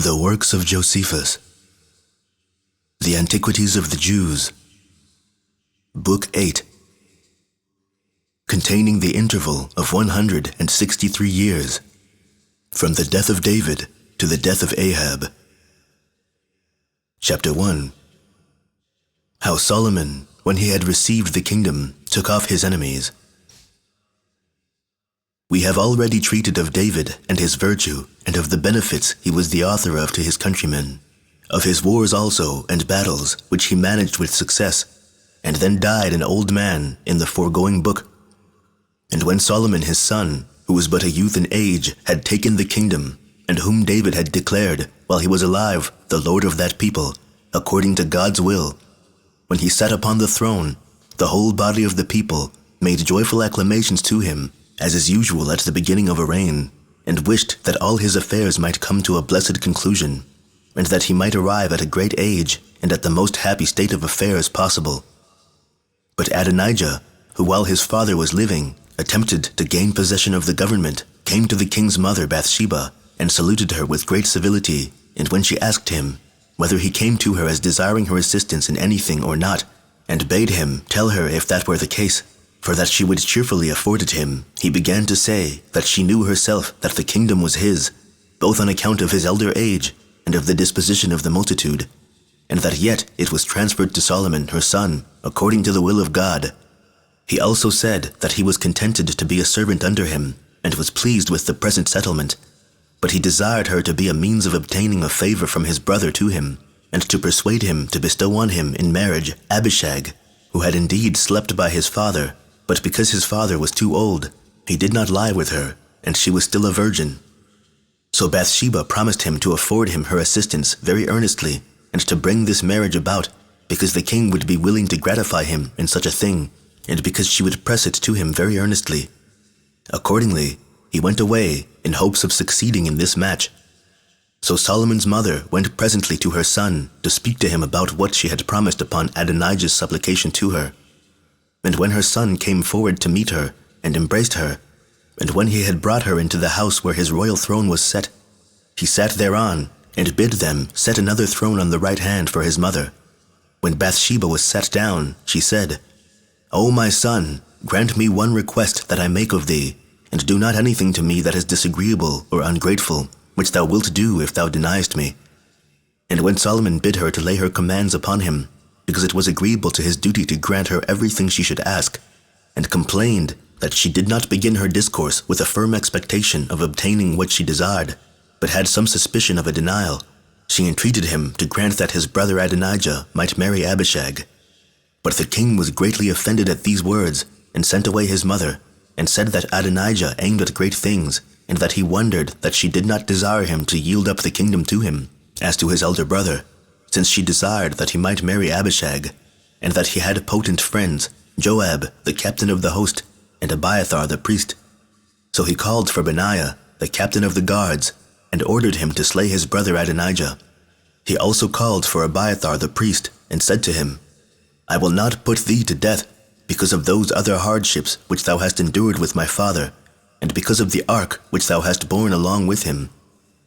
The works of Josephus. The Antiquities of the Jews. Book 8. Containing the interval of 163 years, from the death of David to the death of Ahab. Chapter 1. How Solomon, when he had received the kingdom, took off his enemies. We have already treated of David and his virtue, and of the benefits he was the author of to his countrymen, of his wars also and battles, which he managed with success, and then died an old man in the foregoing book. And when Solomon his son, who was but a youth in age, had taken the kingdom, and whom David had declared, while he was alive, the Lord of that people, according to God's will, when he sat upon the throne, the whole body of the people made joyful acclamations to him, as is usual at the beginning of a reign, and wished that all his affairs might come to a blessed conclusion, and that he might arrive at a great age and at the most happy state of affairs possible. But Adonijah, who while his father was living, attempted to gain possession of the government, came to the king's mother Bathsheba, and saluted her with great civility, and when she asked him whether he came to her as desiring her assistance in anything or not, and bade him tell her if that were the case, for that she would cheerfully afford it him, he began to say that she knew herself that the kingdom was his, both on account of his elder age and of the disposition of the multitude, and that yet it was transferred to Solomon her son, according to the will of God. He also said that he was contented to be a servant under him, and was pleased with the present settlement, but he desired her to be a means of obtaining a favor from his brother to him, and to persuade him to bestow on him in marriage Abishag, who had indeed slept by his father, but because his father was too old, he did not lie with her, and she was still a virgin. So Bathsheba promised him to afford him her assistance very earnestly, and to bring this marriage about, because the king would be willing to gratify him in such a thing, and because she would press it to him very earnestly. Accordingly, he went away in hopes of succeeding in this match. So Solomon's mother went presently to her son to speak to him about what she had promised upon Adonijah's supplication to her. And when her son came forward to meet her, and embraced her, and when he had brought her into the house where his royal throne was set, he sat thereon, and bid them set another throne on the right hand for his mother. When Bathsheba was sat down, she said, O my son, grant me one request that I make of thee, and do not anything to me that is disagreeable or ungrateful, which thou wilt do if thou deniest me. And when Solomon bid her to lay her commands upon him, because it was agreeable to his duty to grant her everything she should ask, and complained that she did not begin her discourse with a firm expectation of obtaining what she desired, but had some suspicion of a denial, she entreated him to grant that his brother Adonijah might marry Abishag. But the king was greatly offended at these words, and sent away his mother, and said that Adonijah aimed at great things, and that he wondered that she did not desire him to yield up the kingdom to him, as to his elder brother, since she desired that he might marry Abishag, and that he had potent friends, Joab, the captain of the host, and Abiathar the priest. So he called for Benaiah, the captain of the guards, and ordered him to slay his brother Adonijah. He also called for Abiathar the priest, and said to him, I will not put thee to death, because of those other hardships which thou hast endured with my father, and because of the ark which thou hast borne along with him.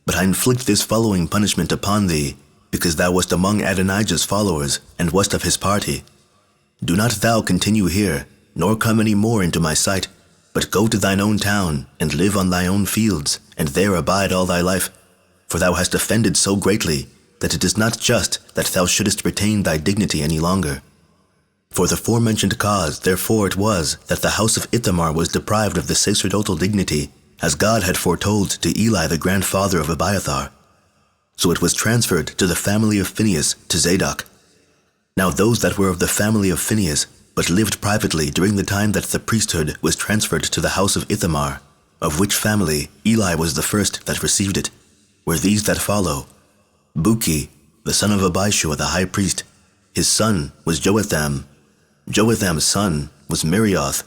But I inflict this following punishment upon thee, because thou wast among Adonijah's followers, and wast of his party. Do not thou continue here, nor come any more into my sight, but go to thine own town, and live on thy own fields, and there abide all thy life. For thou hast offended so greatly, that it is not just that thou shouldest retain thy dignity any longer. For the forementioned cause, therefore it was, that the house of Ithamar was deprived of the sacerdotal dignity, as God had foretold to Eli the grandfather of Abiathar. So it was transferred to the family of Phinehas to Zadok. Now those that were of the family of Phinehas, but lived privately during the time that the priesthood was transferred to the house of Ithamar, of which family Eli was the first that received it, were these that follow. Buki, the son of Abishua the high priest, his son was Joatham. Joatham's son was Meraioth.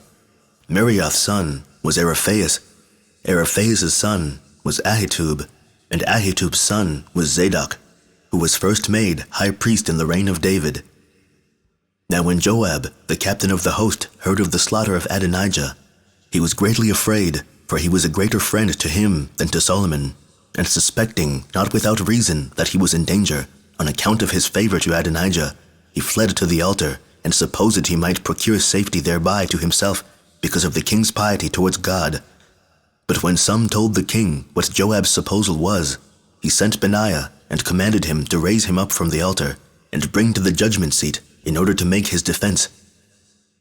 Meraioth's son was Ariphaeus. Ariphaeus' son was Ahitub, and Ahitub's son was Zadok, who was first made high priest in the reign of David. Now when Joab, the captain of the host, heard of the slaughter of Adonijah, he was greatly afraid, for he was a greater friend to him than to Solomon, and suspecting, not without reason, that he was in danger, on account of his favor to Adonijah, he fled to the altar, and supposed he might procure safety thereby to himself, because of the king's piety towards God. But when some told the king what Joab's supposal was, he sent Benaiah, and commanded him to raise him up from the altar, and bring to the judgment seat, in order to make his defense.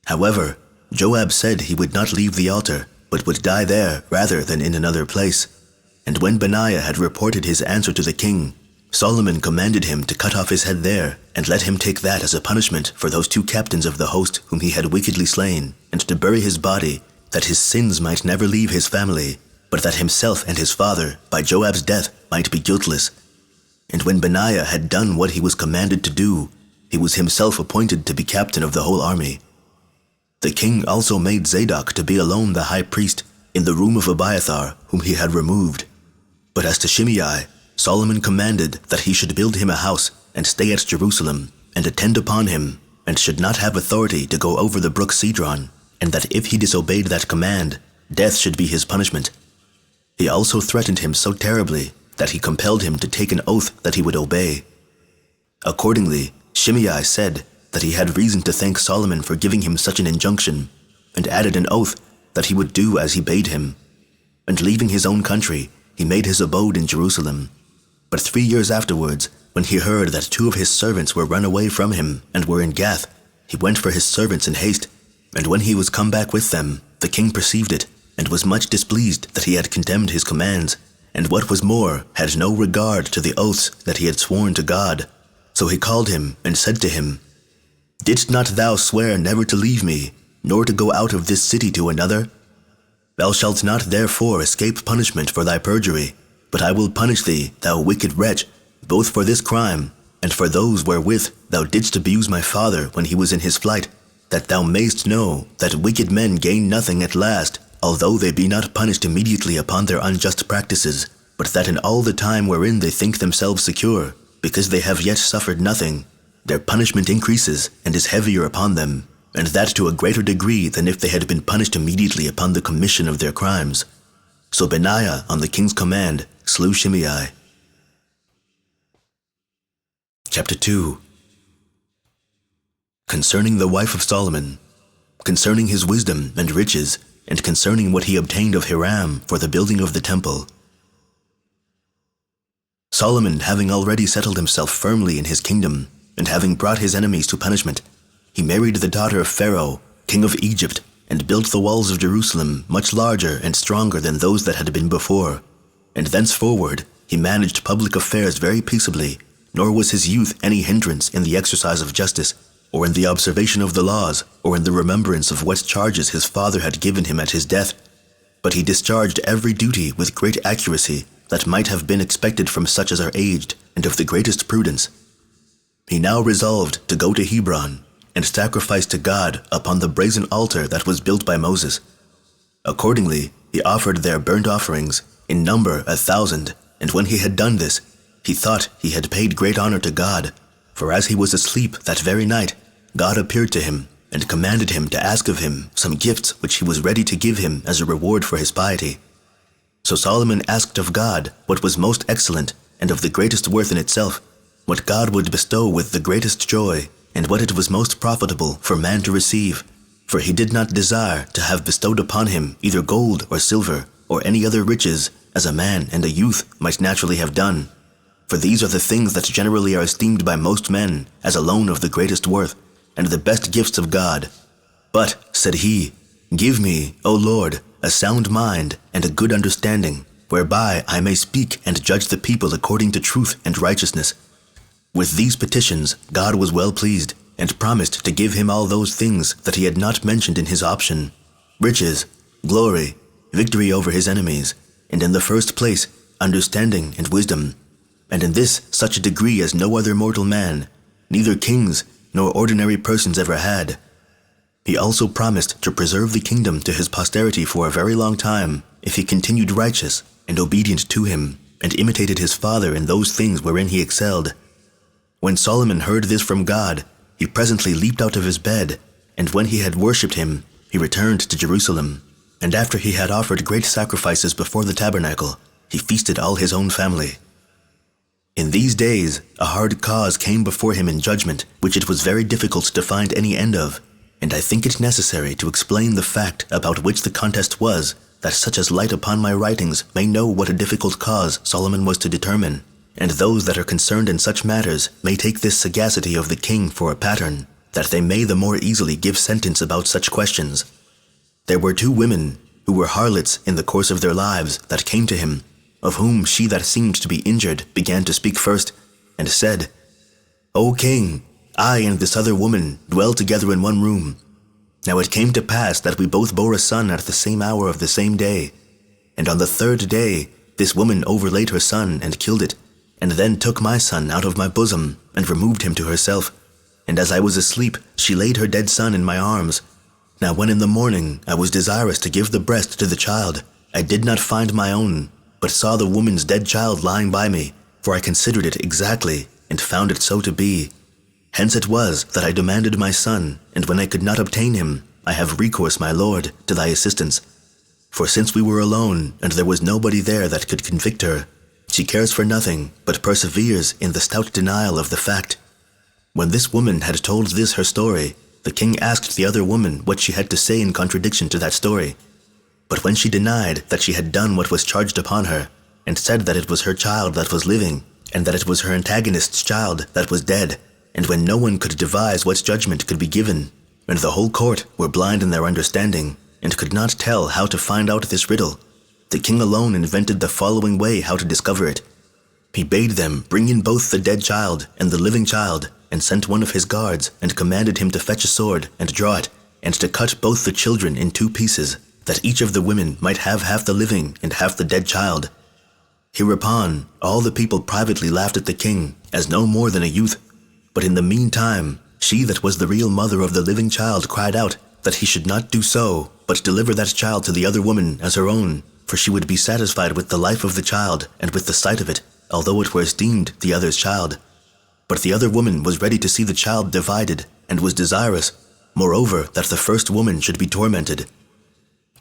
However, Joab said he would not leave the altar, but would die there rather than in another place. And when Benaiah had reported his answer to the king, Solomon commanded him to cut off his head there, and let him take that as a punishment for those 2 captains of the host whom he had wickedly slain, and to bury his body, that his sins might never leave his family, but that himself and his father, by Joab's death, might be guiltless. And when Benaiah had done what he was commanded to do, he was himself appointed to be captain of the whole army. The king also made Zadok to be alone the high priest, in the room of Abiathar, whom he had removed. But as to Shimei, Solomon commanded that he should build him a house, and stay at Jerusalem, and attend upon him, and should not have authority to go over the brook Cedron, and that if he disobeyed that command, death should be his punishment. He also threatened him so terribly that he compelled him to take an oath that he would obey. Accordingly, Shimei said that he had reason to thank Solomon for giving him such an injunction, and added an oath that he would do as he bade him. And leaving his own country, he made his abode in Jerusalem. But 3 years afterwards, when he heard that 2 of his servants were run away from him and were in Gath, he went for his servants in haste. And when he was come back with them, the king perceived it, and was much displeased that he had contemned his commands, and what was more, had no regard to the oaths that he had sworn to God. So he called him, and said to him, Didst not thou swear never to leave me, nor to go out of this city to another? Thou shalt not therefore escape punishment for thy perjury, but I will punish thee, thou wicked wretch, both for this crime, and for those wherewith thou didst abuse my father when he was in his flight, that thou mayst know that wicked men gain nothing at last, although they be not punished immediately upon their unjust practices, but that in all the time wherein they think themselves secure, because they have yet suffered nothing, their punishment increases and is heavier upon them, and that to a greater degree than if they had been punished immediately upon the commission of their crimes. So Benaiah, on the king's command, slew Shimei. Chapter 2. Concerning the wife of Solomon, concerning his wisdom and riches, and concerning what he obtained of Hiram for the building of the temple. Solomon, having already settled himself firmly in his kingdom, and having brought his enemies to punishment, he married the daughter of Pharaoh, king of Egypt, and built the walls of Jerusalem much larger and stronger than those that had been before. And thenceforward he managed public affairs very peaceably, nor was his youth any hindrance in the exercise of justice, or in the observation of the laws, or in the remembrance of what charges his father had given him at his death. But he discharged every duty with great accuracy that might have been expected from such as are aged, and of the greatest prudence. He now resolved to go to Hebron, and sacrifice to God upon the brazen altar that was built by Moses. Accordingly, he offered there burnt offerings, in number 1,000, and when he had done this, he thought he had paid great honor to God, for as he was asleep that very night, God appeared to him, and commanded him to ask of him some gifts which he was ready to give him as a reward for his piety. So Solomon asked of God what was most excellent, and of the greatest worth in itself, what God would bestow with the greatest joy, and what it was most profitable for man to receive, for he did not desire to have bestowed upon him either gold or silver, or any other riches, as a man and a youth might naturally have done. For these are the things that generally are esteemed by most men as alone of the greatest worth, and the best gifts of God. But, said he, give me, O Lord, a sound mind and a good understanding, whereby I may speak and judge the people according to truth and righteousness. With these petitions God was well pleased, and promised to give him all those things that he had not mentioned in his option: riches, glory, victory over his enemies, and in the first place, understanding and wisdom, and in this such a degree as no other mortal man, neither kings nor ordinary persons ever had. He also promised to preserve the kingdom to his posterity for a very long time, if he continued righteous and obedient to him, and imitated his father in those things wherein he excelled. When Solomon heard this from God, he presently leaped out of his bed, and when he had worshipped him, he returned to Jerusalem. And after he had offered great sacrifices before the tabernacle, he feasted all his own family. In these days, a hard cause came before him in judgment, which it was very difficult to find any end of, and I think it necessary to explain the fact about which the contest was, that such as light upon my writings may know what a difficult cause Solomon was to determine, and those that are concerned in such matters may take this sagacity of the king for a pattern, that they may the more easily give sentence about such questions. There were 2 women, who were harlots in the course of their lives, that came to him, of whom she that seemed to be injured began to speak first, and said, O king, I and this other woman dwell together in one room. Now it came to pass that we both bore a son at the same hour of the same day. And on the 3rd day, this woman overlaid her son and killed it, and then took my son out of my bosom, and removed him to herself. And as I was asleep, she laid her dead son in my arms. Now when in the morning I was desirous to give the breast to the child, I did not find my own, but saw the woman's dead child lying by me, for I considered it exactly, and found it so to be. Hence it was that I demanded my son, and when I could not obtain him, I have recourse, my lord, to thy assistance. For since we were alone, and there was nobody there that could convict her, she cares for nothing, but perseveres in the stout denial of the fact. When this woman had told this her story, the king asked the other woman what she had to say in contradiction to that story. But when she denied that she had done what was charged upon her, and said that it was her child that was living, and that it was her antagonist's child that was dead, and when no one could devise what judgment could be given, and the whole court were blind in their understanding, and could not tell how to find out this riddle, the king alone invented the following way how to discover it. He bade them bring in both the dead child and the living child, and sent one of his guards, and commanded him to fetch a sword, and draw it, and to cut both the children in 2 pieces, that each of the women might have half the living and half the dead child. Hereupon all the people privately laughed at the king, as no more than a youth. But in the meantime, she that was the real mother of the living child cried out that he should not do so, but deliver that child to the other woman as her own, for she would be satisfied with the life of the child and with the sight of it, although it were esteemed the other's child. But the other woman was ready to see the child divided, and was desirous, moreover, that the first woman should be tormented.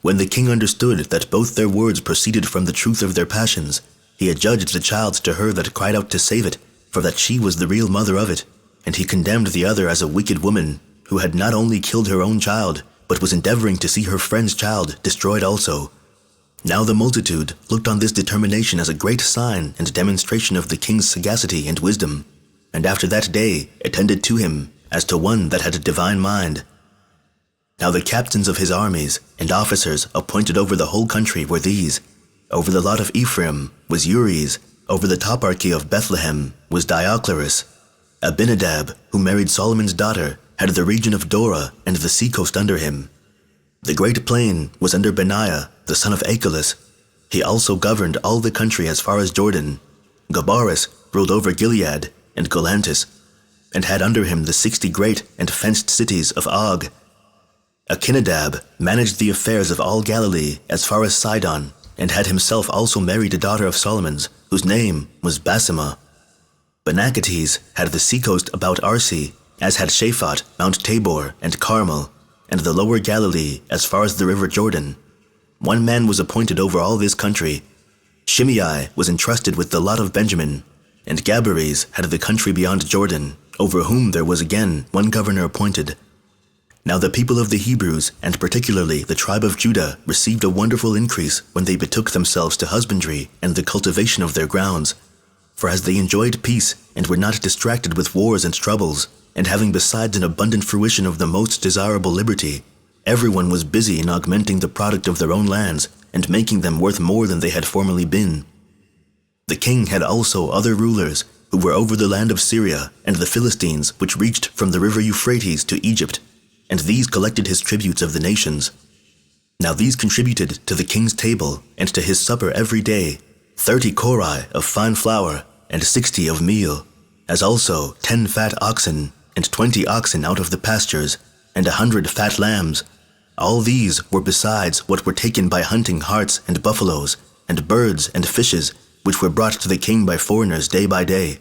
When the king understood that both their words proceeded from the truth of their passions, he adjudged the child to her that cried out to save it, for that she was the real mother of it, and he condemned the other as a wicked woman, who had not only killed her own child, but was endeavoring to see her friend's child destroyed also. Now the multitude looked on this determination as a great sign and demonstration of the king's sagacity and wisdom, and after that day attended to him as to one that had a divine mind. Now the captains of his armies and officers appointed over the whole country were these. Over the lot of Ephraim was Uri's, over the toparchy of Bethlehem was Dioclerus. Abinadab, who married Solomon's daughter, had the region of Dora and the seacoast under him. The great plain was under Benaiah, the son of Achelus. He also governed all the country as far as Jordan. Gabaris ruled over Gilead and Golantis, and had under him the 60 great and fenced cities of Og. Achinadab managed the affairs of all Galilee as far as Sidon, and had himself also married a daughter of Solomon's, whose name was Basimah. Benacates had the seacoast about Arsi, as had Shaphat, Mount Tabor, and Carmel, and the lower Galilee as far as the river Jordan. One man was appointed over all this country. Shimei was entrusted with the lot of Benjamin, and Gabares had the country beyond Jordan, over whom there was again one governor appointed. Now the people of the Hebrews, and particularly the tribe of Judah, received a wonderful increase when they betook themselves to husbandry and the cultivation of their grounds. For as they enjoyed peace, and were not distracted with wars and troubles, and having besides an abundant fruition of the most desirable liberty, everyone was busy in augmenting the product of their own lands, and making them worth more than they had formerly been. The king had also other rulers, who were over the land of Syria, and the Philistines, which reached from the river Euphrates to Egypt, and these collected his tributes of the nations. Now these contributed to the king's table, and to his supper every day, 30 kori of fine flour, and 60 of meal, as also 10 fat oxen, and 20 oxen out of the pastures, and 100 fat lambs. All these were besides what were taken by hunting harts and buffaloes, and birds and fishes, which were brought to the king by foreigners day by day.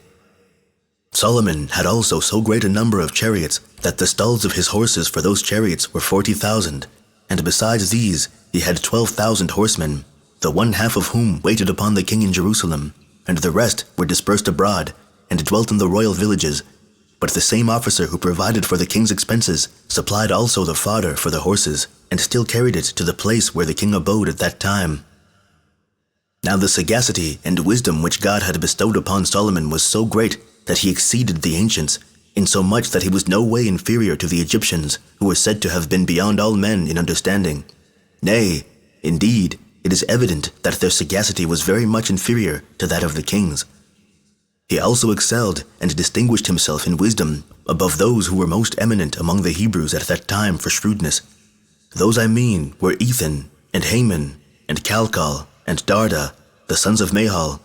Solomon had also so great a number of chariots, that the stalls of his horses for those chariots were 40,000, and besides these he had 12,000 horsemen, the one half of whom waited upon the king in Jerusalem, and the rest were dispersed abroad, and dwelt in the royal villages. But the same officer who provided for the king's expenses supplied also the fodder for the horses, and still carried it to the place where the king abode at that time. Now the sagacity and wisdom which God had bestowed upon Solomon was so great that he exceeded the ancients, insomuch that he was no way inferior to the Egyptians, who were said to have been beyond all men in understanding. Nay, indeed, it is evident that their sagacity was very much inferior to that of the kings. He also excelled and distinguished himself in wisdom above those who were most eminent among the Hebrews at that time for shrewdness. Those I mean were Ethan, and Haman, and Chalcol, and Darda, the sons of Mahal.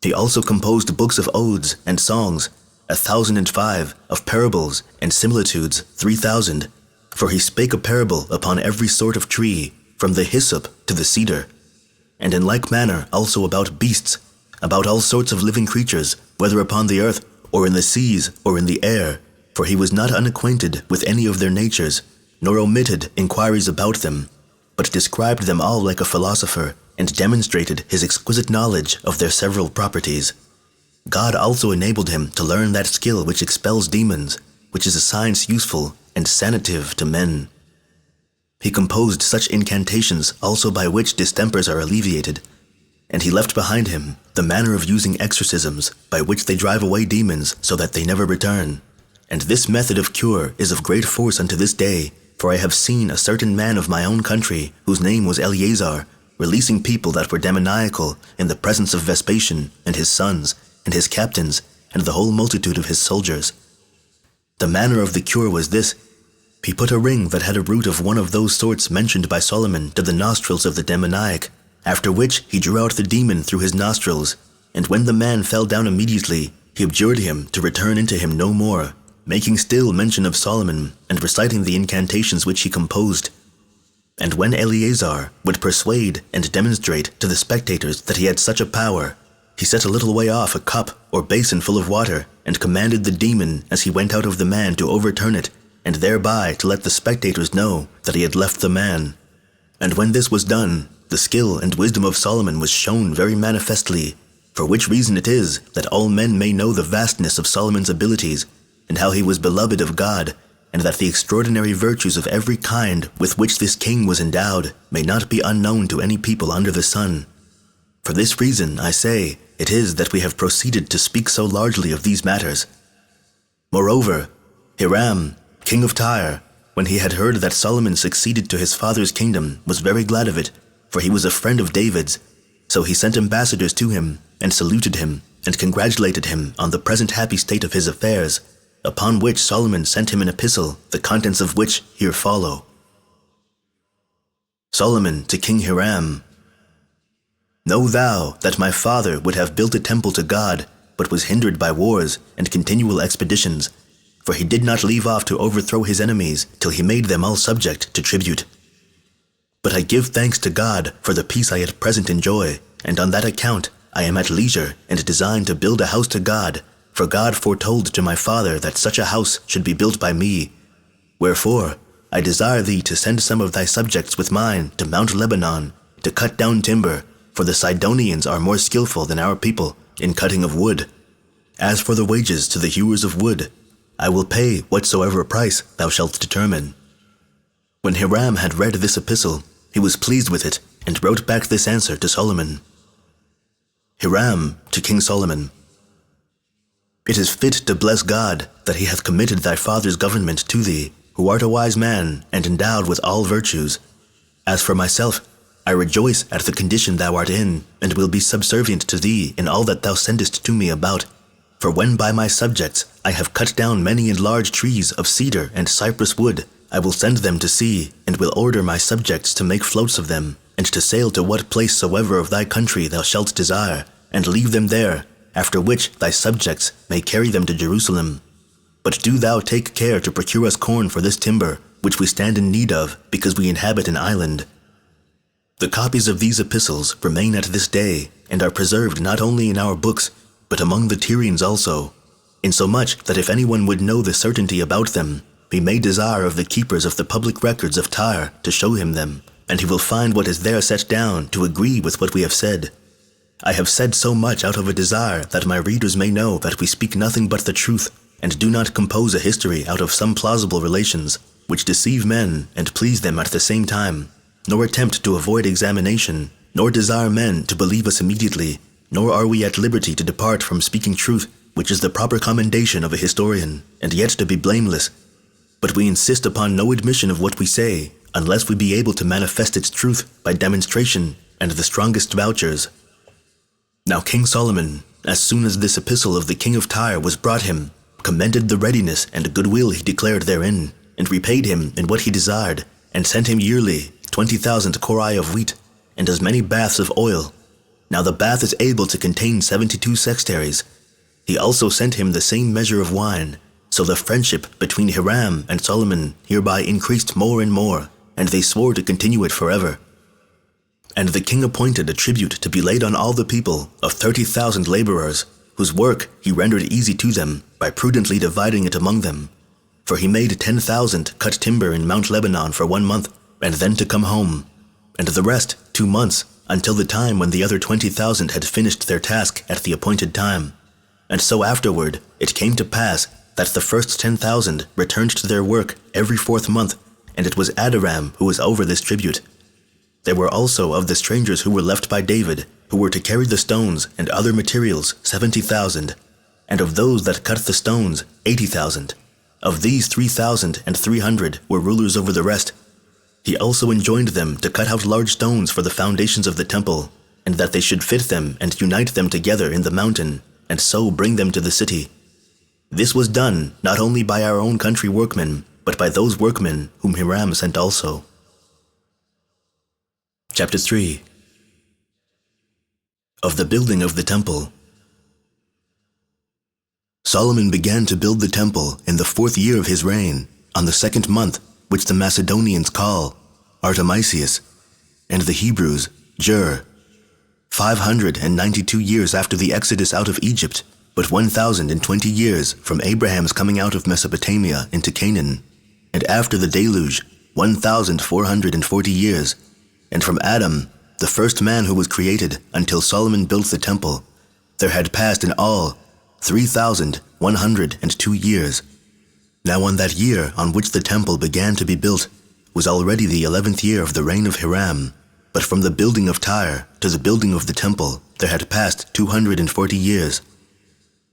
He also composed books of odes and songs, 1,005, of parables and similitudes 3,000, for he spake a parable upon every sort of tree, from the hyssop to the cedar, and in like manner also about beasts, about all sorts of living creatures, whether upon the earth, or in the seas, or in the air, for he was not unacquainted with any of their natures, nor omitted inquiries about them, but described them all like a philosopher, and demonstrated his exquisite knowledge of their several properties. God also enabled him to learn that skill which expels demons, which is a science useful and sanative to men. He composed such incantations also by which distempers are alleviated, and he left behind him the manner of using exorcisms by which they drive away demons so that they never return. And this method of cure is of great force unto this day, for I have seen a certain man of my own country, whose name was Eleazar, releasing people that were demoniacal in the presence of Vespasian and his sons, and his captains, and the whole multitude of his soldiers. The manner of the cure was this: he put a ring that had a root of one of those sorts mentioned by Solomon to the nostrils of the demoniac, after which he drew out the demon through his nostrils, and when the man fell down immediately, he adjured him to return into him no more, making still mention of Solomon, and reciting the incantations which he composed. And when Eleazar would persuade and demonstrate to the spectators that he had such a power, he set a little way off a cup or basin full of water, and commanded the demon as he went out of the man to overturn it, and thereby to let the spectators know that he had left the man. And when this was done, the skill and wisdom of Solomon was shown very manifestly, for which reason it is that all men may know the vastness of Solomon's abilities, and how he was beloved of God, and that the extraordinary virtues of every kind with which this king was endowed may not be unknown to any people under the sun. For this reason, I say, it is that we have proceeded to speak so largely of these matters. Moreover, Hiram, king of Tyre, when he had heard that Solomon succeeded to his father's kingdom, was very glad of it, for he was a friend of David's. So he sent ambassadors to him, and saluted him, and congratulated him on the present happy state of his affairs, upon which Solomon sent him an epistle, the contents of which here follow. Solomon to King Hiram. Know thou that my father would have built a temple to God, but was hindered by wars and continual expeditions, for he did not leave off to overthrow his enemies till he made them all subject to tribute. But I give thanks to God for the peace I at present enjoy, and on that account I am at leisure and design to build a house to God, for God foretold to my father that such a house should be built by me. Wherefore, I desire thee to send some of thy subjects with mine to Mount Lebanon, to cut down timber, for the Sidonians are more skillful than our people in cutting of wood. As for the wages to the hewers of wood, I will pay whatsoever price thou shalt determine. When Hiram had read this epistle, he was pleased with it, and wrote back this answer to Solomon. Hiram to King Solomon. It is fit to bless God that he hath committed thy father's government to thee, who art a wise man and endowed with all virtues. As for myself, I rejoice at the condition thou art in, and will be subservient to thee in all that thou sendest to me about. For when by my subjects I have cut down many and large trees of cedar and cypress wood, I will send them to sea, and will order my subjects to make floats of them, and to sail to what place soever of thy country thou shalt desire, and leave them there, after which thy subjects may carry them to Jerusalem. But do thou take care to procure us corn for this timber, which we stand in need of, because we inhabit an island. The copies of these epistles remain at this day, and are preserved not only in our books, but among the Tyrians also, insomuch that if anyone would know the certainty about them, he may desire of the keepers of the public records of Tyre to show him them, and he will find what is there set down to agree with what we have said. I have said so much out of a desire that my readers may know that we speak nothing but the truth, and do not compose a history out of some plausible relations, which deceive men and please them at the same time, nor attempt to avoid examination, nor desire men to believe us immediately, nor are we at liberty to depart from speaking truth, which is the proper commendation of a historian, and yet to be blameless. But we insist upon no admission of what we say, unless we be able to manifest its truth by demonstration and the strongest vouchers. Now King Solomon, as soon as this epistle of the king of Tyre was brought him, commended the readiness and goodwill he declared therein, and repaid him in what he desired, and sent him yearly 20,000 cori of wheat, and as many baths of oil. Now the bath is able to contain 72 sextaries. He also sent him the same measure of wine, so the friendship between Hiram and Solomon hereby increased more and more, and they swore to continue it forever. And the king appointed a tribute to be laid on all the people of 30,000 laborers, whose work he rendered easy to them by prudently dividing it among them. For he made 10,000 cut timber in Mount Lebanon for 1 month, and then to come home, and the rest 2 months, until the time when the other 20,000 had finished their task at the appointed time. And so afterward it came to pass that the first 10,000 returned to their work every 4th month, and it was Adoram who was over this tribute. There were also of the strangers who were left by David, who were to carry the stones and other materials 70,000, and of those that cut the stones 80,000. Of these 3,300 were rulers over the rest. He also enjoined them to cut out large stones for the foundations of the temple, and that they should fit them and unite them together in the mountain, and so bring them to the city. This was done not only by our own country workmen, but by those workmen whom Hiram sent also. Chapter 3. Of the building of the temple. Solomon began to build the temple in the 4th year of his reign, on the 2nd month, which the Macedonians call Artemisius, and the Hebrews Jur, 592 years after the exodus out of Egypt, but 1,020 years from Abraham's coming out of Mesopotamia into Canaan, and after the deluge 1,440 years, and from Adam, the first man who was created, until Solomon built the temple, there had passed in all 3,102 years. Now on that year on which the temple began to be built was already the 11th year of the reign of Hiram, but from the building of Tyre to the building of the temple there had passed 240 years.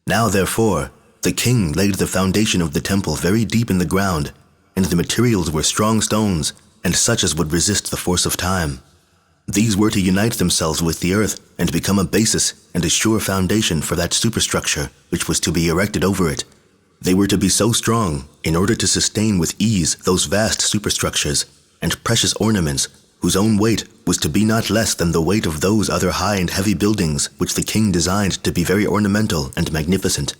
Now therefore the king laid the foundation of the temple very deep in the ground, and the materials were strong stones, and such as would resist the force of time. These were to unite themselves with the earth and become a basis and a sure foundation for that superstructure which was to be erected over it. They were to be so strong in order to sustain with ease those vast superstructures and precious ornaments whose own weight was to be not less than the weight of those other high and heavy buildings which the king designed to be very ornamental and magnificent.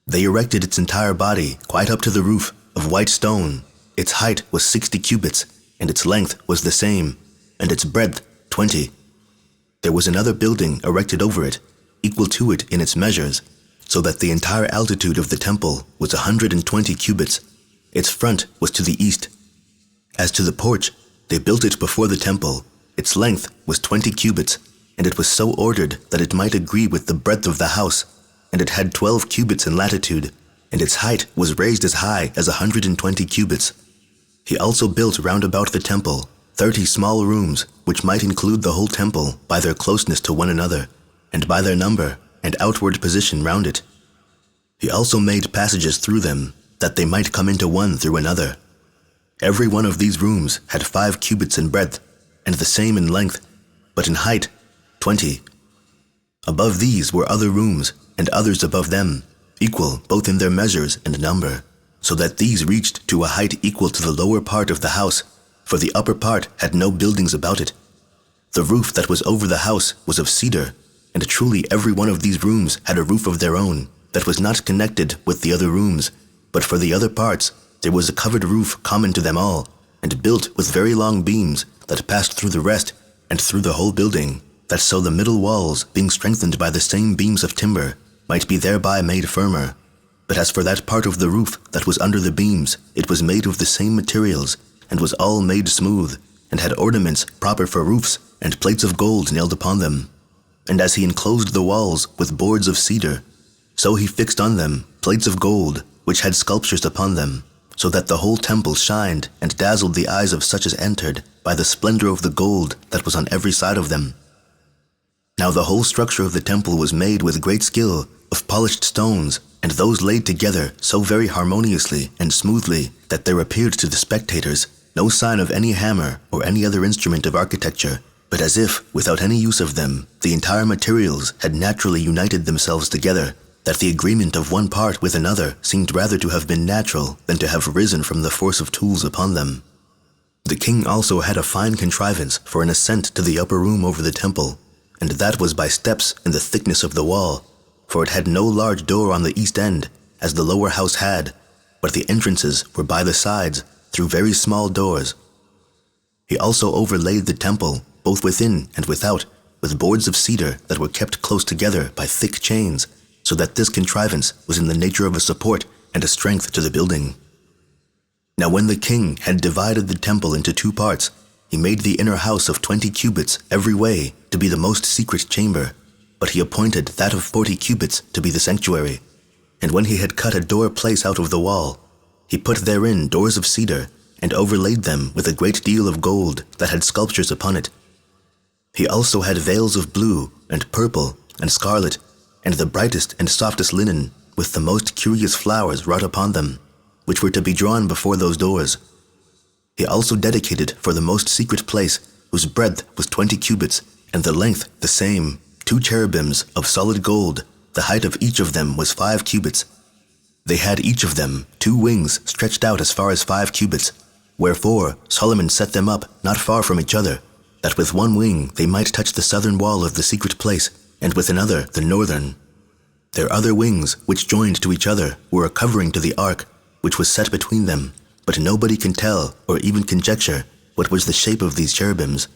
They erected its entire body quite up to the roof of white stone. Its height was 60 cubits, and its length was the same, and its breadth 20. There was another building erected over it, equal to it in its measures, so that the entire altitude of the temple was 120 cubits. Its front was to the east. As to the porch, they built it before the temple. Its length was 20 cubits, and it was so ordered that it might agree with the breadth of the house, and it had 12 cubits in latitude, and its height was raised as high as 120 cubits. He also built round about the temple 30 small rooms, which might include the whole temple by their closeness to one another, and by their number and outward position round it. He also made passages through them, that they might come into one through another. Every one of these rooms had 5 cubits in breadth, and the same in length, but in height 20. Above these were other rooms, and others above them, equal both in their measures and number, so that these reached to a height equal to the lower part of the house, for the upper part had no buildings about it. The roof that was over the house was of cedar, and truly every one of these rooms had a roof of their own, that was not connected with the other rooms, but for the other parts there was a covered roof common to them all, and built with very long beams that passed through the rest and through the whole building, that so the middle walls, being strengthened by the same beams of timber, might be thereby made firmer. But as for that part of the roof that was under the beams, it was made of the same materials, and was all made smooth, and had ornaments proper for roofs, and plates of gold nailed upon them. And as he enclosed the walls with boards of cedar, so he fixed on them plates of gold, which had sculptures upon them, so that the whole temple shined and dazzled the eyes of such as entered by the splendor of the gold that was on every side of them. Now the whole structure of the temple was made with great skill of polished stones, and those laid together so very harmoniously and smoothly that there appeared to the spectators no sign of any hammer or any other instrument of architecture, but as if, without any use of them, the entire materials had naturally united themselves together, that the agreement of one part with another seemed rather to have been natural than to have arisen from the force of tools upon them. The king also had a fine contrivance for an ascent to the upper room over the temple, and that was by steps in the thickness of the wall, for it had no large door on the east end, as the lower house had, but the entrances were by the sides, through very small doors. He also overlaid the temple, both within and without, with boards of cedar that were kept close together by thick chains, so that this contrivance was in the nature of a support and a strength to the building. Now when the king had divided the temple into 2 parts, he made the inner house of 20 cubits every way to be the most secret chamber, but he appointed that of 40 cubits to be the sanctuary. And when he had cut a door place out of the wall, he put therein doors of cedar, and overlaid them with a great deal of gold that had sculptures upon it. He also had veils of blue, and purple, and scarlet, and the brightest and softest linen, with the most curious flowers wrought upon them, which were to be drawn before those doors. He also dedicated for the most secret place, whose breadth was 20 cubits, and the length the same, 2 cherubims of solid gold. The height of each of them was 5 cubits. They had each of them 2 wings stretched out as far as 5 cubits, wherefore Solomon set them up not far from each other, that with one wing they might touch the southern wall of the secret place, and with another the northern. Their other wings, which joined to each other, were a covering to the ark, which was set between them, but nobody can tell or even conjecture what was the shape of these cherubims.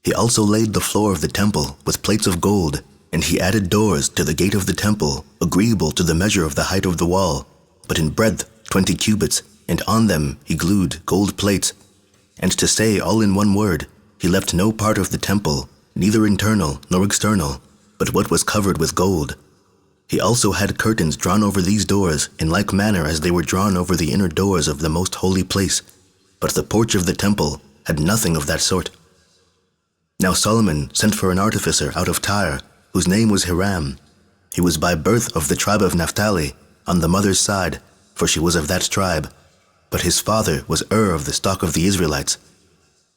He also laid the floor of the temple with plates of gold, and he added doors to the gate of the temple, agreeable to the measure of the height of the wall, but in breadth 20 cubits, and on them he glued gold plates. And to say all in one word, he left no part of the temple, neither internal nor external, but what was covered with gold. He also had curtains drawn over these doors in like manner as they were drawn over the inner doors of the most holy place, but the porch of the temple had nothing of that sort. Now Solomon sent for an artificer out of Tyre, whose name was Hiram. He was by birth of the tribe of Naphtali, on the mother's side, for she was of that tribe, but his father was of the stock of the Israelites.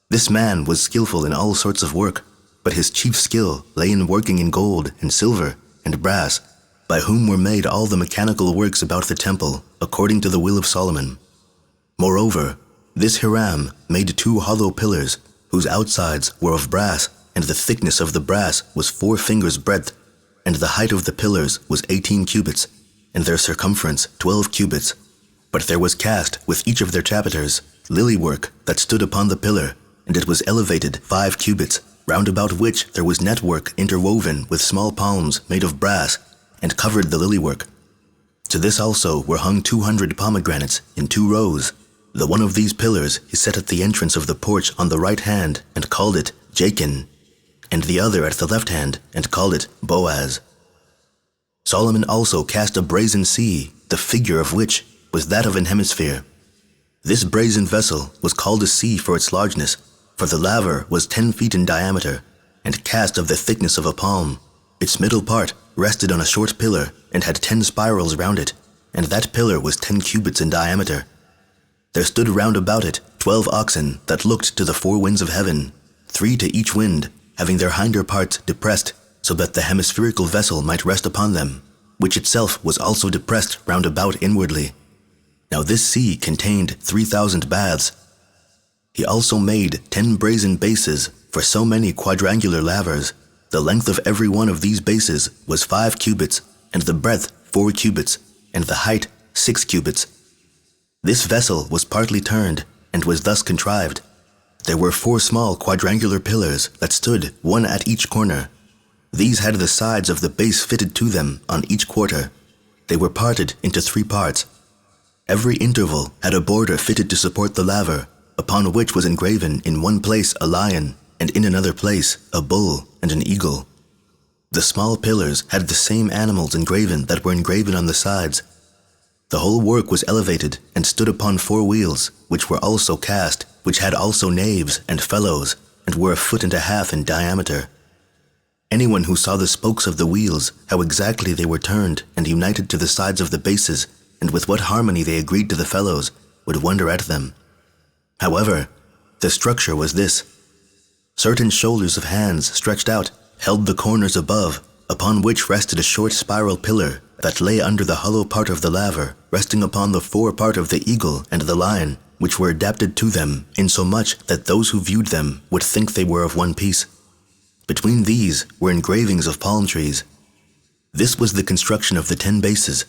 This man was skillful in all sorts of work, but his chief skill lay in working in gold and silver and brass, by whom were made all the mechanical works about the temple, according to the will of Solomon. Moreover, this Hiram made 2 hollow pillars, whose outsides were of brass, and the thickness of the brass was 4 fingers' breadth, and the height of the pillars was 18 cubits, and their circumference 12 cubits. But there was cast with each of their chapiters lily work that stood upon the pillar, and it was elevated 5 cubits, round about which there was network interwoven with small palms made of brass, and covered the lily work. To this also were hung 200 pomegranates in 2 rows. The one of these pillars he set at the entrance of the porch on the right hand, and called it Jachin, and the other at the left hand, and called it Boaz. Solomon also cast a brazen sea, the figure of which was that of an hemisphere. This brazen vessel was called a sea for its largeness, for the laver was 10 feet in diameter, and cast of the thickness of a palm. Its middle part rested on a short pillar, and had 10 spirals round it, and that pillar was 10 cubits in diameter. There stood round about it 12 oxen that looked to the 4 winds of heaven, 3 to each wind, having their hinder parts depressed, so that the hemispherical vessel might rest upon them, which itself was also depressed round about inwardly. Now this sea contained 3,000 baths. He also made 10 brazen bases for so many quadrangular lavers. The length of every one of these bases was 5 cubits, and the breadth 4 cubits, and the height 6 cubits. This vessel was partly turned, and was thus contrived. There were 4 small quadrangular pillars that stood one at each corner. These had the sides of the base fitted to them on each quarter. They were parted into 3 parts. Every interval had a border fitted to support the laver, upon which was engraven in one place a lion, and in another place a bull and an eagle. The small pillars had the same animals engraven that were engraven on the sides. The whole work was elevated and stood upon 4 wheels, which were also cast, which had also naves and felloes, and were 1.5 feet in diameter. Anyone who saw the spokes of the wheels, how exactly they were turned and united to the sides of the bases, and with what harmony they agreed to the felloes, would wonder at them. However, the structure was this. Certain shoulders of hands stretched out held the corners above, upon which rested a short spiral pillar that lay under the hollow part of the laver, resting upon the fore part of the eagle and the lion, which were adapted to them, insomuch that those who viewed them would think they were of one piece. Between these were engravings of palm trees. This was the construction of the 10 bases.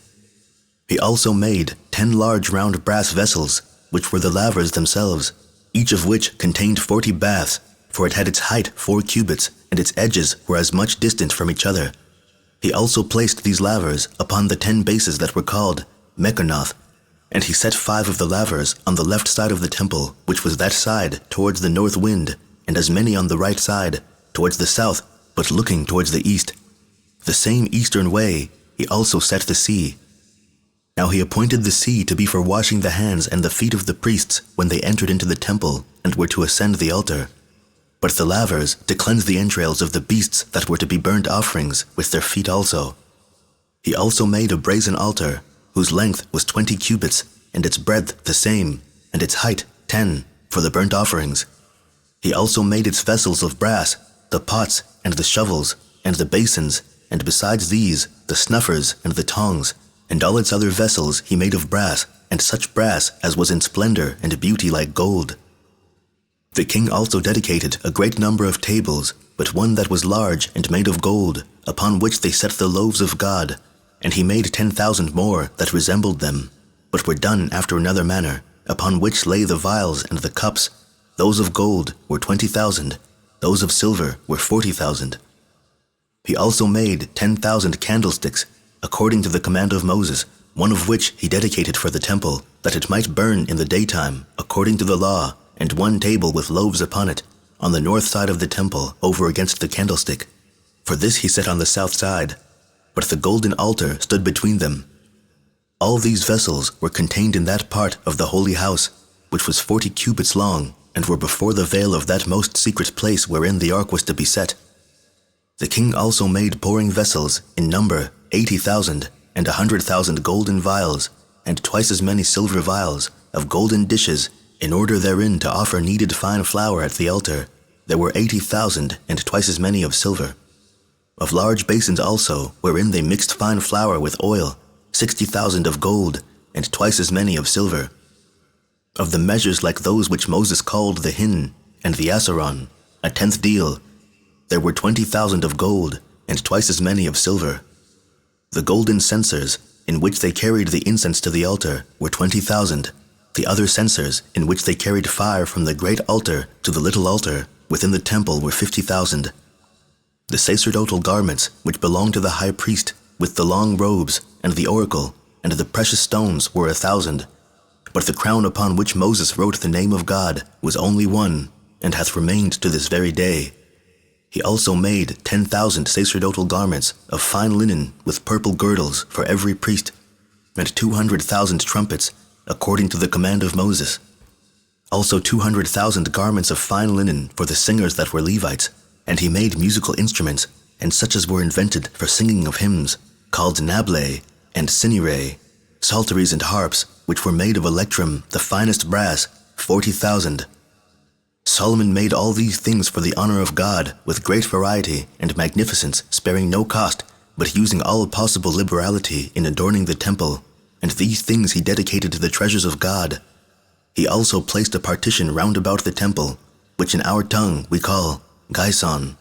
He also made 10 large round brass vessels, which were the lavers themselves, each of which contained 40 baths, for it had its height 4 cubits, and its edges were as much distant from each other. He also placed these lavers upon the 10 bases that were called Mechonoth, and he set 5 of the lavers on the left side of the temple, which was that side towards the north wind, and as many on the right side, towards the south, but looking towards the east. The same eastern way he also set the sea. Now he appointed the sea to be for washing the hands and the feet of the priests when they entered into the temple and were to ascend the altar, but the lavers to cleanse the entrails of the beasts that were to be burnt offerings with their feet also. He also made a brazen altar, whose length was 20 cubits, and its breadth the same, and its height 10, for the burnt offerings. He also made its vessels of brass, the pots and the shovels, and the basins, and besides these, the snuffers and the tongs, and all its other vessels he made of brass, and such brass as was in splendor and beauty like gold. The king also dedicated a great number of tables, but one that was large and made of gold, upon which they set the loaves of God, and he made 10,000 more that resembled them, but were done after another manner, upon which lay the vials and the cups. Those of gold were 20,000, those of silver were 40,000. He also made 10,000 candlesticks, according to the command of Moses, one of which he dedicated for the temple, that it might burn in the daytime, according to the law, and one table with loaves upon it, on the north side of the temple, over against the candlestick. For this he set on the south side, but the golden altar stood between them. All these vessels were contained in that part of the holy house, which was 40 cubits long, and were before the veil of that most secret place wherein the ark was to be set. The king also made pouring vessels, in number 80,000, and 100,000 golden vials, and twice as many silver vials, of golden dishes, in order therein to offer kneaded fine flour at the altar. There were 80,000, and twice as many of silver. Of large basins also, wherein they mixed fine flour with oil, 60,000 of gold, and twice as many of silver. Of the measures like those which Moses called the hin, and the asaron, a 10th deal, there were 20,000 of gold, and twice as many of silver. The golden censers, in which they carried the incense to the altar, were 20,000. The other censers, in which they carried fire from the great altar to the little altar, within the temple were 50,000. The sacerdotal garments, which belonged to the high priest, with the long robes, and the oracle, and the precious stones were 1,000. But the crown upon which Moses wrote the name of God was only one, and hath remained to this very day. He also made 10,000 sacerdotal garments of fine linen with purple girdles for every priest, and 200,000 trumpets, according to the command of Moses. Also 200,000 garments of fine linen for the singers that were Levites, and he made musical instruments, and such as were invented for singing of hymns, called nable and sinire, psalteries and harps, which were made of electrum, the finest brass, 40,000. Solomon made all these things for the honor of God, with great variety and magnificence, sparing no cost, but using all possible liberality in adorning the temple, and these things he dedicated to the treasures of God. He also placed a partition round about the temple, which in our tongue we call Gyson,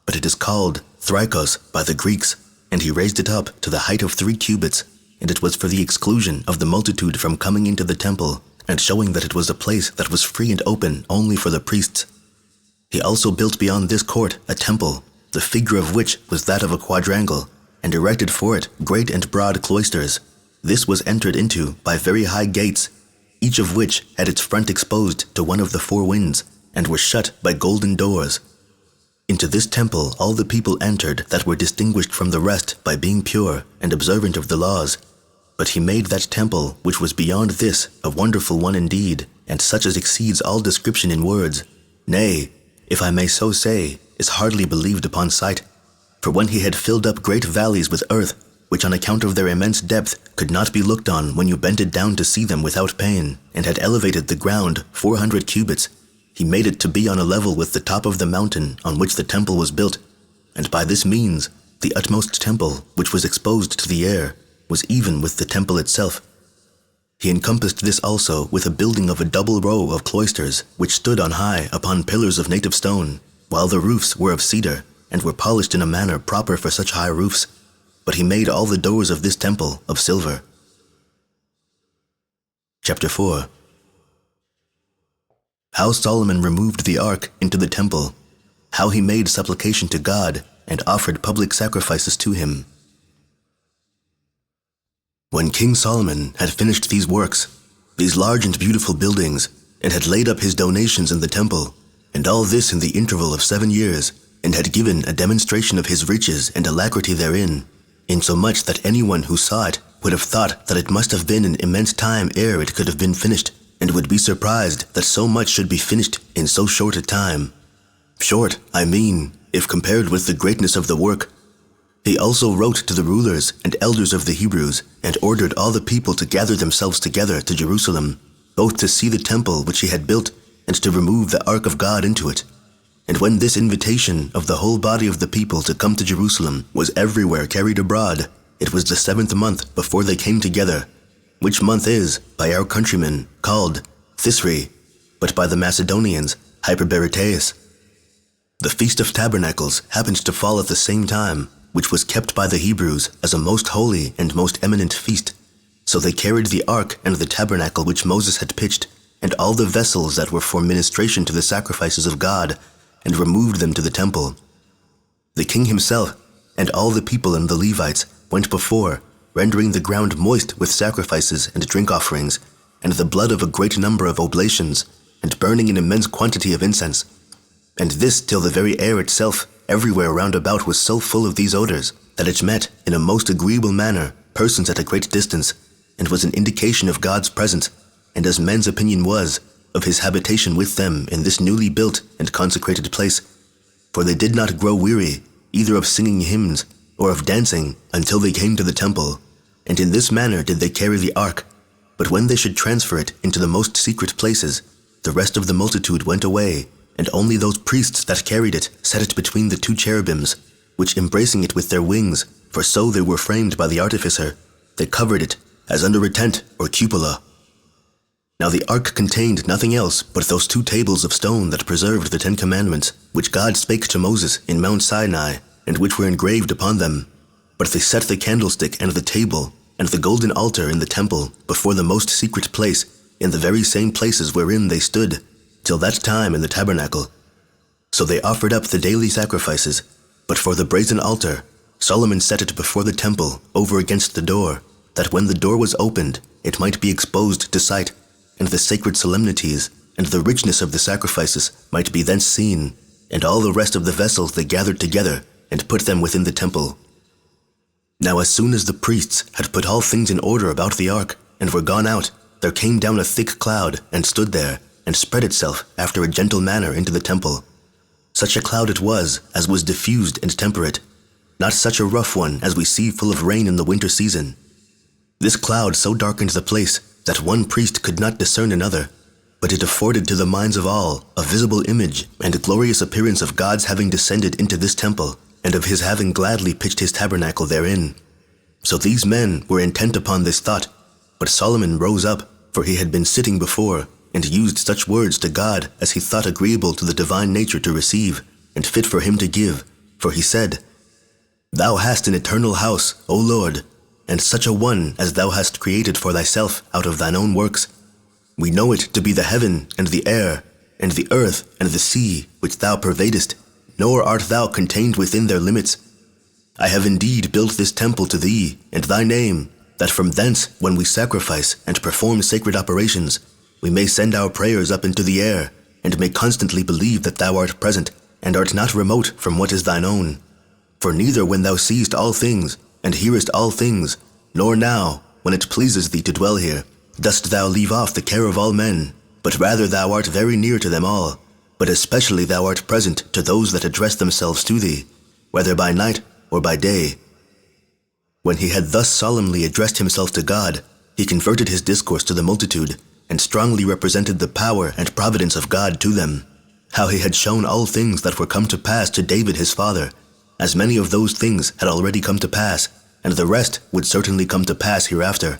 but it is called Thrikos by the Greeks, and he raised it up to the height of 3 cubits, and it was for the exclusion of the multitude from coming into the temple, and showing that it was a place that was free and open only for the priests. He also built beyond this court a temple, the figure of which was that of a quadrangle, and erected for it great and broad cloisters. This was entered into by very high gates. each of which had its front exposed to one of the four winds, and were shut by golden doors. Into this temple all the people entered that were distinguished from the rest by being pure and observant of the laws. But he made that temple which was beyond this a wonderful one indeed, and such as exceeds all description in words, nay, if I may so say, is hardly believed upon sight. For when he had filled up great valleys with earth, which on account of their immense depth could not be looked on when you bent it down to see them without pain, and had elevated the ground 400 cubits, he made it to be on a level with the top of the mountain on which the temple was built, and by this means the utmost temple, which was exposed to the air, was even with the temple itself. He encompassed this also with a building of a double row of cloisters, which stood on high upon pillars of native stone, while the roofs were of cedar, and were polished in a manner proper for such high roofs. But he made all the doors of this temple of silver. Chapter 4. How Solomon removed the ark into the temple, how he made supplication to God, and offered public sacrifices to him. When King Solomon had finished these works, these large and beautiful buildings, and had laid up his donations in the temple, and all this in the interval of 7 years, and had given a demonstration of his riches and alacrity therein, insomuch that anyone who saw it would have thought that it must have been an immense time ere it could have been finished, and would be surprised that so much should be finished in so short a time. Short, I mean, if compared with the greatness of the work. He also wrote to the rulers and elders of the Hebrews, and ordered all the people to gather themselves together to Jerusalem, both to see the temple which he had built, and to remove the ark of God into it. And when this invitation of the whole body of the people to come to Jerusalem was everywhere carried abroad, it was the 7th month before they came together, which month is, by our countrymen, called Thisri, but by the Macedonians, Hyperbereteus. The Feast of Tabernacles happened to fall at the same time, which was kept by the Hebrews as a most holy and most eminent feast. So they carried the ark and the tabernacle which Moses had pitched, and all the vessels that were for ministration to the sacrifices of God, and removed them to the temple. The king himself, and all the people and the Levites, went before, rendering the ground moist with sacrifices and drink offerings, and the blood of a great number of oblations, and burning an immense quantity of incense. And this till the very air itself, everywhere round about, was so full of these odors, that it met, in a most agreeable manner, persons at a great distance, and was an indication of God's presence, and as men's opinion was, of his habitation with them in this newly built and consecrated place. For they did not grow weary, either of singing hymns, or of dancing, until they came to the temple, and in this manner did they carry the ark. But when they should transfer it into the most secret places, the rest of the multitude went away, and only those priests that carried it set it between the 2 cherubims, which embracing it with their wings, for so they were framed by the artificer, they covered it, as under a tent or cupola. Now the ark contained nothing else but those 2 tables of stone that preserved the 10 Commandments, which God spake to Moses in Mount Sinai, and which were engraved upon them. But they set the candlestick and the table, and the golden altar in the temple, before the most secret place, in the very same places wherein they stood, till that time in the tabernacle. So they offered up the daily sacrifices, but for the brazen altar, Solomon set it before the temple, over against the door, that when the door was opened, it might be exposed to sight, and the sacred solemnities, and the richness of the sacrifices might be thence seen, and all the rest of the vessels they gathered together, and put them within the temple. Now as soon as the priests had put all things in order about the ark, and were gone out, there came down a thick cloud, and stood there, and spread itself after a gentle manner into the temple. Such a cloud it was, as was diffused and temperate, not such a rough one as we see full of rain in the winter season. This cloud so darkened the place, that one priest could not discern another, but it afforded to the minds of all a visible image and a glorious appearance of God's having descended into this temple, and of his having gladly pitched his tabernacle therein. So these men were intent upon this thought, but Solomon rose up, for he had been sitting before, and used such words to God as he thought agreeable to the divine nature to receive, and fit for him to give, for he said, Thou hast an eternal house, O Lord, and such a one as thou hast created for thyself out of thine own works. We know it to be the heaven and the air, and the earth and the sea, which thou pervadest, nor art thou contained within their limits. I have indeed built this temple to thee and thy name, that from thence, when we sacrifice and perform sacred operations, we may send our prayers up into the air, and may constantly believe that thou art present, and art not remote from what is thine own. For neither when thou seest all things, and hearest all things, nor now, when it pleases thee to dwell here, dost thou leave off the care of all men, but rather thou art very near to them all, but especially thou art present to those that address themselves to thee, whether by night or by day. When he had thus solemnly addressed himself to God, he converted his discourse to the multitude, and strongly represented the power and providence of God to them, how he had shown all things that were come to pass to David his father, as many of those things had already come to pass, and the rest would certainly come to pass hereafter,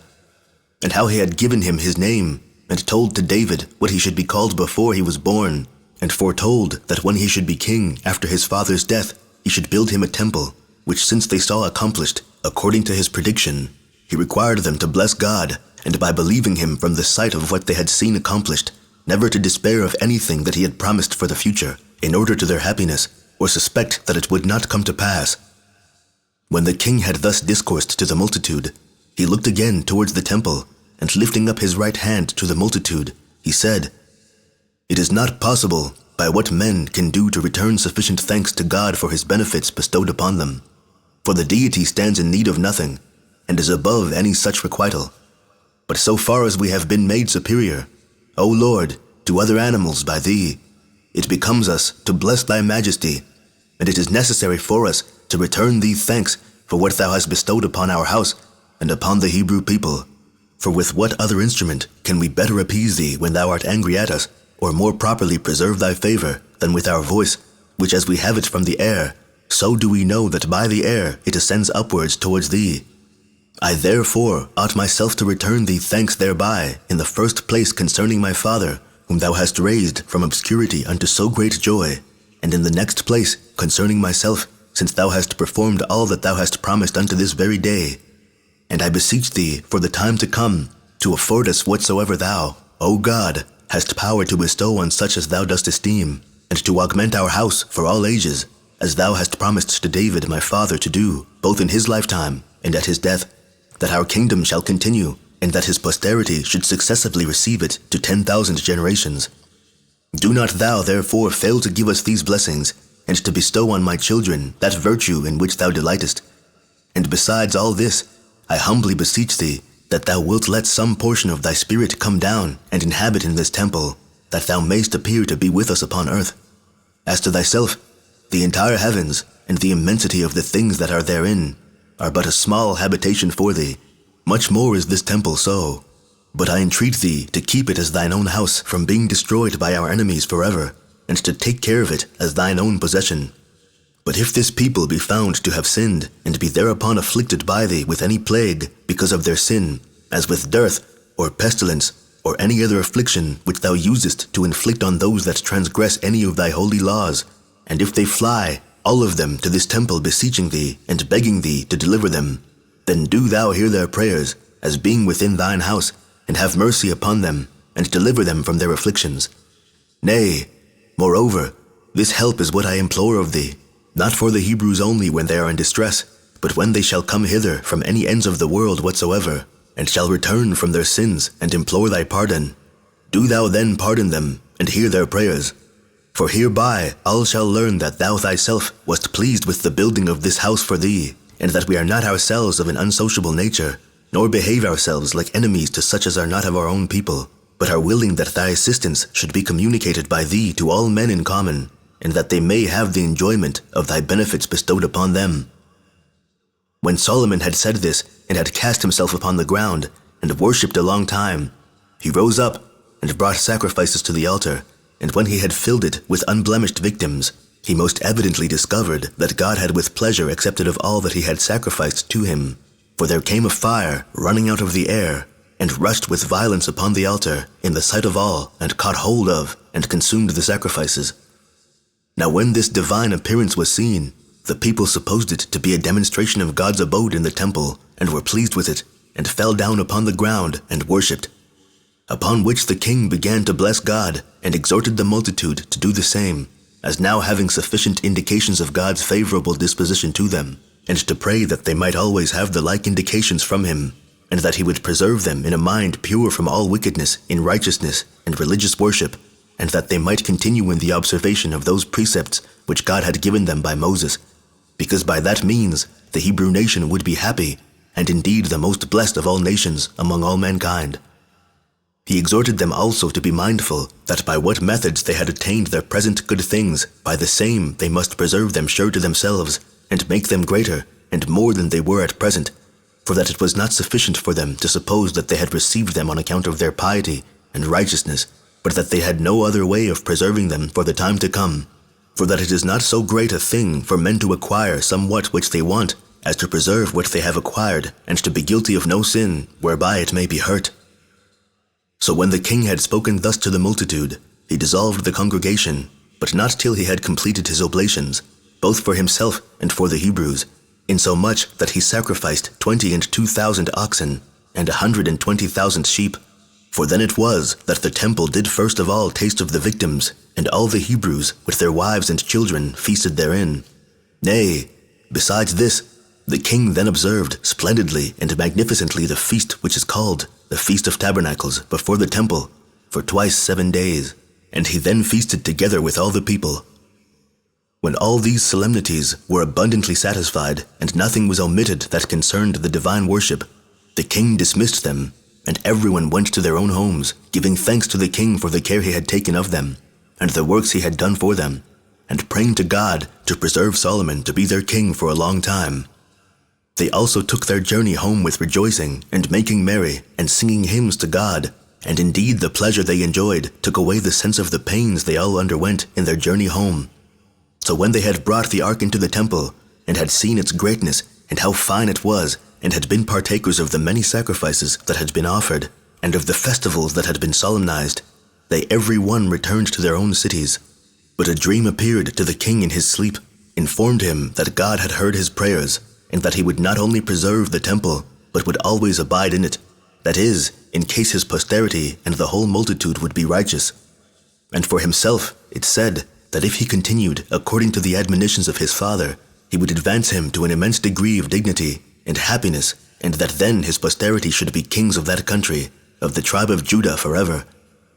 and how he had given him his name, and told to David what he should be called before he was born, and foretold that when he should be king after his father's death, he should build him a temple, which since they saw accomplished, according to his prediction, he required them to bless God, and by believing him from the sight of what they had seen accomplished, never to despair of anything that he had promised for the future, in order to their happiness, or suspect that it would not come to pass. When the king had thus discoursed to the multitude, he looked again towards the temple, and lifting up his right hand to the multitude, he said, "It is not possible by what men can do to return sufficient thanks to God for his benefits bestowed upon them. For the deity stands in need of nothing, and is above any such requital. But so far as we have been made superior, O Lord, to other animals by thee, it becomes us to bless thy majesty, and it is necessary for us to return thee thanks for what thou hast bestowed upon our house and upon the Hebrew people. For with what other instrument can we better appease thee when thou art angry at us, or more properly preserve thy favor, than with our voice, which as we have it from the air, so do we know that by the air it ascends upwards towards thee. I therefore ought myself to return thee thanks thereby, in the first place concerning my father, whom thou hast raised from obscurity unto so great joy, and in the next place concerning myself, since thou hast performed all that thou hast promised unto this very day. And I beseech thee for the time to come, to afford us whatsoever thou, O God, hast power to bestow on such as thou dost esteem, and to augment our house for all ages, as thou hast promised to David my father to do, both in his lifetime and at his death, that our kingdom shall continue, and that his posterity should successively receive it to 10,000 generations. Do not thou therefore fail to give us these blessings, and to bestow on my children that virtue in which thou delightest. And besides all this, I humbly beseech thee, that thou wilt let some portion of thy spirit come down and inhabit in this temple, that thou mayst appear to be with us upon earth. As to thyself, the entire heavens, and the immensity of the things that are therein, are but a small habitation for thee. Much more is this temple so. But I entreat thee to keep it as thine own house from being destroyed by our enemies forever, and to take care of it as thine own possession. But if this people be found to have sinned, and be thereupon afflicted by thee with any plague because of their sin, as with dearth, or pestilence, or any other affliction which thou usest to inflict on those that transgress any of thy holy laws, and if they fly, all of them, to this temple beseeching thee, and begging thee to deliver them, then do thou hear their prayers, as being within thine house, and have mercy upon them, and deliver them from their afflictions. Nay, moreover, this help is what I implore of thee, not for the Hebrews only when they are in distress, but when they shall come hither from any ends of the world whatsoever, and shall return from their sins and implore thy pardon. Do thou then pardon them, and hear their prayers. For hereby all shall learn that thou thyself wast pleased with the building of this house for thee, and that we are not ourselves of an unsociable nature, nor behave ourselves like enemies to such as are not of our own people, but are willing that thy assistance should be communicated by thee to all men in common, and that they may have the enjoyment of thy benefits bestowed upon them." When Solomon had said this, and had cast himself upon the ground, and worshipped a long time, he rose up, and brought sacrifices to the altar, and when he had filled it with unblemished victims, he most evidently discovered that God had with pleasure accepted of all that he had sacrificed to him. For there came a fire running out of the air, and rushed with violence upon the altar in the sight of all, and caught hold of, and consumed the sacrifices. Now when this divine appearance was seen, the people supposed it to be a demonstration of God's abode in the temple, and were pleased with it, and fell down upon the ground and worshipped. Upon which the king began to bless God, and exhorted the multitude to do the same, as now having sufficient indications of God's favorable disposition to them, and to pray that they might always have the like indications from him, and that he would preserve them in a mind pure from all wickedness, in righteousness and religious worship, and that they might continue in the observation of those precepts which God had given them by Moses, because by that means the Hebrew nation would be happy, and indeed the most blessed of all nations among all mankind. He exhorted them also to be mindful that by what methods they had attained their present good things, by the same they must preserve them sure to themselves, and make them greater and more than they were at present, for that it was not sufficient for them to suppose that they had received them on account of their piety and righteousness, but that they had no other way of preserving them for the time to come, for that it is not so great a thing for men to acquire somewhat which they want, as to preserve what they have acquired, and to be guilty of no sin, whereby it may be hurt. So when the king had spoken thus to the multitude, he dissolved the congregation, but not till he had completed his oblations, both for himself and for the Hebrews, insomuch that he sacrificed 22,000 oxen, and 120,000 sheep. For then it was that the temple did first of all taste of the victims, and all the Hebrews with their wives and children feasted therein. Nay, besides this, the king then observed splendidly and magnificently the feast which is called the Feast of Tabernacles before the temple, for twice 7 days, and he then feasted together with all the people. When all these solemnities were abundantly satisfied, and nothing was omitted that concerned the divine worship, the king dismissed them, and everyone went to their own homes, giving thanks to the king for the care he had taken of them, and the works he had done for them, and praying to God to preserve Solomon to be their king for a long time. They also took their journey home with rejoicing, and making merry, and singing hymns to God, and indeed the pleasure they enjoyed took away the sense of the pains they all underwent in their journey home. So when they had brought the ark into the temple, and had seen its greatness, and how fine it was, and had been partakers of the many sacrifices that had been offered, and of the festivals that had been solemnized, they every one returned to their own cities. But a dream appeared to the king in his sleep, informed him that God had heard his prayers, and that he would not only preserve the temple, but would always abide in it, that is, in case his posterity and the whole multitude would be righteous. And for himself it said that if he continued according to the admonitions of his father, he would advance him to an immense degree of dignity and happiness, and that then his posterity should be kings of that country, of the tribe of Judah forever.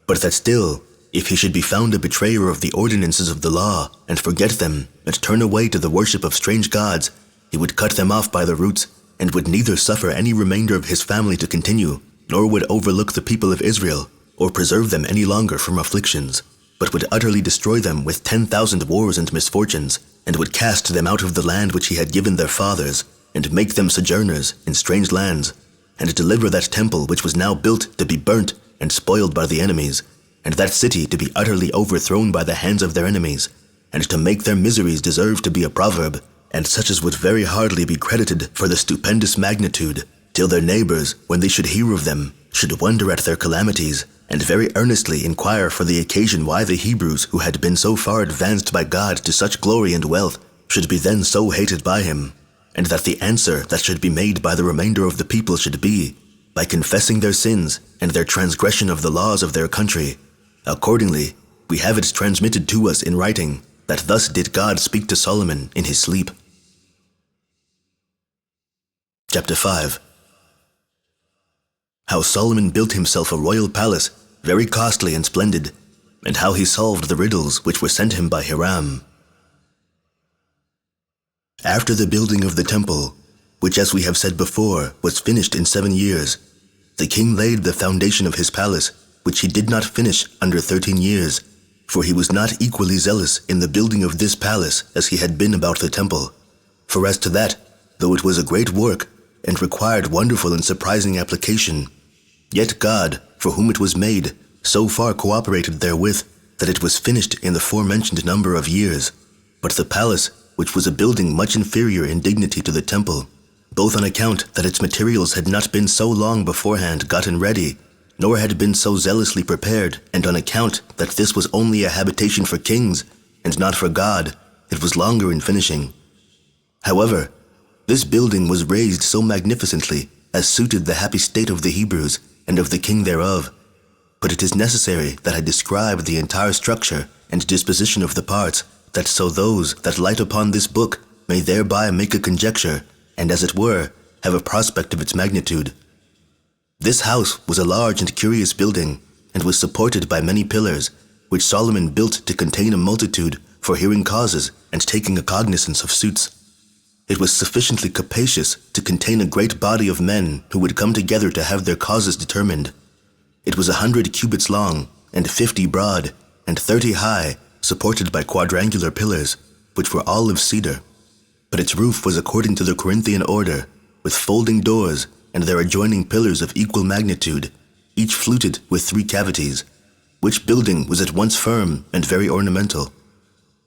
But that still, if he should be found a betrayer of the ordinances of the law, and forget them, and turn away to the worship of strange gods, he would cut them off by the roots, and would neither suffer any remainder of his family to continue, nor would overlook the people of Israel, or preserve them any longer from afflictions, but would utterly destroy them with 10,000 wars and misfortunes, and would cast them out of the land which he had given their fathers, and make them sojourners in strange lands, and deliver that temple which was now built to be burnt and spoiled by the enemies, and that city to be utterly overthrown by the hands of their enemies, and to make their miseries deserve to be a proverb, and such as would very hardly be credited for the stupendous magnitude, till their neighbors, when they should hear of them, should wonder at their calamities, and very earnestly inquire for the occasion why the Hebrews, who had been so far advanced by God to such glory and wealth, should be then so hated by him, and that the answer that should be made by the remainder of the people should be, by confessing their sins and their transgression of the laws of their country. Accordingly, we have it transmitted to us in writing, that thus did God speak to Solomon in his sleep. Chapter 5. How Solomon built himself a royal palace, very costly and splendid, and how he solved the riddles which were sent him by Hiram. After the building of the temple, which as we have said before was finished in 7 years, the king laid the foundation of his palace, which he did not finish under 13 years, for he was not equally zealous in the building of this palace as he had been about the temple. For as to that, though it was a great work, and required wonderful and surprising application, yet God, for whom it was made, so far cooperated therewith, that it was finished in the forementioned number of years. But the palace, which was a building much inferior in dignity to the temple, both on account that its materials had not been so long beforehand gotten ready, nor had been so zealously prepared, and on account that this was only a habitation for kings, and not for God, it was longer in finishing. However, this building was raised so magnificently as suited the happy state of the Hebrews and of the king thereof. But it is necessary that I describe the entire structure and disposition of the parts, that so those that light upon this book may thereby make a conjecture, and as it were, have a prospect of its magnitude. This house was a large and curious building, and was supported by many pillars, which Solomon built to contain a multitude for hearing causes and taking a cognizance of suits. It was sufficiently capacious to contain a great body of men who would come together to have their causes determined. It was 100 cubits long, and 50 broad, and 30 high, supported by quadrangular pillars, which were all of cedar. But its roof was according to the Corinthian order, with folding doors, and their adjoining pillars of equal magnitude, each fluted with 3 cavities, which building was at once firm and very ornamental.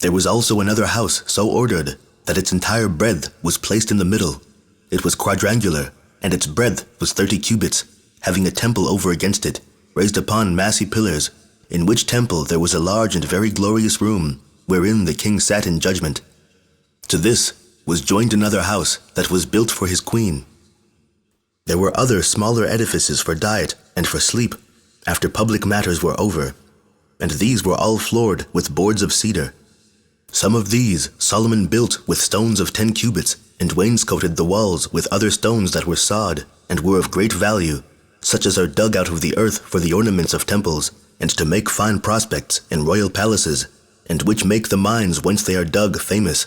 There was also another house so ordered that its entire breadth was placed in the middle. It was quadrangular, and its breadth was 30 cubits, having a temple over against it, raised upon massy pillars, in which temple there was a large and very glorious room, wherein the king sat in judgment. To this was joined another house that was built for his queen. There were other smaller edifices for diet and for sleep, after public matters were over, and these were all floored with boards of cedar. Some of these Solomon built with stones of 10 cubits, and wainscoted the walls with other stones that were sawed, and were of great value, such as are dug out of the earth for the ornaments of temples, and to make fine prospects in royal palaces, and which make the mines whence they are dug famous.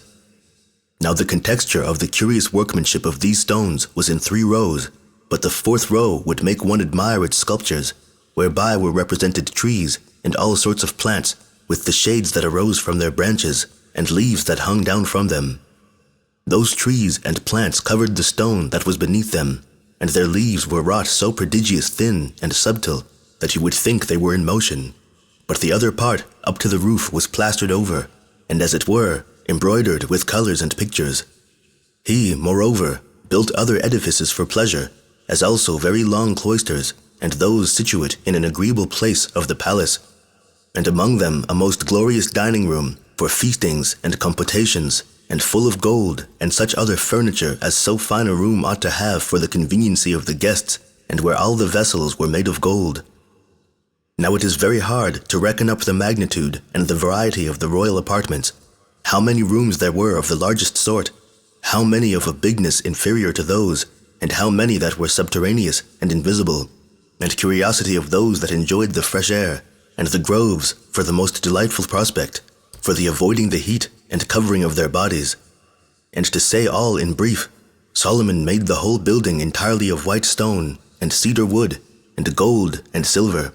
Now the contexture of the curious workmanship of these stones was in 3 rows, but the 4th row would make one admire its sculptures, whereby were represented trees and all sorts of plants, with the shades that arose from their branches, and leaves that hung down from them. Those trees and plants covered the stone that was beneath them, and their leaves were wrought so prodigious thin and subtle that you would think they were in motion. But the other part, up to the roof, was plastered over, and as it were, embroidered with colors and pictures. He, moreover, built other edifices for pleasure, as also very long cloisters, and those situate in an agreeable place of the palace, and among them a most glorious dining room, for feastings and computations, and full of gold, and such other furniture as so fine a room ought to have for the conveniency of the guests, and where all the vessels were made of gold. Now it is very hard to reckon up the magnitude and the variety of the royal apartments, how many rooms there were of the largest sort, how many of a bigness inferior to those, and how many that were subterraneous and invisible, and curiosity of those that enjoyed the fresh air, and the groves for the most delightful prospect, for the avoiding the heat and covering of their bodies. And to say all in brief, Solomon made the whole building entirely of white stone, and cedar wood, and gold and silver.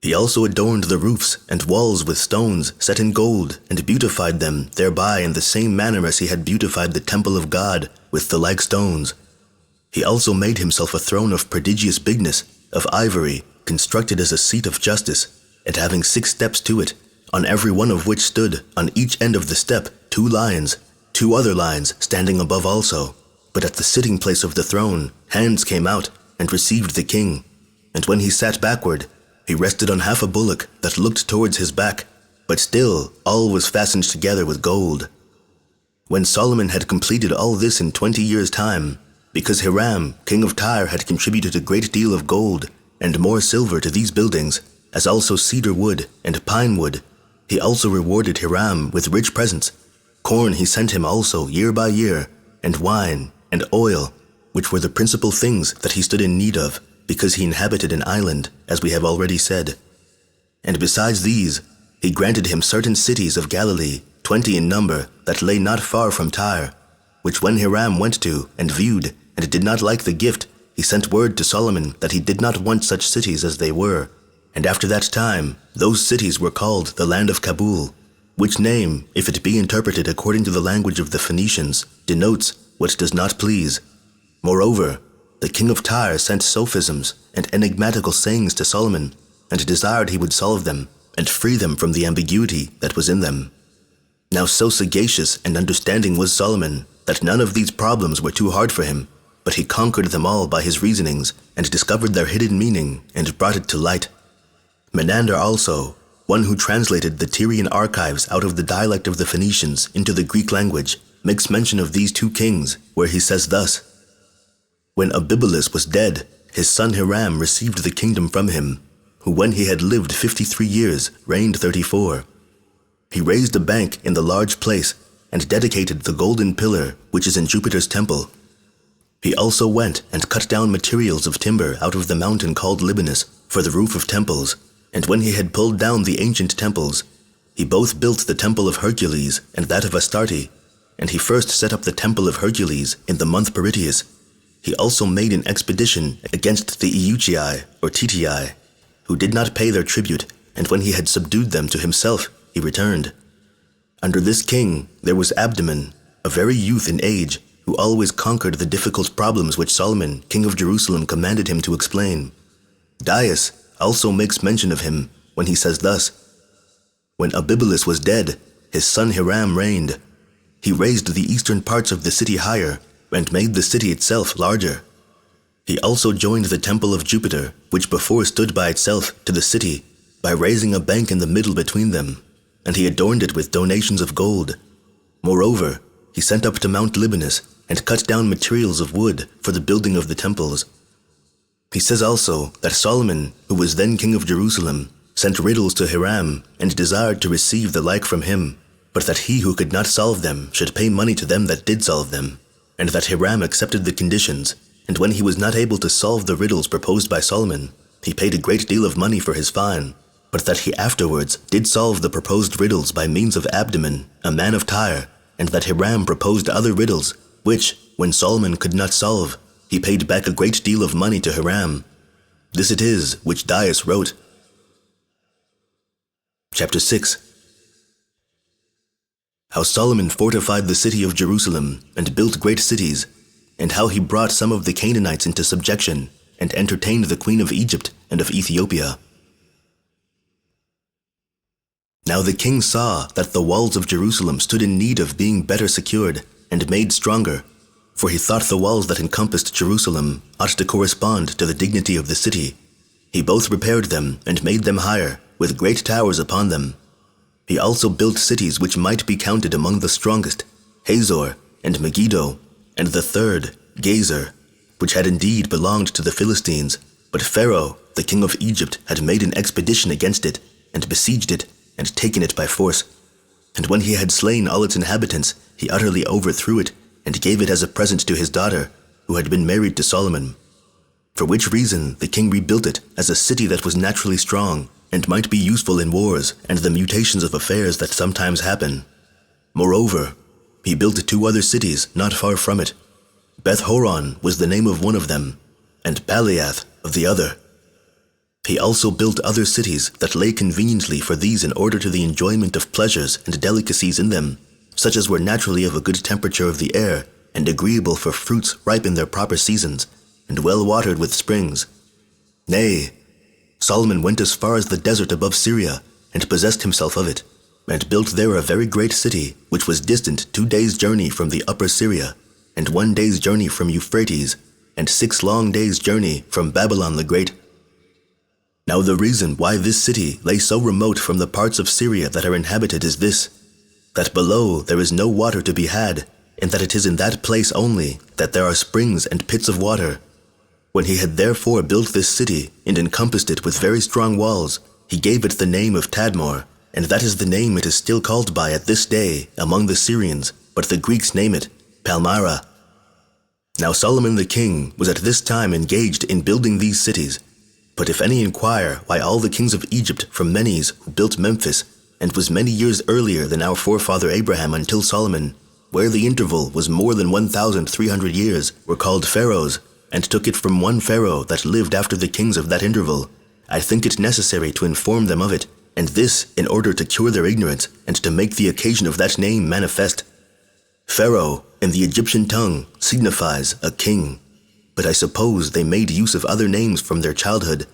He also adorned the roofs and walls with stones set in gold, and beautified them thereby in the same manner as he had beautified the temple of God with the like stones. He also made himself a throne of prodigious bigness, of ivory, constructed as a seat of justice, and having 6 steps to it, on every one of which stood, on each end of the step, 2 lions, 2 other lions standing above also. But at the sitting place of the throne, hands came out, and received the king. And when he sat backward, he rested on half a bullock that looked towards his back, but still all was fastened together with gold. When Solomon had completed all this in 20 years' time, because Hiram, king of Tyre, had contributed a great deal of gold and more silver to these buildings, as also cedar wood and pine wood, he also rewarded Hiram with rich presents. Corn he sent him also year by year, and wine and oil, which were the principal things that he stood in need of, because he inhabited an island, as we have already said. And besides these, he granted him certain cities of Galilee, 20 in number, that lay not far from Tyre, which when Hiram went to and viewed, and did not like the gift, he sent word to Solomon that he did not want such cities as they were. And after that time, those cities were called the land of Kabul, which name, if it be interpreted according to the language of the Phoenicians, denotes what does not please. Moreover, the king of Tyre sent sophisms and enigmatical sayings to Solomon, and desired he would solve them, and free them from the ambiguity that was in them. Now so sagacious and understanding was Solomon, that none of these problems were too hard for him, but he conquered them all by his reasonings, and discovered their hidden meaning, and brought it to light. Menander also, one who translated the Tyrian archives out of the dialect of the Phoenicians into the Greek language, makes mention of these 2 kings, where he says thus: When Abibalus was dead, his son Hiram received the kingdom from him, who when he had lived 53 years, reigned 34. He raised a bank in the large place, and dedicated the golden pillar which is in Jupiter's temple. He also went and cut down materials of timber out of the mountain called Libanus for the roof of temples, and when he had pulled down the ancient temples, he both built the temple of Hercules and that of Astarte, and he first set up the temple of Hercules in the month Peritius. He also made an expedition against the Euchii or Titii, who did not pay their tribute, and when he had subdued them to himself, he returned. Under this king there was Abdon, a very youth in age, who always conquered the difficult problems which Solomon, king of Jerusalem, commanded him to explain. Dias also makes mention of him when he says thus: When Abibalus was dead, his son Hiram reigned. He raised the eastern parts of the city higher, and made the city itself larger. He also joined the temple of Jupiter, which before stood by itself, to the city, by raising a bank in the middle between them, and he adorned it with donations of gold. Moreover, he sent up to Mount Libanus, and cut down materials of wood for the building of the temples. He says also that Solomon, who was then king of Jerusalem, sent riddles to Hiram, and desired to receive the like from him, but that he who could not solve them should pay money to them that did solve them, and that Hiram accepted the conditions, and when he was not able to solve the riddles proposed by Solomon, he paid a great deal of money for his fine, but that he afterwards did solve the proposed riddles by means of Abdon, a man of Tyre, and that Hiram proposed other riddles, which, when Solomon could not solve, he paid back a great deal of money to Hiram. This it is which Dias wrote. Chapter 6. How Solomon fortified the city of Jerusalem, and built great cities, and how he brought some of the Canaanites into subjection, and entertained the queen of Egypt and of Ethiopia. Now the king saw that the walls of Jerusalem stood in need of being better secured, and made stronger, for he thought the walls that encompassed Jerusalem ought to correspond to the dignity of the city. He both repaired them and made them higher, with great towers upon them. He also built cities which might be counted among the strongest, Hazor and Megiddo, and the third, Gezer, which had indeed belonged to the Philistines, but Pharaoh, the king of Egypt, had made an expedition against it, and besieged it, and taken it by force. And when he had slain all its inhabitants, he utterly overthrew it, and gave it as a present to his daughter, who had been married to Solomon. For which reason the king rebuilt it as a city that was naturally strong, and might be useful in wars and the mutations of affairs that sometimes happen. Moreover, he built 2 other cities not far from it. Beth-horon was the name of one of them, and Paliath of the other. He also built other cities that lay conveniently for these in order to the enjoyment of pleasures and delicacies in them, such as were naturally of a good temperature of the air, and agreeable for fruits ripe in their proper seasons, and well watered with springs. Nay, Solomon went as far as the desert above Syria, and possessed himself of it, and built there a very great city, which was distant 2 days' journey from the upper Syria, and 1 day's journey from Euphrates, and 6 long days' journey from Babylon the Great. Now the reason why this city lay so remote from the parts of Syria that are inhabited is this, that below there is no water to be had, and that it is in that place only that there are springs and pits of water. When he had therefore built this city, and encompassed it with very strong walls, he gave it the name of Tadmor, and that is the name it is still called by at this day among the Syrians, but the Greeks name it Palmyra. Now Solomon the king was at this time engaged in building these cities. But if any inquire why all the kings of Egypt from Menes who built Memphis, and was many years earlier than our forefather Abraham until Solomon, where the interval was more than 1,300 years, were called pharaohs, and took it from one pharaoh that lived after the kings of that interval, I think it necessary to inform them of it, and this in order to cure their ignorance, and to make the occasion of that name manifest. Pharaoh, in the Egyptian tongue, signifies a king. But I suppose they made use of other names from their childhood.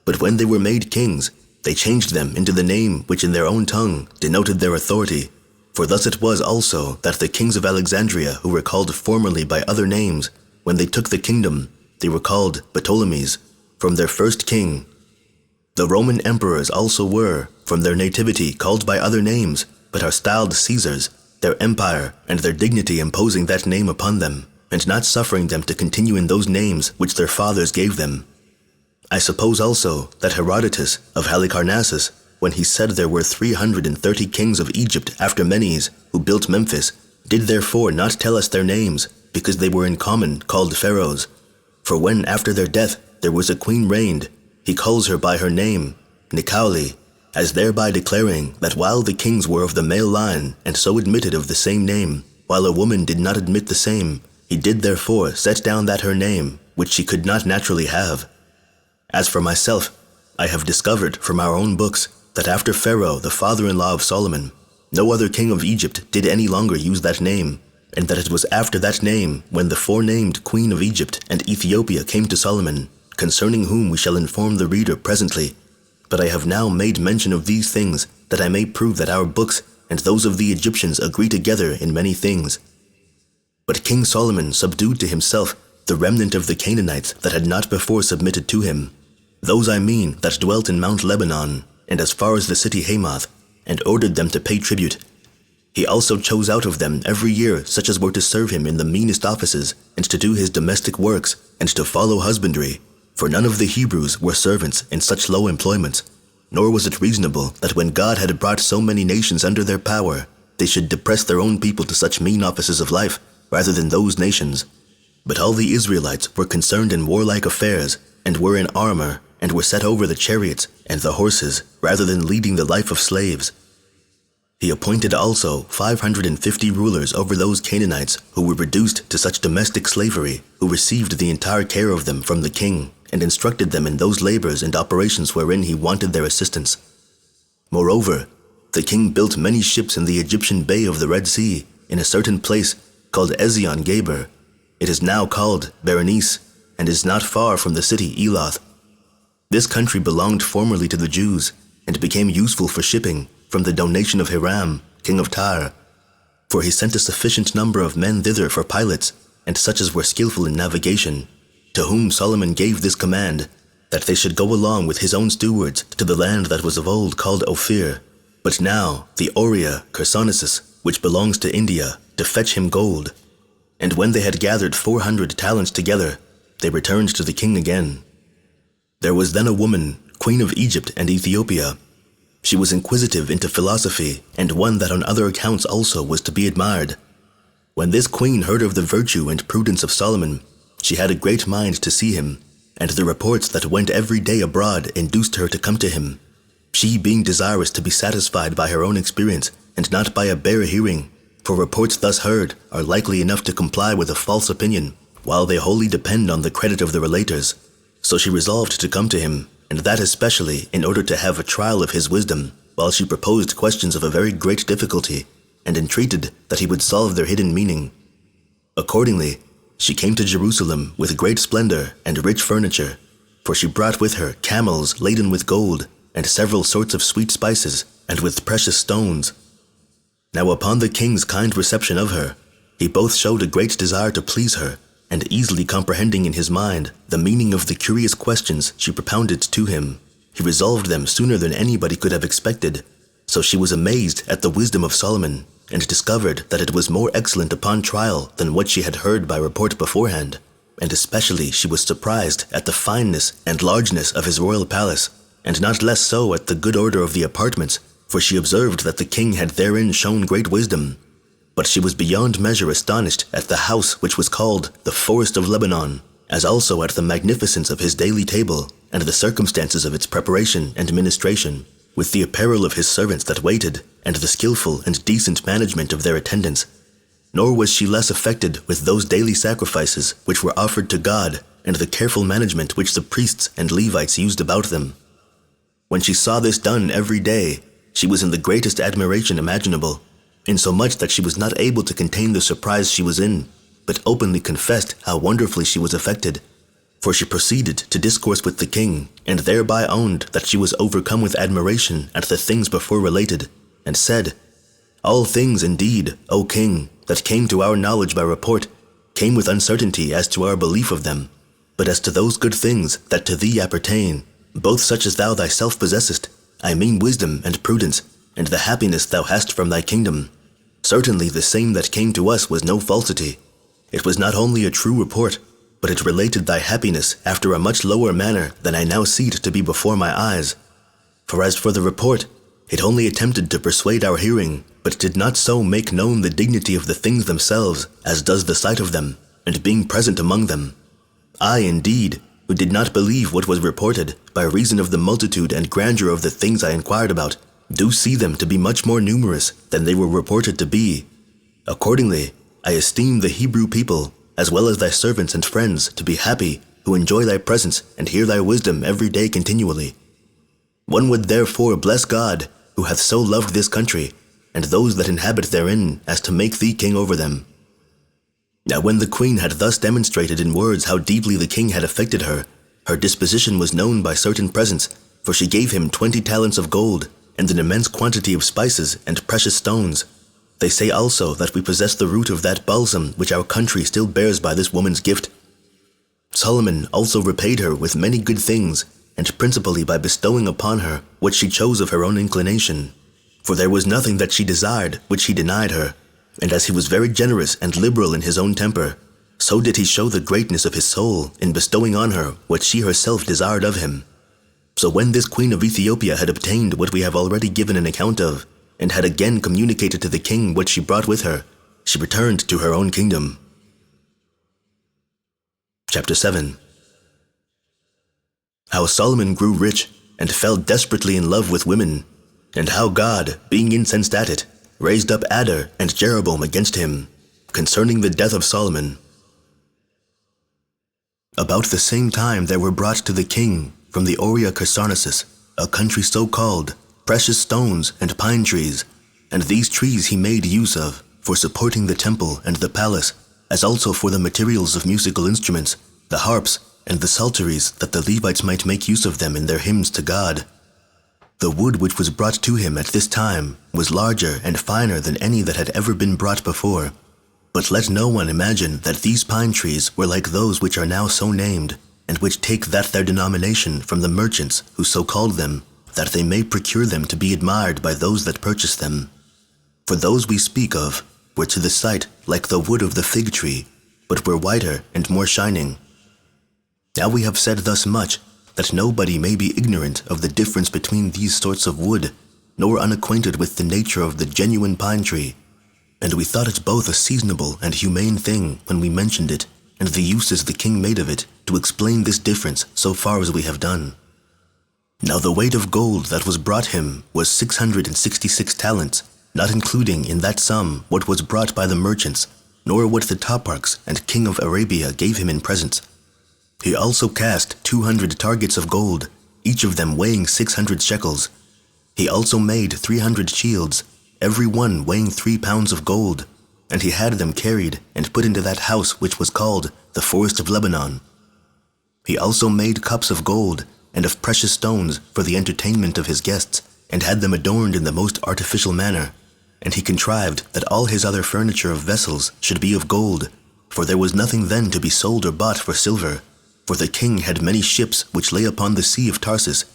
But when they were made kings, they changed them into the name which in their own tongue denoted their authority. For thus it was also that the kings of Alexandria, who were called formerly by other names, when they took the kingdom, they were called Ptolemies, from their first king. The Roman emperors also were, from their nativity, called by other names, but are styled Caesars, their empire and their dignity imposing that name upon them, and not suffering them to continue in those names which their fathers gave them. I suppose also that Herodotus of Halicarnassus, when he said there were 330 kings of Egypt after Menes, who built Memphis, did therefore not tell us their names, because they were in common called pharaohs. For when after their death there was a queen reigned, he calls her by her name, Nicauli, as thereby declaring that while the kings were of the male line, and so admitted of the same name, while a woman did not admit the same, he did therefore set down that her name, which she could not naturally have. As for myself, I have discovered from our own books that after Pharaoh, the father-in-law of Solomon, no other king of Egypt did any longer use that name, and that it was after that name when the forenamed queen of Egypt and Ethiopia came to Solomon, concerning whom we shall inform the reader presently. But I have now made mention of these things, that I may prove that our books and those of the Egyptians agree together in many things. But King Solomon subdued to himself the remnant of the Canaanites that had not before submitted to him, those I mean that dwelt in Mount Lebanon, and as far as the city Hamath, and ordered them to pay tribute. He also chose out of them every year such as were to serve him in the meanest offices, and to do his domestic works, and to follow husbandry, for none of the Hebrews were servants in such low employments, nor was it reasonable that when God had brought so many nations under their power, they should depress their own people to such mean offices of life, rather than those nations. But all the Israelites were concerned in warlike affairs, and were in armor, and were set over the chariots and the horses, rather than leading the life of slaves. He appointed also 550 rulers over those Canaanites who were reduced to such domestic slavery, who received the entire care of them from the king, and instructed them in those labors and operations wherein he wanted their assistance. Moreover, the king built many ships in the Egyptian bay of the Red Sea, in a certain place called Ezion-Geber. It is now called Berenice, and is not far from the city Eloth. This country belonged formerly to the Jews, and became useful for shipping, from the donation of Hiram, king of Tyre. For he sent a sufficient number of men thither for pilots, and such as were skillful in navigation, to whom Solomon gave this command, that they should go along with his own stewards to the land that was of old called Ophir, but now the Oria Chersonesus, which belongs to India, to fetch him gold. And when they had gathered 400 talents together, they returned to the king again. There was then a woman, queen of Egypt and Ethiopia. She was inquisitive into philosophy, and one that on other accounts also was to be admired. When this queen heard of the virtue and prudence of Solomon, she had a great mind to see him, and the reports that went every day abroad induced her to come to him, she being desirous to be satisfied by her own experience, and not by a bare hearing, for reports thus heard are likely enough to comply with a false opinion, while they wholly depend on the credit of the relators. So she resolved to come to him, and that especially in order to have a trial of his wisdom, while she proposed questions of a very great difficulty, and entreated that he would solve their hidden meaning. Accordingly, she came to Jerusalem with great splendor and rich furniture, for she brought with her camels laden with gold, and several sorts of sweet spices, and with precious stones. Now upon the king's kind reception of her, he both showed a great desire to please her, and easily comprehending in his mind the meaning of the curious questions she propounded to him, he resolved them sooner than anybody could have expected. So she was amazed at the wisdom of Solomon, and discovered that it was more excellent upon trial than what she had heard by report beforehand, and especially she was surprised at the fineness and largeness of his royal palace, and not less so at the good order of the apartments, for she observed that the king had therein shown great wisdom. But she was beyond measure astonished at the house which was called the Forest of Lebanon, as also at the magnificence of his daily table, and the circumstances of its preparation and ministration, with the apparel of his servants that waited, and the skillful and decent management of their attendants. Nor was she less affected with those daily sacrifices which were offered to God, and the careful management which the priests and Levites used about them. When she saw this done every day, she was in the greatest admiration imaginable, insomuch that she was not able to contain the surprise she was in, but openly confessed how wonderfully she was affected. For she proceeded to discourse with the king, and thereby owned that she was overcome with admiration at the things before related, and said, "All things indeed, O king, that came to our knowledge by report, came with uncertainty as to our belief of them. But as to those good things that to thee appertain, both such as thou thyself possessest, I mean wisdom and prudence, and the happiness thou hast from thy kingdom, certainly the same that came to us was no falsity. It was not only a true report, but it related thy happiness after a much lower manner than I now see it to be before my eyes. For as for the report, It only attempted to persuade our hearing, but did not so make known the dignity of the things themselves as does the sight of them, and being present among them. I, indeed, who did not believe what was reported, by reason of the multitude and grandeur of the things I inquired about, do see them to be much more numerous than they were reported to be. Accordingly, I esteem the Hebrew people, as well as thy servants and friends, to be happy, who enjoy thy presence and hear thy wisdom every day continually. One would therefore bless God, who hath so loved this country, and those that inhabit therein, as to make thee king over them. Now when the queen had thus demonstrated in words how deeply the king had affected her, her disposition was known by certain presents, for she gave him 20 talents of gold, and an immense quantity of spices and precious stones. They say also that we possess the root of that balsam which our country still bears by this woman's gift. Solomon also repaid her with many good things, and principally by bestowing upon her what she chose of her own inclination. For there was nothing that she desired which he denied her, and as he was very generous and liberal in his own temper, so did he show the greatness of his soul in bestowing on her what she herself desired of him. So when this queen of Ethiopia had obtained what we have already given an account of, and had again communicated to the king what she brought with her, she returned to her own kingdom. Chapter 7. How Solomon grew rich, and fell desperately in love with women, and how God, being incensed at it, raised up Adar and Jeroboam against him, concerning the death of Solomon. About the same time there were brought to the king, from the Oria Chersonnesus, a country so called, precious stones and pine trees, and these trees he made use of, for supporting the temple and the palace, as also for the materials of musical instruments, the harps, and the psalteries, that the Levites might make use of them in their hymns to God. The wood which was brought to him at this time was larger and finer than any that had ever been brought before. But let no one imagine that these pine trees were like those which are now so named, and which take that their denomination from the merchants who so called them, that they may procure them to be admired by those that purchase them. For those we speak of were to the sight like the wood of the fig tree, but were whiter and more shining. Now we have said thus much, that nobody may be ignorant of the difference between these sorts of wood, nor unacquainted with the nature of the genuine pine tree. And we thought it both a seasonable and humane thing when we mentioned it, and the uses the king made of it, to explain this difference so far as we have done. Now the weight of gold that was brought him was 666 talents, not including in that sum what was brought by the merchants, nor what the toparchs and king of Arabia gave him in presents. He also cast 200 targets of gold, each of them weighing 600 shekels. He also made 300 shields, every one weighing 3 pounds of gold, and he had them carried and put into that house which was called the Forest of Lebanon. He also made cups of gold and of precious stones for the entertainment of his guests, and had them adorned in the most artificial manner. And he contrived that all his other furniture of vessels should be of gold, for there was nothing then to be sold or bought for silver. For the king had many ships which lay upon the sea of Tarsus.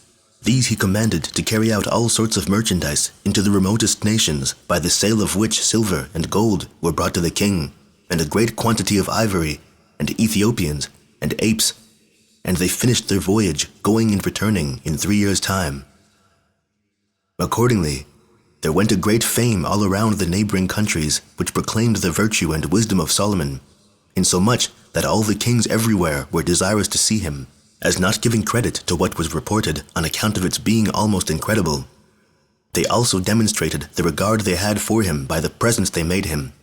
These he commanded to carry out all sorts of merchandise into the remotest nations, by the sale of which silver and gold were brought to the king, and a great quantity of ivory, and Ethiopians, and apes. And they finished their voyage, going and returning in 3 years' time. Accordingly, there went a great fame all around the neighboring countries, which proclaimed the virtue and wisdom of Solomon, insomuch that all the kings everywhere were desirous to see him, as not giving credit to what was reported on account of its being almost incredible. They also demonstrated the regard they had for him by the presents they made him,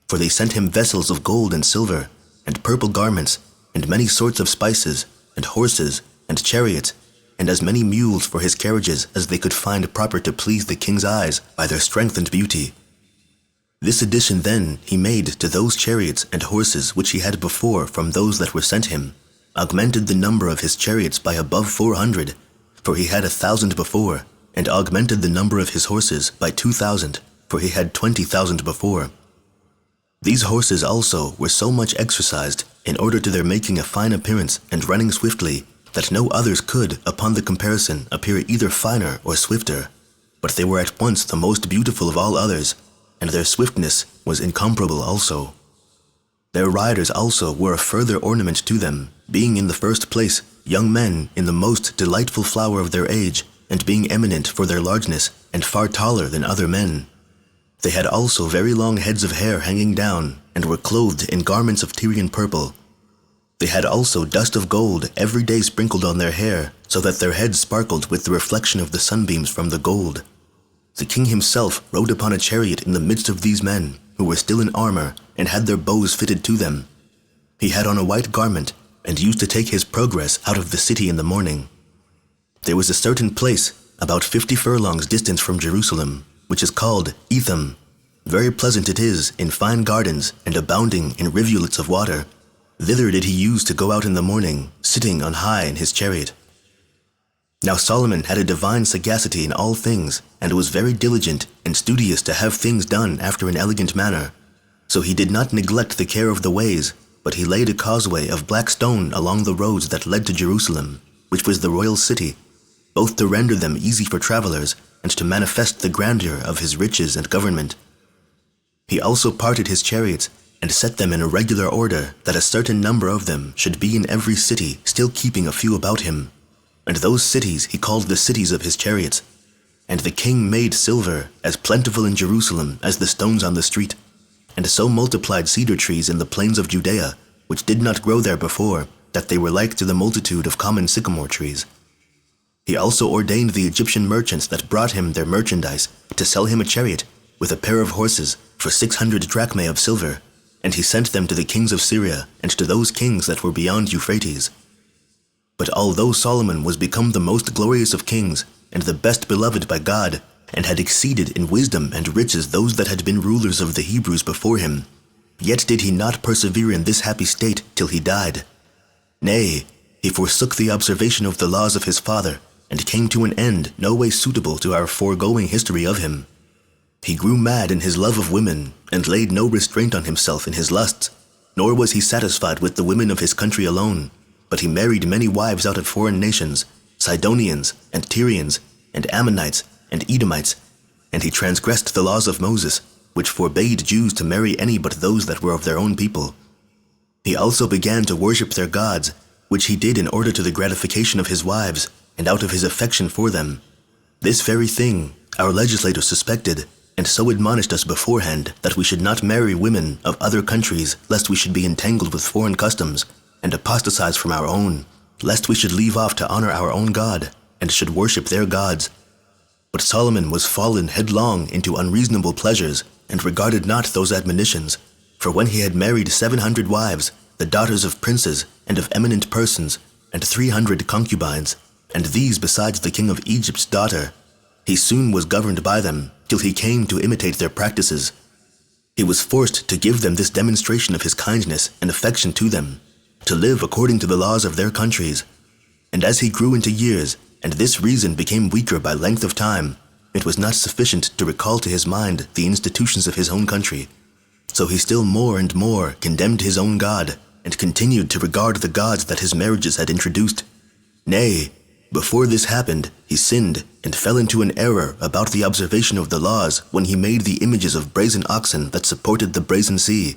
for they sent him vessels of gold and silver, and purple garments, and many sorts of spices, and horses, and chariots, and as many mules for his carriages as they could find proper to please the king's eyes by their strength and beauty. This addition then he made to those chariots and horses which he had before from those that were sent him, augmented the number of his chariots by above 400, for he had 1,000 before, and augmented the number of his horses by 2,000, for he had 20,000 before. These horses also were so much exercised in order to their making a fine appearance and running swiftly, that no others could, upon the comparison, appear either finer or swifter, but they were at once the most beautiful of all others, and their swiftness was incomparable also. Their riders also were a further ornament to them, being in the first place young men in the most delightful flower of their age, and being eminent for their largeness, and far taller than other men. They had also very long heads of hair hanging down, and were clothed in garments of Tyrian purple. They had also dust of gold every day sprinkled on their hair, so that their heads sparkled with the reflection of the sunbeams from the gold. The king himself rode upon a chariot in the midst of these men, who were still in armor, and had their bows fitted to them. He had on a white garment, and used to take his progress out of the city in the morning. There was a certain place, about 50 furlongs distant from Jerusalem, which is called Etham. Very pleasant it is, in fine gardens, and abounding in rivulets of water. Thither did he use to go out in the morning, sitting on high in his chariot. Now Solomon had a divine sagacity in all things, and was very diligent and studious to have things done after an elegant manner. So he did not neglect the care of the ways, but he laid a causeway of black stone along the roads that led to Jerusalem, which was the royal city, both to render them easy for travelers, and to manifest the grandeur of his riches and government. He also parted his chariots, and set them in a regular order, that a certain number of them should be in every city, still keeping a few about him. And those cities he called the cities of his chariots. And the king made silver as plentiful in Jerusalem as the stones on the street, and so multiplied cedar trees in the plains of Judea, which did not grow there before, that they were like to the multitude of common sycamore trees. He also ordained the Egyptian merchants that brought him their merchandise to sell him a chariot with a pair of horses for 600 drachmae of silver, and he sent them to the kings of Syria and to those kings that were beyond Euphrates. But although Solomon was become the most glorious of kings, and the best beloved by God, and had exceeded in wisdom and riches those that had been rulers of the Hebrews before him, yet did he not persevere in this happy state till he died. Nay, he forsook the observation of the laws of his father, and came to an end no way suitable to our foregoing history of him. He grew mad in his love of women, and laid no restraint on himself in his lusts, nor was he satisfied with the women of his country alone, but he married many wives out of foreign nations, Sidonians, and Tyrians, and Ammonites, and Edomites, and he transgressed the laws of Moses, which forbade Jews to marry any but those that were of their own people. He also began to worship their gods, which he did in order to the gratification of his wives, and out of his affection for them. This very thing our legislators suspected, and so admonished us beforehand that we should not marry women of other countries, lest we should be entangled with foreign customs, and apostatize from our own, lest we should leave off to honor our own God, and should worship their gods. But Solomon was fallen headlong into unreasonable pleasures, and regarded not those admonitions. For when he had married 700 wives, the daughters of princes and of eminent persons, and 300 concubines, and these besides the king of Egypt's daughter, he soon was governed by them, till he came to imitate their practices. He was forced to give them this demonstration of his kindness and affection to them, to live according to the laws of their countries. And as he grew into years, and this reason became weaker by length of time, it was not sufficient to recall to his mind the institutions of his own country. So he still more and more condemned his own God, and continued to regard the gods that his marriages had introduced. Nay, before this happened, he sinned, and fell into an error about the observation of the laws, when he made the images of brazen oxen that supported the brazen sea,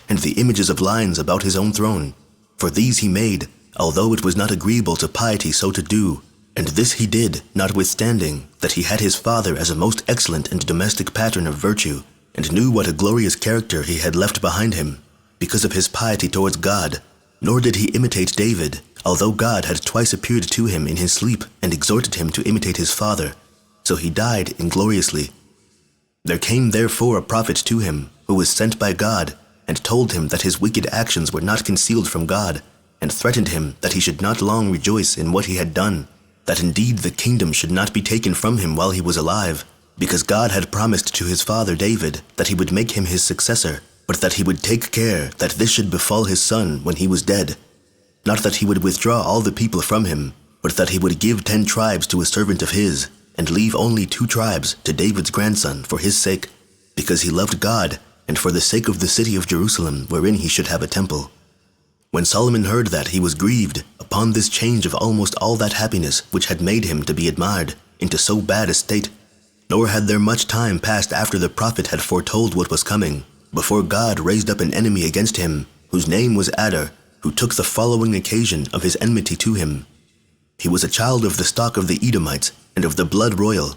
and the images of lions about his own throne. For these he made, although it was not agreeable to piety so to do, and this he did, notwithstanding that he had his father as a most excellent and domestic pattern of virtue, and knew what a glorious character he had left behind him, because of his piety towards God. Nor did he imitate David, although God had twice appeared to him in his sleep, and exhorted him to imitate his father. So he died ingloriously. There came therefore a prophet to him, who was sent by God, and told him that his wicked actions were not concealed from God, and threatened him that he should not long rejoice in what he had done, that indeed the kingdom should not be taken from him while he was alive, because God had promised to his father David that he would make him his successor, but that he would take care that this should befall his son when he was dead. Not that he would withdraw all the people from him, but that he would give 10 tribes to a servant of his, and leave only 2 tribes to David's grandson for his sake, because he loved God, and for the sake of the city of Jerusalem, wherein he should have a temple. When Solomon heard that, he was grieved upon this change of almost all that happiness which had made him to be admired into so bad a state. Nor had there much time passed after the prophet had foretold what was coming, before God raised up an enemy against him, whose name was Adar, who took the following occasion of his enmity to him. He was a child of the stock of the Edomites, and of the blood royal.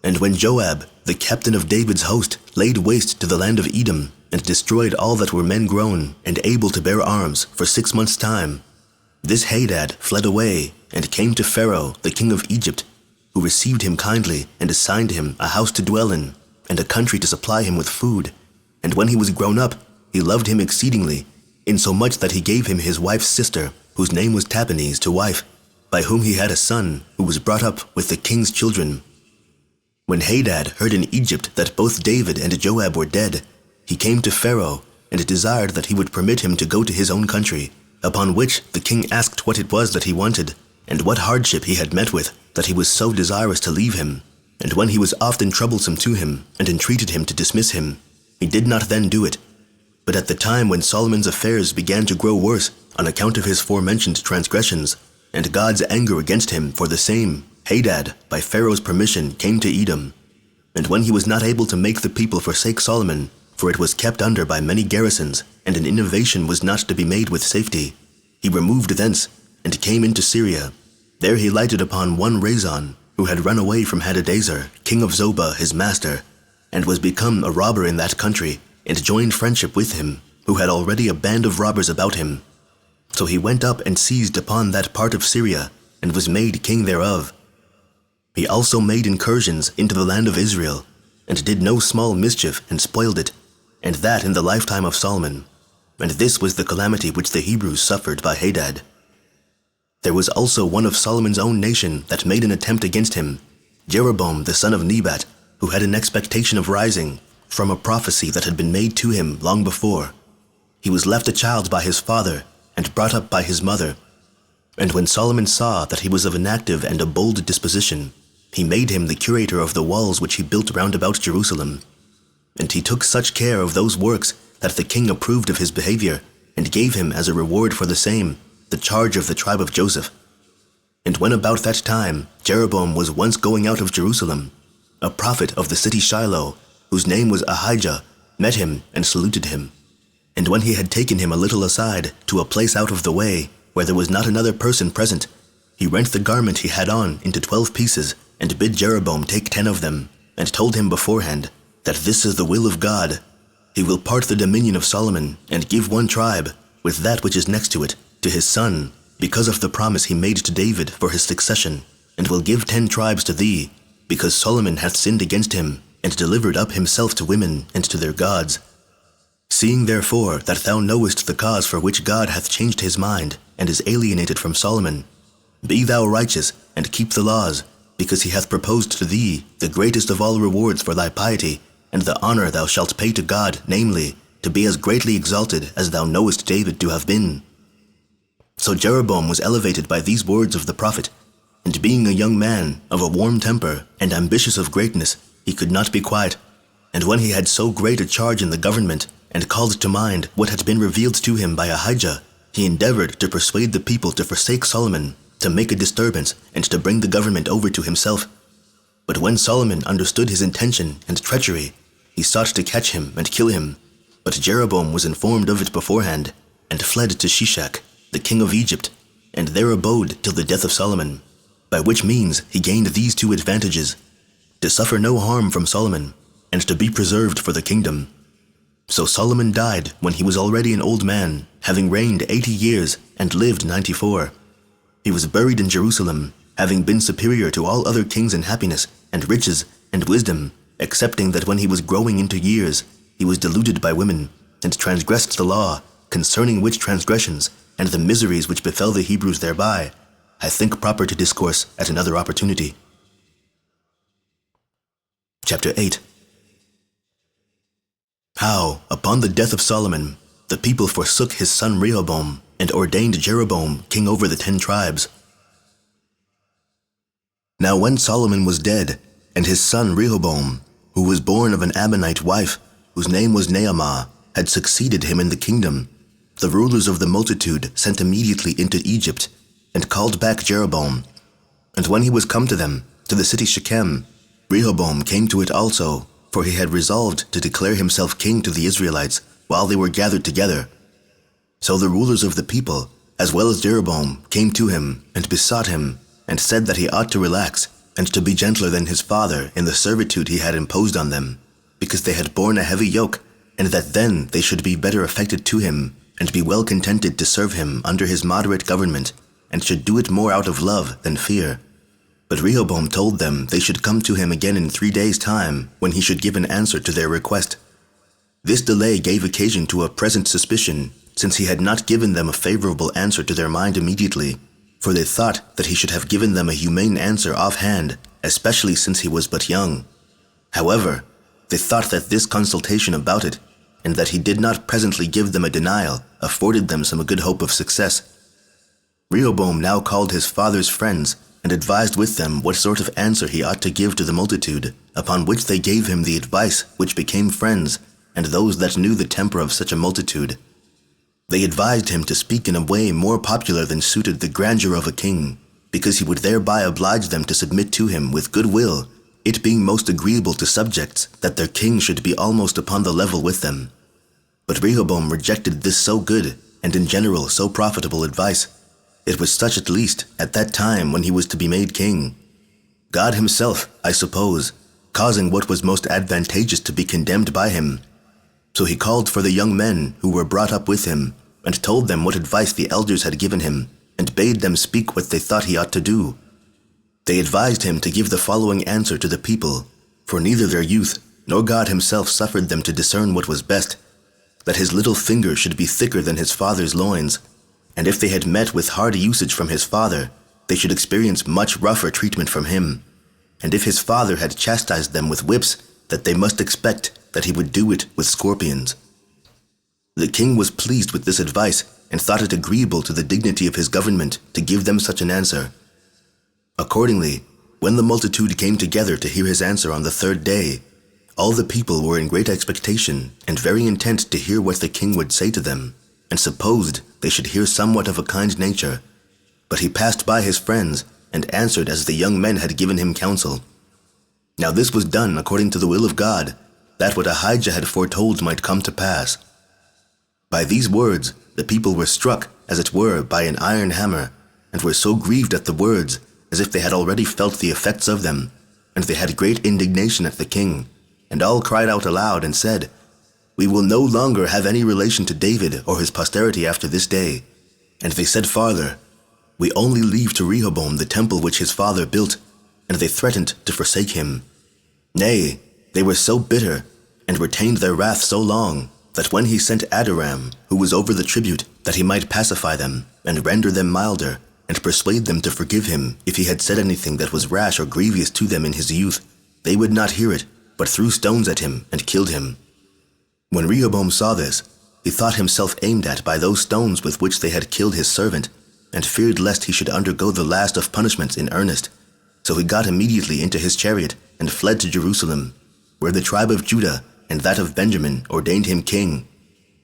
And when Joab, the captain of David's host, laid waste to the land of Edom, and destroyed all that were men grown and able to bear arms for 6 months' time, this Hadad fled away and came to Pharaoh, the king of Egypt, who received him kindly and assigned him a house to dwell in, and a country to supply him with food. And when he was grown up, he loved him exceedingly, insomuch that he gave him his wife's sister, whose name was Tahpenes, to wife, by whom he had a son, who was brought up with the king's children. When Hadad heard in Egypt that both David and Joab were dead, he came to Pharaoh, and desired that he would permit him to go to his own country, upon which the king asked what it was that he wanted, and what hardship he had met with, that he was so desirous to leave him. And when he was often troublesome to him, and entreated him to dismiss him, he did not then do it. But at the time when Solomon's affairs began to grow worse on account of his forementioned transgressions, and God's anger against him for the same, Hadad, by Pharaoh's permission, came to Edom. And when he was not able to make the people forsake Solomon, for it was kept under by many garrisons, and an innovation was not to be made with safety, he removed thence, and came into Syria. There he lighted upon one Rezon, who had run away from Hadadezer, king of Zobah, his master, and was become a robber in that country, and joined friendship with him, who had already a band of robbers about him. So he went up and seized upon that part of Syria, and was made king thereof. He also made incursions into the land of Israel, and did no small mischief, and spoiled it, and that in the lifetime of Solomon. And this was the calamity which the Hebrews suffered by Hadad. There was also one of Solomon's own nation that made an attempt against him, Jeroboam the son of Nebat, who had an expectation of rising, from a prophecy that had been made to him long before. He was left a child by his father, and brought up by his mother. And when Solomon saw that he was of an active and a bold disposition, he made him the curator of the walls which he built round about Jerusalem. And he took such care of those works that the king approved of his behavior, and gave him as a reward for the same the charge of the tribe of Joseph. And when about that time Jeroboam was once going out of Jerusalem, a prophet of the city Shiloh, whose name was Ahijah, met him and saluted him. And when he had taken him a little aside to a place out of the way, where there was not another person present, he rent the garment he had on into 12 pieces, and bid Jeroboam take 10 of them, and told him beforehand that this is the will of God. He will part the dominion of Solomon, and give one tribe, with that which is next to it, to his son, because of the promise he made to David for his succession, and will give 10 tribes to thee, because Solomon hath sinned against him, and delivered up himself to women and to their gods. Seeing therefore that thou knowest the cause for which God hath changed his mind, and is alienated from Solomon, be thou righteous, and keep the laws, because he hath proposed to thee the greatest of all rewards for thy piety, and the honor thou shalt pay to God, namely, to be as greatly exalted as thou knowest David to have been. So Jeroboam was elevated by these words of the prophet, and being a young man, of a warm temper, and ambitious of greatness, he could not be quiet. And when he had so great a charge in the government, and called to mind what had been revealed to him by Ahijah, he endeavored to persuade the people to forsake Solomon, to make a disturbance, and to bring the government over to himself. But when Solomon understood his intention and treachery, he sought to catch him and kill him. But Jeroboam was informed of it beforehand, and fled to Shishak, the king of Egypt, and there abode till the death of Solomon, by which means he gained these 2 advantages: to suffer no harm from Solomon, and to be preserved for the kingdom. So Solomon died when he was already an old man, having reigned 80 years, and lived 94. He was buried in Jerusalem, having been superior to all other kings in happiness, and riches, and wisdom, excepting that when he was growing into years, he was deluded by women, and transgressed the law, concerning which transgressions, and the miseries which befell the Hebrews thereby, I think proper to discourse at another opportunity. Chapter 8. How, upon the death of Solomon, the people forsook his son Rehoboam, and ordained Jeroboam king over the 10 tribes. Now when Solomon was dead, and his son Rehoboam, who was born of an Ammonite wife, whose name was Naamah, had succeeded him in the kingdom, the rulers of the multitude sent immediately into Egypt, and called back Jeroboam. And when he was come to them, to the city Shechem, Rehoboam came to it also, for he had resolved to declare himself king to the Israelites while they were gathered together. So the rulers of the people, as well as Jeroboam, came to him, and besought him, and said that he ought to relax, and to be gentler than his father in the servitude he had imposed on them, because they had borne a heavy yoke, and that then they should be better affected to him, and be well contented to serve him under his moderate government, and should do it more out of love than fear. But Rehoboam told them they should come to him again in 3 days' time, when he should give an answer to their request. This delay gave occasion to a present suspicion, since he had not given them a favorable answer to their mind immediately, for they thought that he should have given them a humane answer offhand, especially since he was but young. However, they thought that this consultation about it, and that he did not presently give them a denial, afforded them some good hope of success. Rehoboam now called his father's friends, and advised with them what sort of answer he ought to give to the multitude, upon which they gave him the advice which became friends, and those that knew the temper of such a multitude. They advised him to speak in a way more popular than suited the grandeur of a king, because he would thereby oblige them to submit to him with good will, it being most agreeable to subjects that their king should be almost upon the level with them. But Rehoboam rejected this so good, and in general so profitable advice. It was such at least at that time when he was to be made king. God himself, I suppose, causing what was most advantageous to be condemned by him. So he called for the young men who were brought up with him, and told them what advice the elders had given him, and bade them speak what they thought he ought to do. They advised him to give the following answer to the people, for neither their youth nor God himself suffered them to discern what was best, that his little finger should be thicker than his father's loins, and if they had met with hard usage from his father, they should experience much rougher treatment from him, and if his father had chastised them with whips, that they must expect that he would do it with scorpions. The king was pleased with this advice, and thought it agreeable to the dignity of his government to give them such an answer. Accordingly, when the multitude came together to hear his answer on the 3rd day, all the people were in great expectation, and very intent to hear what the king would say to them, and supposed they should hear somewhat of a kind nature. But he passed by his friends, and answered as the young men had given him counsel. Now this was done according to the will of God, that what Ahijah had foretold might come to pass. By these words the people were struck, as it were, by an iron hammer, and were so grieved at the words, as if they had already felt the effects of them, and they had great indignation at the king, and all cried out aloud and said, "We will no longer have any relation to David or his posterity after this day." And they said farther, "We only leave to Rehoboam the temple which his father built," and they threatened to forsake him. Nay, they were so bitter, and retained their wrath so long, that when he sent Adoram, who was over the tribute, that he might pacify them, and render them milder, and persuade them to forgive him if he had said anything that was rash or grievous to them in his youth, they would not hear it, but threw stones at him and killed him. When Rehoboam saw this, he thought himself aimed at by those stones with which they had killed his servant, and feared lest he should undergo the last of punishments in earnest. So he got immediately into his chariot and fled to Jerusalem, where the tribe of Judah and that of Benjamin ordained him king.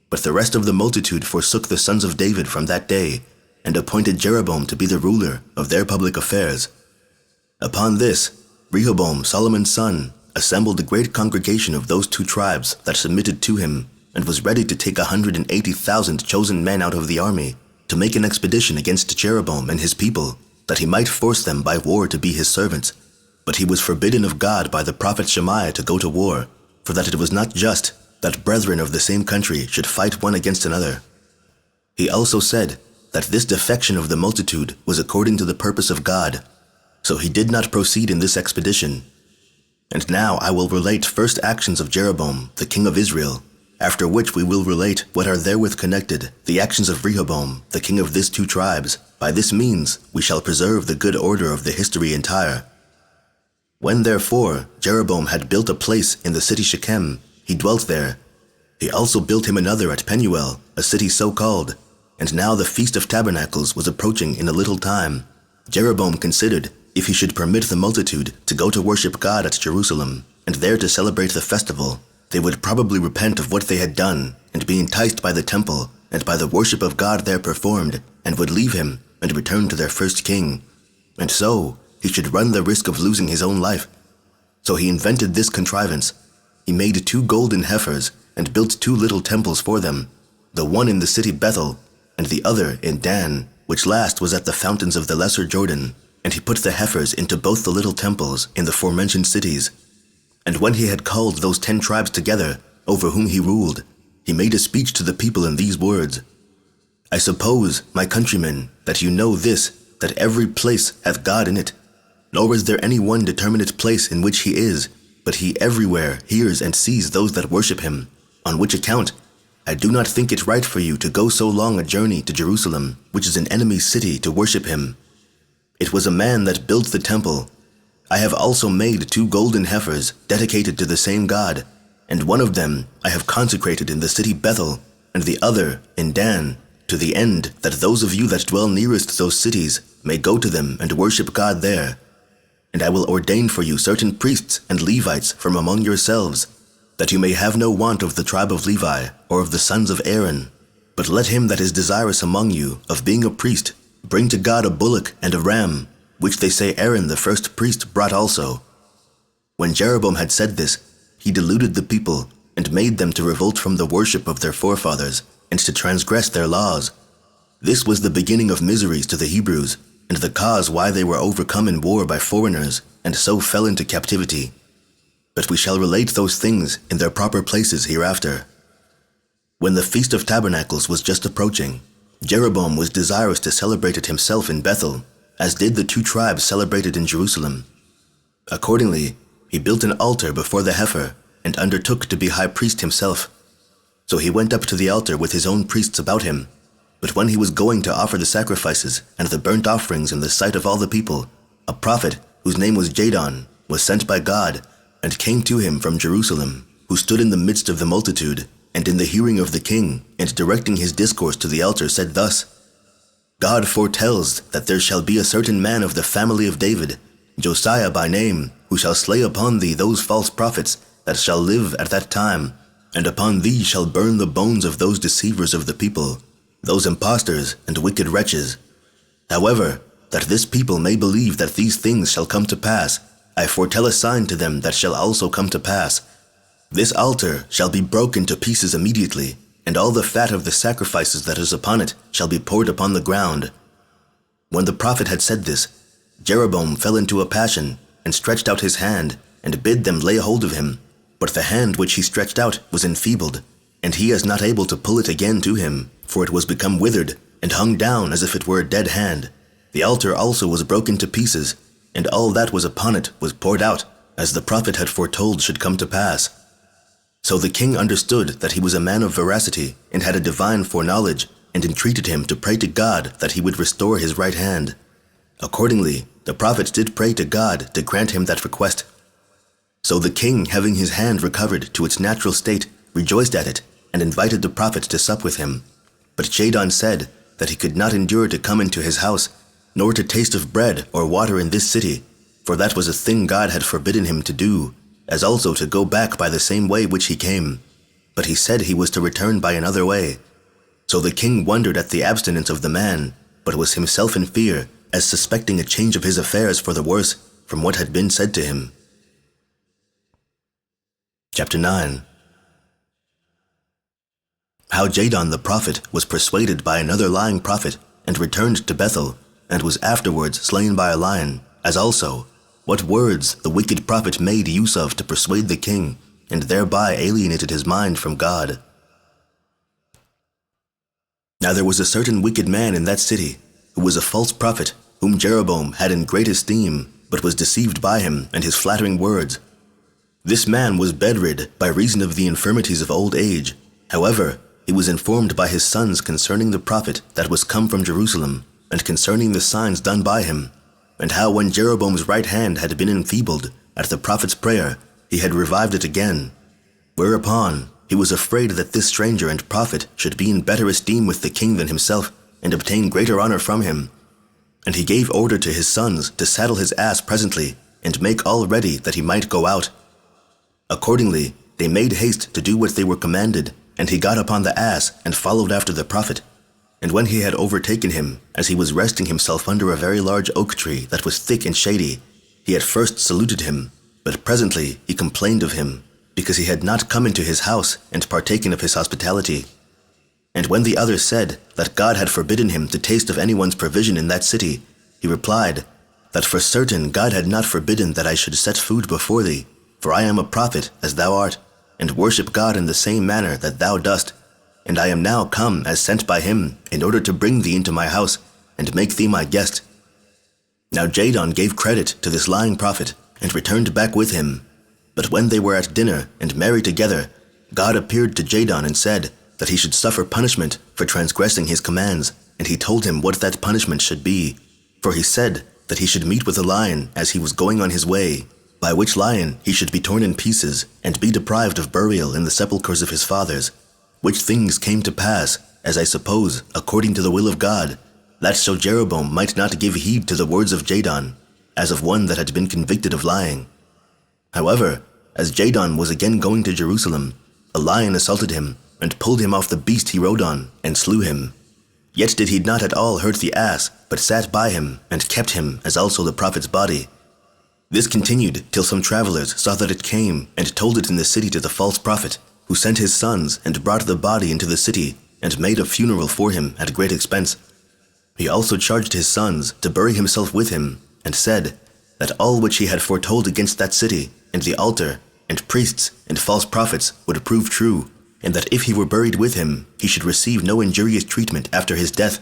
But the rest of the multitude forsook the sons of David from that day, and appointed Jeroboam to be the ruler of their public affairs. Upon this, Rehoboam, Solomon's son, assembled a great congregation of those 2 tribes that submitted to him, and was ready to take 180,000 chosen men out of the army, to make an expedition against Jeroboam and his people, that he might force them by war to be his servants. But he was forbidden of God by the prophet Shemaiah to go to war, for that it was not just that brethren of the same country should fight one against another. He also said that this defection of the multitude was according to the purpose of God, so he did not proceed in this expedition. And now I will relate first actions of Jeroboam, the king of Israel, after which we will relate what are therewith connected, the actions of Rehoboam, the king of these 2 tribes. By this means we shall preserve the good order of the history entire. When therefore Jeroboam had built a place in the city Shechem, he dwelt there. He also built him another at Penuel, a city so called. And now the Feast of Tabernacles was approaching in a little time. Jeroboam considered if he should permit the multitude to go to worship God at Jerusalem, and there to celebrate the festival, they would probably repent of what they had done, and be enticed by the temple, and by the worship of God there performed, and would leave him, and return to their first king. And so he should run the risk of losing his own life. So he invented this contrivance. He made 2 golden heifers, and built 2 little temples for them, the one in the city Bethel, and the other in Dan, which last was at the fountains of the lesser Jordan, and he put the heifers into both the little temples in the forementioned cities. And when he had called those 10 tribes together, over whom he ruled, he made a speech to the people in these words: I suppose, my countrymen, that you know this, that every place hath God in it, nor is there any one determinate place in which he is, but he everywhere hears and sees those that worship him, on which account I do not think it right for you to go so long a journey to Jerusalem, which is an enemy's city, to worship him. It was a man that built the temple. I have also made 2 golden heifers dedicated to the same God, and one of them I have consecrated in the city Bethel, and the other in Dan, to the end that those of you that dwell nearest those cities may go to them and worship God there. And I will ordain for you certain priests and Levites from among yourselves, that you may have no want of the tribe of Levi or of the sons of Aaron. But let him that is desirous among you of being a priest bring to God a bullock and a ram, which they say Aaron the first priest brought also. When Jeroboam had said this, he deluded the people and made them to revolt from the worship of their forefathers and to transgress their laws. This was the beginning of miseries to the Hebrews, and the cause why they were overcome in war by foreigners, and so fell into captivity. But we shall relate those things in their proper places hereafter. When the Feast of Tabernacles was just approaching, Jeroboam was desirous to celebrate it himself in Bethel, as did the 2 tribes celebrated in Jerusalem. Accordingly, he built an altar before the heifer, and undertook to be high priest himself. So he went up to the altar with his own priests about him. But when he was going to offer the sacrifices and the burnt offerings in the sight of all the people, a prophet, whose name was Jadon, was sent by God, and came to him from Jerusalem, who stood in the midst of the multitude, and in the hearing of the king, and directing his discourse to the altar, said thus: God foretells that there shall be a certain man of the family of David, Josiah by name, who shall slay upon thee those false prophets that shall live at that time, and upon thee shall burn the bones of those deceivers of the people, those impostors and wicked wretches. However, that this people may believe that these things shall come to pass, I foretell a sign to them that shall also come to pass. This altar shall be broken to pieces immediately, and all the fat of the sacrifices that is upon it shall be poured upon the ground. When the prophet had said this, Jeroboam fell into a passion, and stretched out his hand, and bid them lay hold of him. But the hand which he stretched out was enfeebled, and he is not able to pull it again to him, for it was become withered, and hung down as if it were a dead hand. The altar also was broken to pieces, and all that was upon it was poured out, as the prophet had foretold should come to pass. So the king understood that he was a man of veracity, and had a divine foreknowledge, and entreated him to pray to God that he would restore his right hand. Accordingly, the prophet did pray to God to grant him that request. So the king, having his hand recovered to its natural state, rejoiced at it, and invited the prophet to sup with him. But Jadon said that he could not endure to come into his house, nor to taste of bread or water in this city, for that was a thing God had forbidden him to do, as also to go back by the same way which he came. But he said he was to return by another way. So the king wondered at the abstinence of the man, but was himself in fear, as suspecting a change of his affairs for the worse from what had been said to him. Chapter 9. How Jadon the prophet was persuaded by another lying prophet, and returned to Bethel, and was afterwards slain by a lion, as also what words the wicked prophet made use of to persuade the king, and thereby alienated his mind from God. Now there was a certain wicked man in that city, who was a false prophet, whom Jeroboam had in great esteem, but was deceived by him and his flattering words. This man was bedrid by reason of the infirmities of old age. However, he was informed by his sons concerning the prophet that was come from Jerusalem, and concerning the signs done by him, and how when Jeroboam's right hand had been enfeebled at the prophet's prayer, he had revived it again. Whereupon he was afraid that this stranger and prophet should be in better esteem with the king than himself, and obtain greater honor from him. And he gave order to his sons to saddle his ass presently, and make all ready that he might go out. Accordingly, they made haste to do what they were commanded, and he got upon the ass and followed after the prophet. And when he had overtaken him, as he was resting himself under a very large oak tree that was thick and shady, he at first saluted him, but presently he complained of him, because he had not come into his house and partaken of his hospitality. And when the other said that God had forbidden him to taste of anyone's provision in that city, he replied, that for certain God had not forbidden that I should set food before thee, for I am a prophet as thou art, and worship God in the same manner that thou dost. And I am now come as sent by him, in order to bring thee into my house, and make thee my guest. Now Jadon gave credit to this lying prophet, and returned back with him. But when they were at dinner and merry together, God appeared to Jadon and said that he should suffer punishment for transgressing his commands, and he told him what that punishment should be. For he said that he should meet with a lion as he was going on his way, by which lion he should be torn in pieces, and be deprived of burial in the sepulchres of his fathers. Which things came to pass, as I suppose, according to the will of God, that so Jeroboam might not give heed to the words of Jadon, as of one that had been convicted of lying. However, as Jadon was again going to Jerusalem, a lion assaulted him, and pulled him off the beast he rode on, and slew him. Yet did he not at all hurt the ass, but sat by him, and kept him, as also the prophet's body. This continued till some travelers saw that it came, and told it in the city to the false prophet, who sent his sons, and brought the body into the city, and made a funeral for him at great expense. He also charged his sons to bury himself with him, and said that all which he had foretold against that city, and the altar, and priests, and false prophets would prove true, and that if he were buried with him, he should receive no injurious treatment after his death,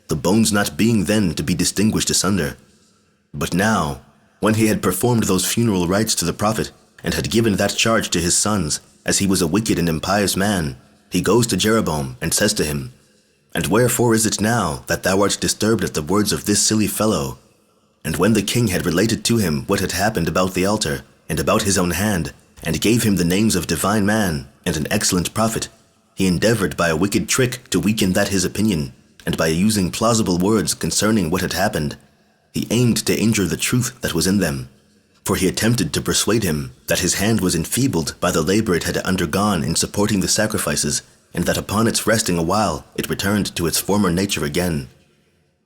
the bones not being then to be distinguished asunder. But now, when he had performed those funeral rites to the prophet, and had given that charge to his sons, as he was a wicked and impious man, he goes to Jeroboam, and says to him, And wherefore is it now that thou art disturbed at the words of this silly fellow? And when the king had related to him what had happened about the altar, and about his own hand, and gave him the names of divine man, and an excellent prophet, he endeavored by a wicked trick to weaken that his opinion, and by using plausible words concerning what had happened, he aimed to injure the truth that was in them. For he attempted to persuade him that his hand was enfeebled by the labor it had undergone in supporting the sacrifices, and that upon its resting a while it returned to its former nature again.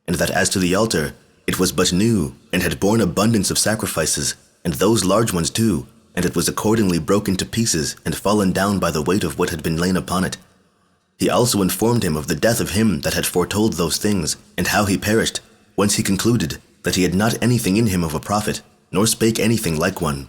And that as to the altar, it was but new, and had borne abundance of sacrifices, and those large ones too, and it was accordingly broken to pieces and fallen down by the weight of what had been lain upon it. He also informed him of the death of him that had foretold those things, and how he perished, whence he concluded that he had not anything in him of a prophet, nor spake anything like one.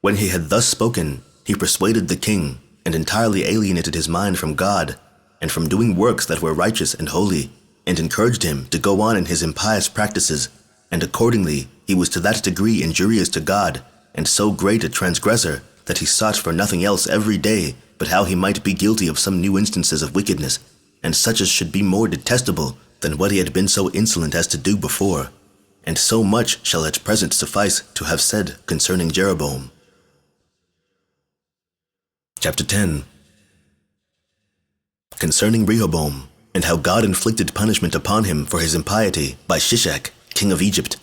When he had thus spoken, he persuaded the king, and entirely alienated his mind from God, and from doing works that were righteous and holy, and encouraged him to go on in his impious practices, and accordingly he was to that degree injurious to God, and so great a transgressor, that he sought for nothing else every day but how he might be guilty of some new instances of wickedness, and such as should be more detestable than what he had been so insolent as to do before. And so much shall at present suffice to have said concerning Jeroboam. Chapter 10. Concerning Rehoboam, and how God inflicted punishment upon him for his impiety by Shishak, king of Egypt.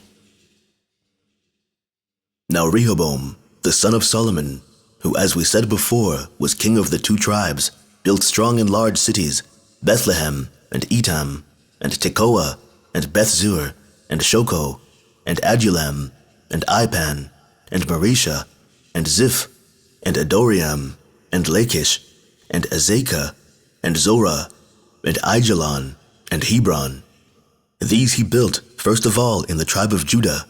Now Rehoboam, the son of Solomon, who as we said before was king of the 2 tribes, built strong and large cities, Bethlehem, and Etam, and Tekoa, and Bethzur, and Shoko, and Adullam, and Ipan, and Marisha, and Ziph, and Adoriam, and Lachish, and Azekah, and Zorah, and Aijalon, and Hebron. These he built first of all in the tribe of Judah.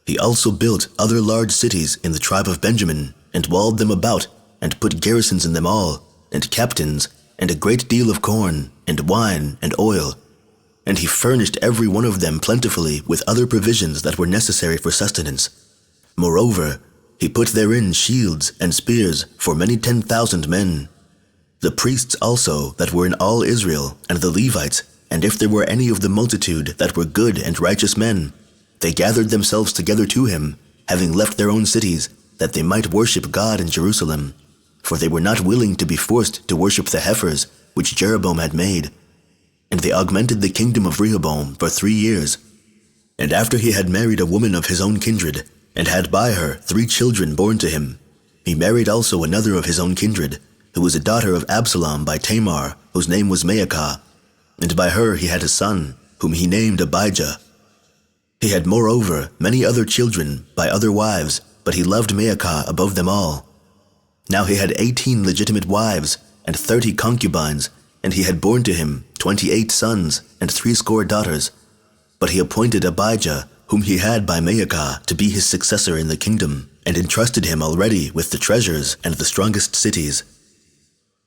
He also built other large cities in the tribe of Benjamin, and walled them about, and put garrisons in them all, and captains, and a great deal of corn, and wine, and oil. And he furnished every one of them plentifully with other provisions that were necessary for sustenance. Moreover, he put therein shields and spears for many 10,000 men. The priests also that were in all Israel, and the Levites, and if there were any of the multitude that were good and righteous men, they gathered themselves together to him, having left their own cities, that they might worship God in Jerusalem. For they were not willing to be forced to worship the heifers which Jeroboam had made. And they augmented the kingdom of Rehoboam for 3 years. And after he had married a woman of his own kindred, and had by her 3 children born to him, he married also another of his own kindred, who was a daughter of Absalom by Tamar, whose name was Maacah. And by her he had a son, whom he named Abijah. He had moreover many other children by other wives, but he loved Maacah above them all. Now he had 18 legitimate wives, and 30 concubines, and he had borne to him 28 sons, and 80 daughters. But he appointed Abijah, whom he had by Maacah to be his successor in the kingdom, and entrusted him already with the treasures and the strongest cities.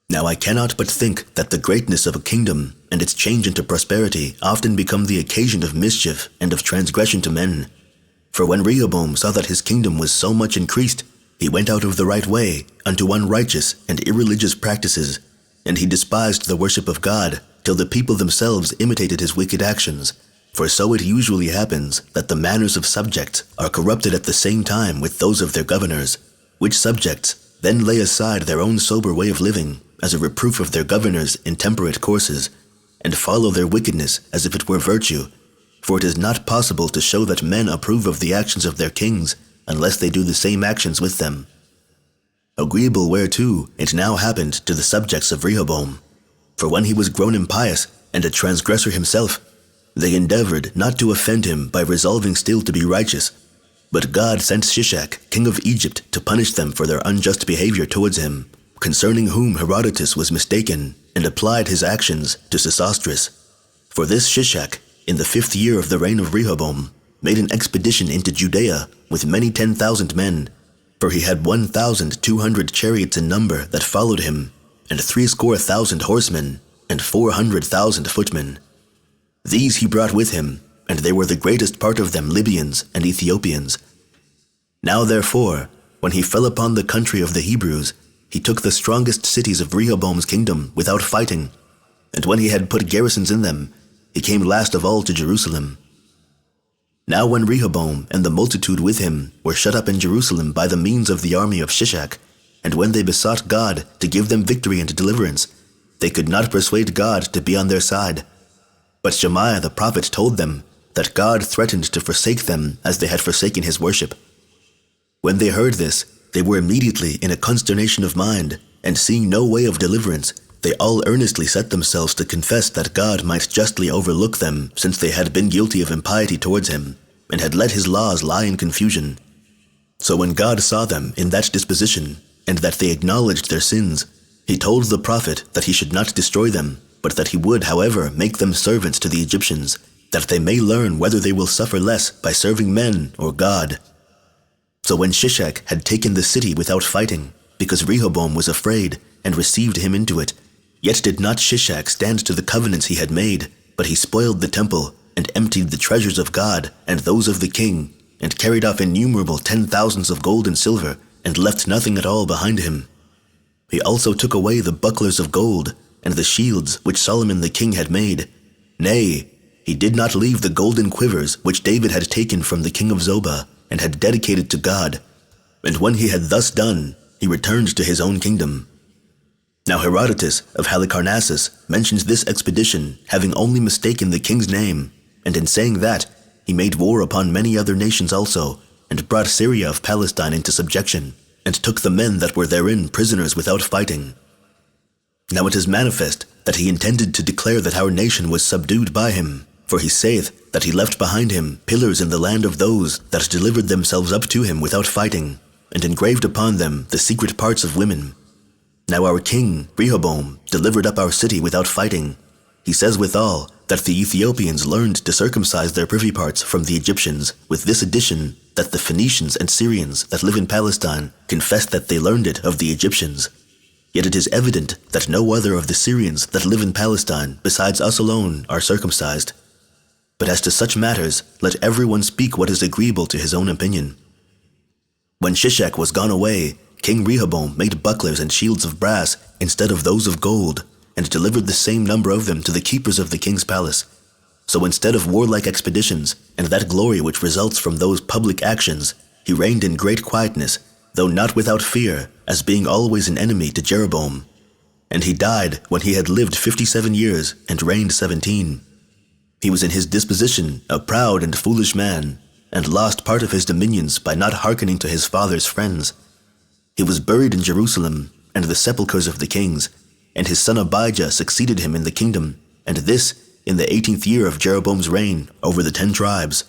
Now I cannot but think that the greatness of a kingdom and its change into prosperity often become the occasion of mischief and of transgression to men. For when Rehoboam saw that his kingdom was so much increased, he went out of the right way unto unrighteous and irreligious practices, and he despised the worship of God, till the people themselves imitated his wicked actions. For so it usually happens that the manners of subjects are corrupted at the same time with those of their governors, which subjects then lay aside their own sober way of living as a reproof of their governors' intemperate courses, and follow their wickedness as if it were virtue. For it is not possible to show that men approve of the actions of their kings unless they do the same actions with them. Agreeable whereto it now happened to the subjects of Rehoboam. For when he was grown impious and a transgressor himself, they endeavored not to offend him by resolving still to be righteous. But God sent Shishak, king of Egypt, to punish them for their unjust behavior towards him, concerning whom Herodotus was mistaken, and applied his actions to Sesostris. For this Shishak, in the 5th year of the reign of Rehoboam, made an expedition into Judea with many 10,000 men, for he had 1,200 chariots in number that followed him, and 70,000 horsemen, and 400,000 footmen. These he brought with him, and they were the greatest part of them Libyans and Ethiopians. Now therefore, when he fell upon the country of the Hebrews, he took the strongest cities of Rehoboam's kingdom without fighting, and when he had put garrisons in them, he came last of all to Jerusalem. Now when Rehoboam and the multitude with him were shut up in Jerusalem by the means of the army of Shishak, and when they besought God to give them victory and deliverance, they could not persuade God to be on their side. But Shemaiah the prophet told them that God threatened to forsake them as they had forsaken his worship. When they heard this, they were immediately in a consternation of mind, and seeing no way of deliverance, they all earnestly set themselves to confess that God might justly overlook them, since they had been guilty of impiety towards him, and had let his laws lie in confusion. So when God saw them in that disposition, and that they acknowledged their sins, he told the prophet that he should not destroy them, but that he would, however, make them servants to the Egyptians, that they may learn whether they will suffer less by serving men or God. So when Shishak had taken the city without fighting, because Rehoboam was afraid, and received him into it, yet did not Shishak stand to the covenants he had made, but he spoiled the temple, and emptied the treasures of God and those of the king, and carried off innumerable 10,000s of gold and silver, and left nothing at all behind him. He also took away the bucklers of gold, and the shields which Solomon the king had made. Nay, he did not leave the golden quivers which David had taken from the king of Zobah, and had dedicated to God. And when he had thus done, he returned to his own kingdom. Now Herodotus of Halicarnassus mentions this expedition having only mistaken the king's name, and in saying that, he made war upon many other nations also, and brought Syria of Palestine into subjection, and took the men that were therein prisoners without fighting. Now it is manifest that he intended to declare that our nation was subdued by him, for he saith that he left behind him pillars in the land of those that delivered themselves up to him without fighting, and engraved upon them the secret parts of women. Now our king, Rehoboam, delivered up our city without fighting. He says withal that the Ethiopians learned to circumcise their privy parts from the Egyptians, with this addition, that the Phoenicians and Syrians that live in Palestine confess that they learned it of the Egyptians. Yet it is evident that no other of the Syrians that live in Palestine besides us alone are circumcised. But as to such matters, let everyone speak what is agreeable to his own opinion. When Shishak was gone away, King Rehoboam made bucklers and shields of brass instead of those of gold, and delivered the same number of them to the keepers of the king's palace. So instead of warlike expeditions, and that glory which results from those public actions, he reigned in great quietness, though not without fear, as being always an enemy to Jeroboam. And he died when he had lived 57 years, and reigned 17. He was in his disposition a proud and foolish man, and lost part of his dominions by not hearkening to his father's friends. He was buried in Jerusalem, and the sepulchres of the kings, and his son Abijah succeeded him in the kingdom, and this in the 18th year of Jeroboam's reign over the 10 tribes.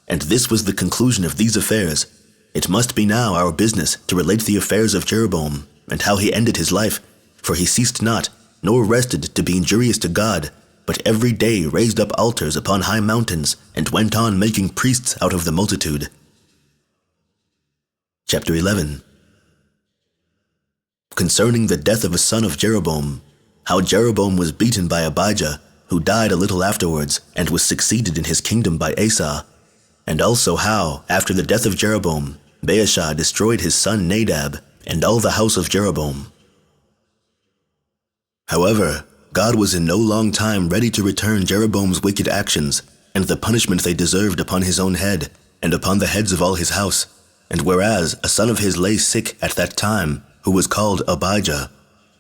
And this was the conclusion of these affairs. It must be now our business to relate the affairs of Jeroboam, and how he ended his life, for he ceased not, nor rested to be injurious to God, but every day raised up altars upon high mountains, and went on making priests out of the multitude. Chapter 11. Concerning the death of a son of Jeroboam, how Jeroboam was beaten by Abijah, who died a little afterwards, and was succeeded in his kingdom by Asa, and also how, after the death of Jeroboam, Baasha destroyed his son Nadab, and all the house of Jeroboam. However, God was in no long time ready to return Jeroboam's wicked actions, and the punishment they deserved upon his own head, and upon the heads of all his house. And whereas a son of his lay sick at that time, who was called Abijah,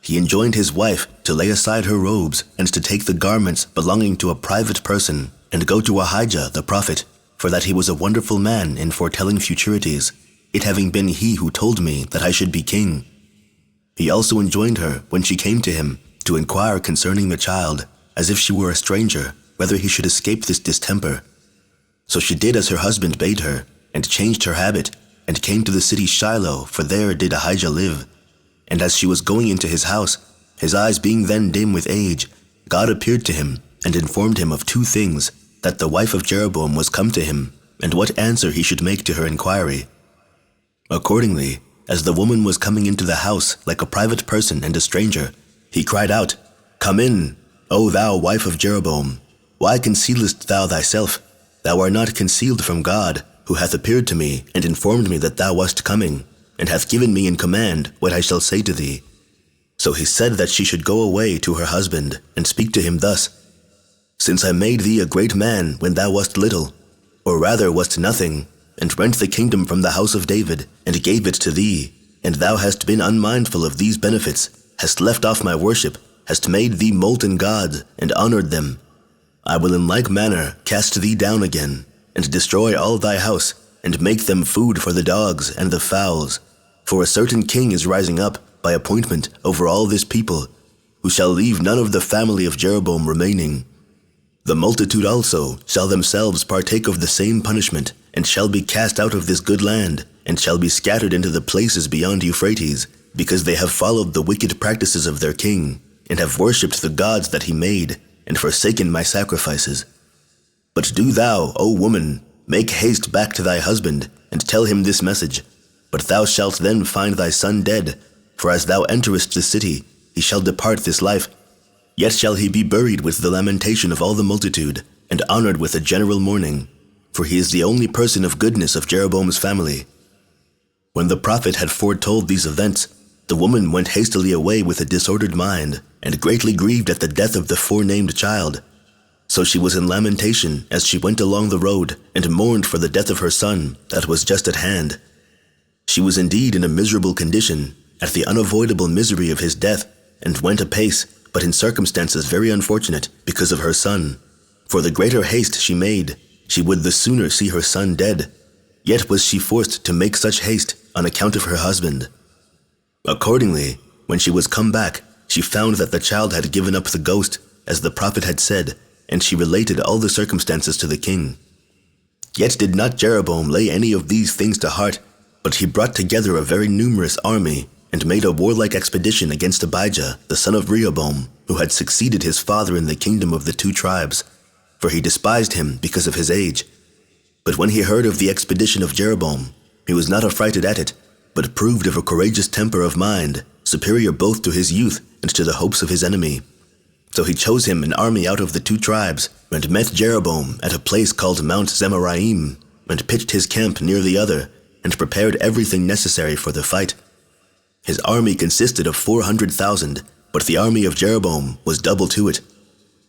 he enjoined his wife to lay aside her robes, and to take the garments belonging to a private person, and go to Ahijah the prophet, for that he was a wonderful man in foretelling futurities, it having been he who told me that I should be king. He also enjoined her, when she came to him, to inquire concerning the child, as if she were a stranger, whether he should escape this distemper. So she did as her husband bade her, and changed her habit, and came to the city Shiloh, for there did Ahijah live. And as she was going into his house, his eyes being then dim with age, God appeared to him, and informed him of two things, that the wife of Jeroboam was come to him, and what answer he should make to her inquiry. Accordingly, as the woman was coming into the house like a private person and a stranger, he cried out, "Come in, O thou wife of Jeroboam. Why concealest thou thyself? Thou art not concealed from God, who hath appeared to me, and informed me that thou wast coming, and hath given me in command what I shall say to thee." So he said that she should go away to her husband, and speak to him thus, "Since I made thee a great man when thou wast little, or rather wast nothing, and rent the kingdom from the house of David, and gave it to thee, and thou hast been unmindful of these benefits, hast left off my worship, hast made thee molten gods, and honored them, I will in like manner cast thee down again, and destroy all thy house, and make them food for the dogs and the fowls. For a certain king is rising up, by appointment, over all this people, who shall leave none of the family of Jeroboam remaining. The multitude also shall themselves partake of the same punishment, and shall be cast out of this good land, and shall be scattered into the places beyond Euphrates, because they have followed the wicked practices of their king, and have worshipped the gods that he made, and forsaken my sacrifices. But do thou, O woman, make haste back to thy husband, and tell him this message. But thou shalt then find thy son dead, for as thou enterest the city, he shall depart this life. Yet shall he be buried with the lamentation of all the multitude, and honored with a general mourning, for he is the only person of goodness of Jeroboam's family." When the prophet had foretold these events, the woman went hastily away with a disordered mind, and greatly grieved at the death of the forenamed child. So she was in lamentation as she went along the road, and mourned for the death of her son that was just at hand. She was indeed in a miserable condition, at the unavoidable misery of his death, and went apace, but in circumstances very unfortunate, because of her son. For the greater haste she made, she would the sooner see her son dead. Yet was she forced to make such haste on account of her husband. Accordingly, when she was come back, she found that the child had given up the ghost, as the prophet had said, and she related all the circumstances to the king. Yet did not Jeroboam lay any of these things to heart, but he brought together a very numerous army, and made a warlike expedition against Abijah, the son of Rehoboam, who had succeeded his father in the kingdom of the 2 tribes, for he despised him because of his age. But when he heard of the expedition of Jeroboam, he was not affrighted at it, but proved of a courageous temper of mind, superior both to his youth and to the hopes of his enemy. So he chose him an army out of the 2 tribes, and met Jeroboam at a place called Mount Zemaraim, and pitched his camp near the other, and prepared everything necessary for the fight. His army consisted of 400,000, but the army of Jeroboam was double to it.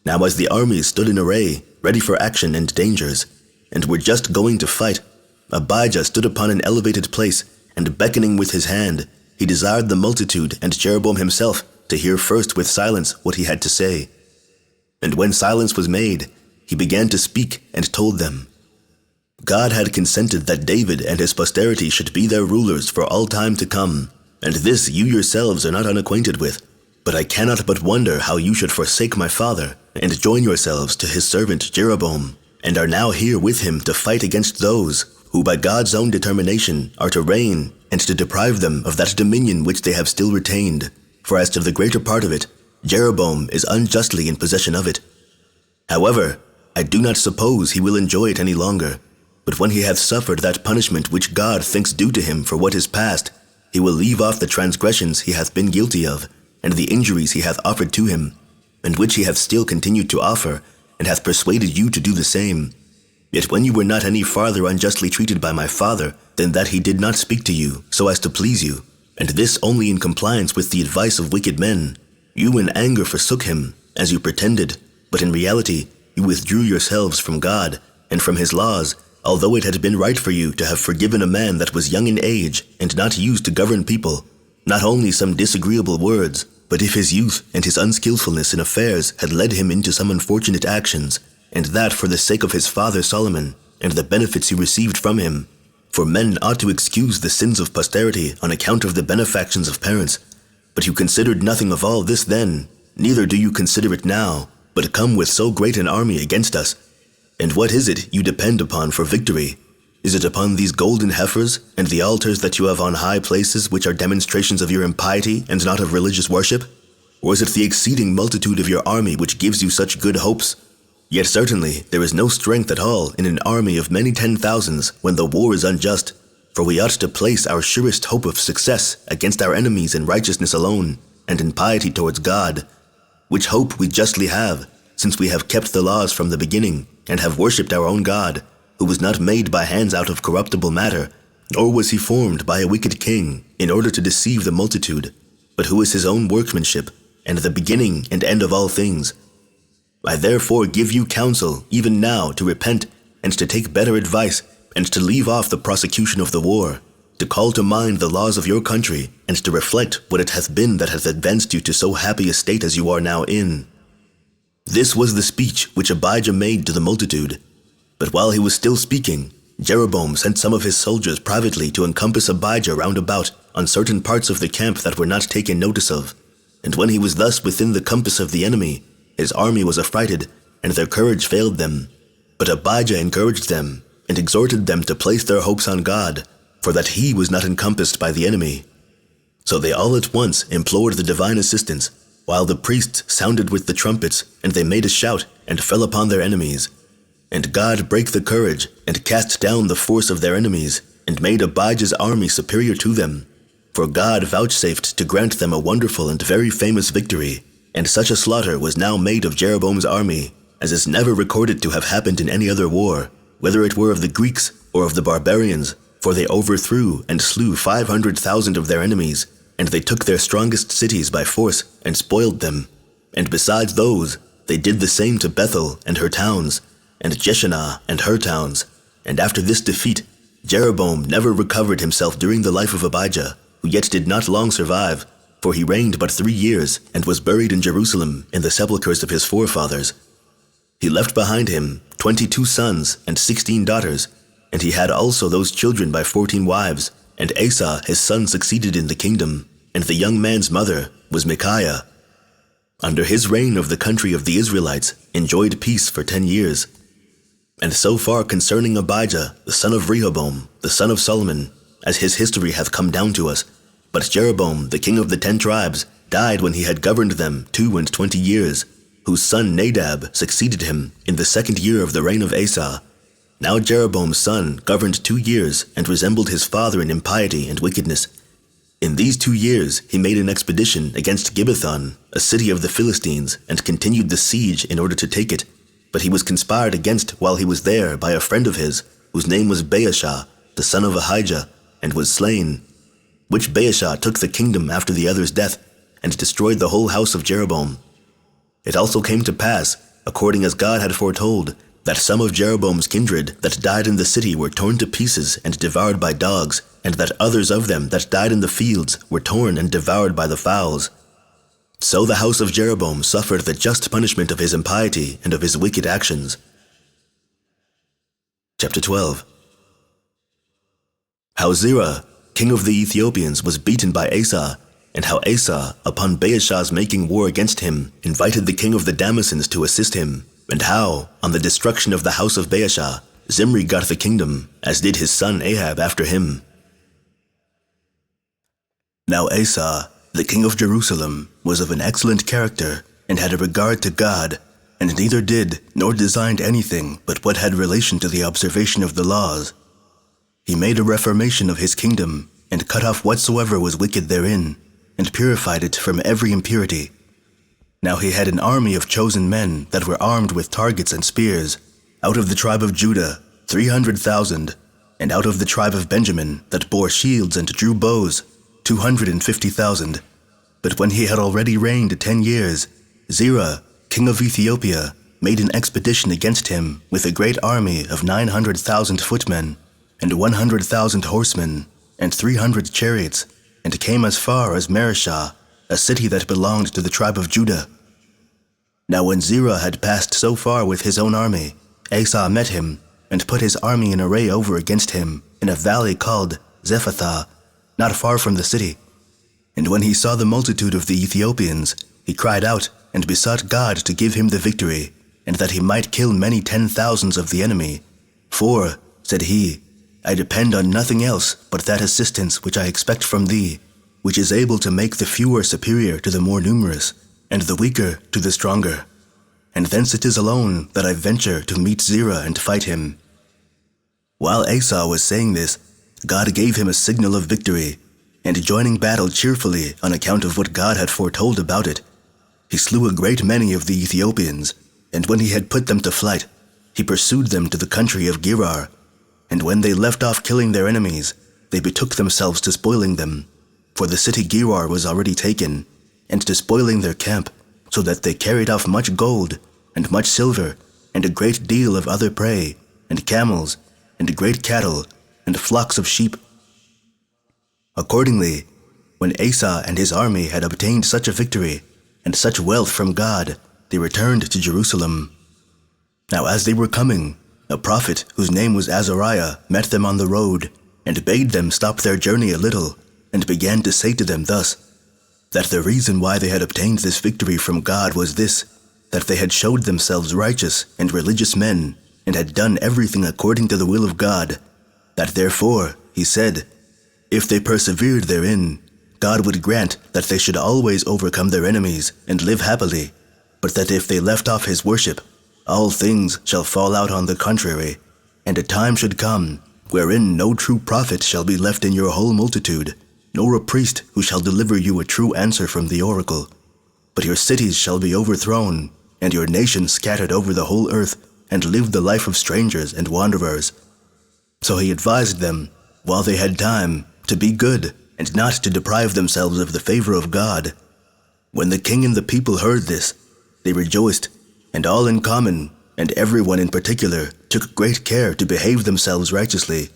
Now as the armies stood in array, ready for action and dangers, and were just going to fight, Abijah stood upon an elevated place, and beckoning with his hand, he desired the multitude and Jeroboam himself to hear first with silence what he had to say. And when silence was made, he began to speak and told them, God had consented that David and his posterity should be their rulers for all time to come, and this you yourselves are not unacquainted with. But I cannot but wonder how you should forsake my father, and join yourselves to his servant Jeroboam, and are now here with him to fight against those who by God's own determination are to reign, and to deprive them of that dominion which they have still retained. For as to the greater part of it, Jeroboam is unjustly in possession of it. However, I do not suppose he will enjoy it any longer, but when he hath suffered that punishment which God thinks due to him for what is past, he will leave off the transgressions he hath been guilty of, and the injuries he hath offered to him, and which he hath still continued to offer, and hath persuaded you to do the same. Yet when you were not any farther unjustly treated by my father, than that he did not speak to you, so as to please you, and this only in compliance with the advice of wicked men, you in anger forsook him, as you pretended, but in reality you withdrew yourselves from God, and from his laws, although it had been right for you to have forgiven a man that was young in age, and not used to govern people, not only some disagreeable words, but if his youth and his unskillfulness in affairs had led him into some unfortunate actions, and that for the sake of his father Solomon, and the benefits he received from him. For men ought to excuse the sins of posterity on account of the benefactions of parents. But you considered nothing of all this then, neither do you consider it now, but come with so great an army against us. And what is it you depend upon for victory? Is it upon these golden heifers, and the altars that you have on high places, which are demonstrations of your impiety, and not of religious worship? Or is it the exceeding multitude of your army which gives you such good hopes? Yet certainly there is no strength at all in an army of many 10,000s when the war is unjust, for we ought to place our surest hope of success against our enemies in righteousness alone, and in piety towards God, which hope we justly have, since we have kept the laws from the beginning, and have worshipped our own God, who was not made by hands out of corruptible matter, nor was he formed by a wicked king, in order to deceive the multitude, but who is his own workmanship, and the beginning and end of all things. I therefore give you counsel, even now, to repent, and to take better advice, and to leave off the prosecution of the war, to call to mind the laws of your country, and to reflect what it hath been that hath advanced you to so happy a state as you are now in. This was the speech which Abijah made to the multitude. But while he was still speaking, Jeroboam sent some of his soldiers privately to encompass Abijah round about on certain parts of the camp that were not taken notice of. And when he was thus within the compass of the enemy, his army was affrighted, and their courage failed them. But Abijah encouraged them, and exhorted them to place their hopes on God, for that he was not encompassed by the enemy. So they all at once implored the divine assistance, while the priests sounded with the trumpets, and they made a shout, and fell upon their enemies. And God brake the courage, and cast down the force of their enemies, and made Abijah's army superior to them. For God vouchsafed to grant them a wonderful and very famous victory, and such a slaughter was now made of Jeroboam's army, as is never recorded to have happened in any other war, whether it were of the Greeks or of the barbarians, for they overthrew and slew 500,000 of their enemies, and they took their strongest cities by force and spoiled them. And besides those, they did the same to Bethel and her towns, and Jeshanah and her towns. And after this defeat, Jeroboam never recovered himself during the life of Abijah, who yet did not long survive, for he reigned but 3 years, and was buried in Jerusalem in the sepulchres of his forefathers. He left behind him 22 sons and 16 daughters, and he had also those children by 14 wives, and Asa his son succeeded in the kingdom, and the young man's mother was Micaiah. Under his reign of the country of the Israelites enjoyed peace for 10 years. And so far concerning Abijah, the son of Rehoboam, the son of Solomon, as his history hath come down to us. But Jeroboam, the king of the 10 tribes, died when he had governed them 22 years, whose son Nadab succeeded him in the 2nd year of the reign of Asa. Now Jeroboam's son governed 2 years, and resembled his father in impiety and wickedness. In these 2 years he made an expedition against Gibbethon, a city of the Philistines, and continued the siege in order to take it. But he was conspired against while he was there by a friend of his, whose name was Baasha, the son of Ahijah, and was slain. Which Baasha took the kingdom after the other's death, and destroyed the whole house of Jeroboam. It also came to pass, according as God had foretold, that some of Jeroboam's kindred that died in the city were torn to pieces and devoured by dogs, and that others of them that died in the fields were torn and devoured by the fowls. So the house of Jeroboam suffered the just punishment of his impiety and of his wicked actions. Chapter 12. How Zerah, king of the Ethiopians, was beaten by Asa, and how Asa, upon Baasha's making war against him, invited the king of the Damascens to assist him, and how, on the destruction of the house of Baasha, Zimri got the kingdom, as did his son Ahab after him. Now Asa, the king of Jerusalem, was of an excellent character, and had a regard to God, and neither did nor designed anything but what had relation to the observation of the laws. He made a reformation of his kingdom, and cut off whatsoever was wicked therein, and purified it from every impurity. Now he had an army of chosen men that were armed with targets and spears, out of the tribe of Judah 300,000, and out of the tribe of Benjamin that bore shields and drew bows 250,000. But when he had already reigned 10 years, Zerah, king of Ethiopia, made an expedition against him with a great army of 900,000 footmen, and 100,000 horsemen, and 300 chariots, and came as far as Mareshah, a city that belonged to the tribe of Judah. Now when Zerah had passed so far with his own army, Asa met him, and put his army in array over against him in a valley called Zephathah, not far from the city. And when he saw the multitude of the Ethiopians, he cried out and besought God to give him the victory, and that he might kill many 10,000s of the enemy. For, said he, I depend on nothing else but that assistance which I expect from thee, which is able to make the fewer superior to the more numerous, and the weaker to the stronger. And thence it is alone that I venture to meet Zerah and fight him. While Asa was saying this, God gave him a signal of victory, and joining battle cheerfully on account of what God had foretold about it, he slew a great many of the Ethiopians, and when he had put them to flight, he pursued them to the country of Gerar. And when they left off killing their enemies, they betook themselves to spoiling them, for the city Gerar was already taken, and to spoiling their camp, so that they carried off much gold, and much silver, and a great deal of other prey, and camels, and great cattle, and flocks of sheep. Accordingly, when Asa and his army had obtained such a victory, and such wealth from God, they returned to Jerusalem. Now as they were coming, a prophet whose name was Azariah met them on the road, and bade them stop their journey a little, and began to say to them thus, that the reason why they had obtained this victory from God was this, that they had showed themselves righteous and religious men, and had done everything according to the will of God, that therefore, he said, if they persevered therein, God would grant that they should always overcome their enemies and live happily, but that if they left off his worship, all things shall fall out on the contrary, and a time should come, wherein no true prophet shall be left in your whole multitude, nor a priest who shall deliver you a true answer from the oracle. But your cities shall be overthrown, and your nation scattered over the whole earth, and live the life of strangers and wanderers. So he advised them, while they had time, to be good, and not to deprive themselves of the favor of God. When the king and the people heard this, they rejoiced, and all in common, and everyone in particular, took great care to behave themselves righteously.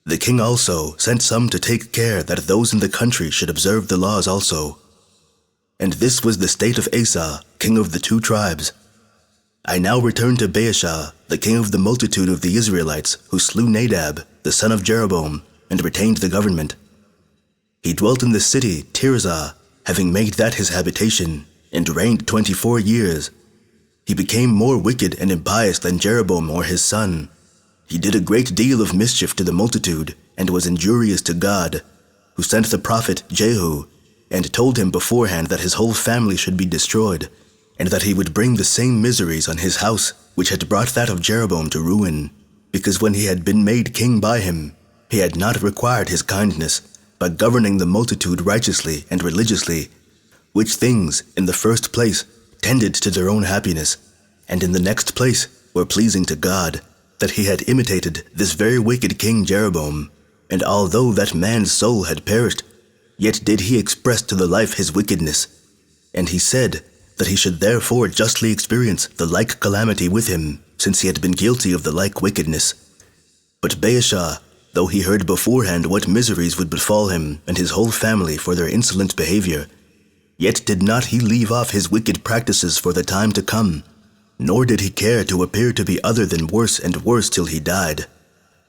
The king also sent some to take care that those in the country should observe the laws also. And this was the state of Asa, king of the 2 tribes. I now return to Baasha, the king of the multitude of the Israelites, who slew Nadab, the son of Jeroboam, and retained the government. He dwelt in the city Tirzah, having made that his habitation, and reigned 24 years. He became more wicked and impious than Jeroboam or his son. He did a great deal of mischief to the multitude, and was injurious to God, who sent the prophet Jehu, and told him beforehand that his whole family should be destroyed, and that he would bring the same miseries on his house which had brought that of Jeroboam to ruin, because when he had been made king by him, he had not required his kindness, by governing the multitude righteously and religiously, which things, in the first place, tended to their own happiness, and in the next place were pleasing to God, that he had imitated this very wicked king Jeroboam. And although that man's soul had perished, yet did he express to the life his wickedness. And he said that he should therefore justly experience the like calamity with him, since he had been guilty of the like wickedness. But Baasha, though he heard beforehand what miseries would befall him and his whole family for their insolent behavior, yet did not he leave off his wicked practices for the time to come, nor did he care to appear to be other than worse and worse till he died.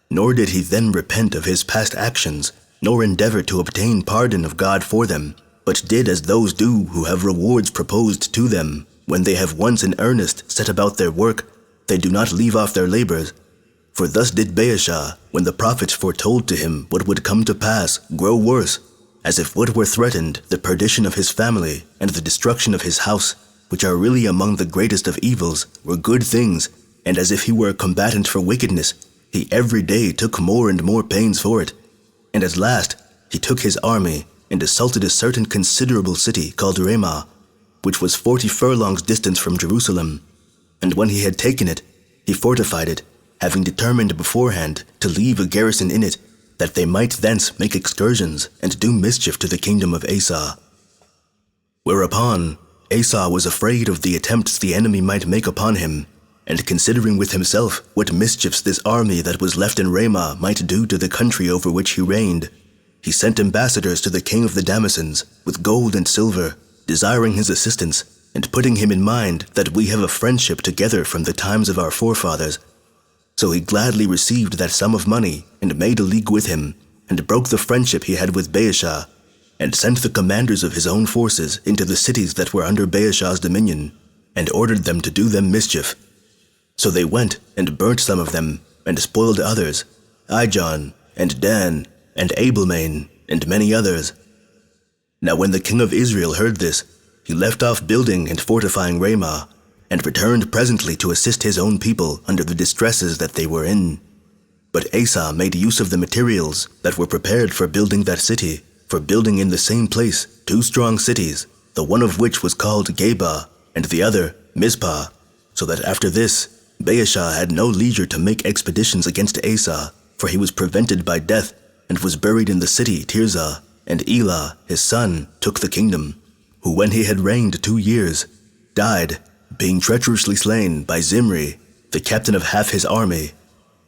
Nor did he then repent of his past actions, nor endeavor to obtain pardon of God for them, but did as those do who have rewards proposed to them. When they have once in earnest set about their work, they do not leave off their labors. For thus did Baasha, when the prophets foretold to him what would come to pass, grow worse, as if what were threatened, the perdition of his family and the destruction of his house, which are really among the greatest of evils, were good things, and as if he were a combatant for wickedness, he every day took more and more pains for it. And at last he took his army and assaulted a certain considerable city called Ramah, which was 40 furlongs distant from Jerusalem. And when he had taken it, he fortified it, having determined beforehand to leave a garrison in it, that they might thence make excursions and do mischief to the kingdom of Asa. Whereupon Asa was afraid of the attempts the enemy might make upon him, and considering with himself what mischiefs this army that was left in Ramah might do to the country over which he reigned, he sent ambassadors to the king of the Damascens with gold and silver, desiring his assistance, and putting him in mind that we have a friendship together from the times of our forefathers. So he gladly received that sum of money, and made a league with him, and broke the friendship he had with Baasha, and sent the commanders of his own forces into the cities that were under Baasha's dominion, and ordered them to do them mischief. So they went and burnt some of them, and spoiled others, Ijon, and Dan, and Abelmain, and many others. Now when the king of Israel heard this, he left off building and fortifying Ramah, and returned presently to assist his own people under the distresses that they were in. But Asa made use of the materials that were prepared for building that city, for building in the same place 2 strong cities, the one of which was called Geba, and the other Mizpah, so that after this Baasha had no leisure to make expeditions against Asa, for he was prevented by death, and was buried in the city Tirzah, and Elah, his son, took the kingdom, who when he had reigned 2 years, died, being treacherously slain by Zimri, the captain of half his army.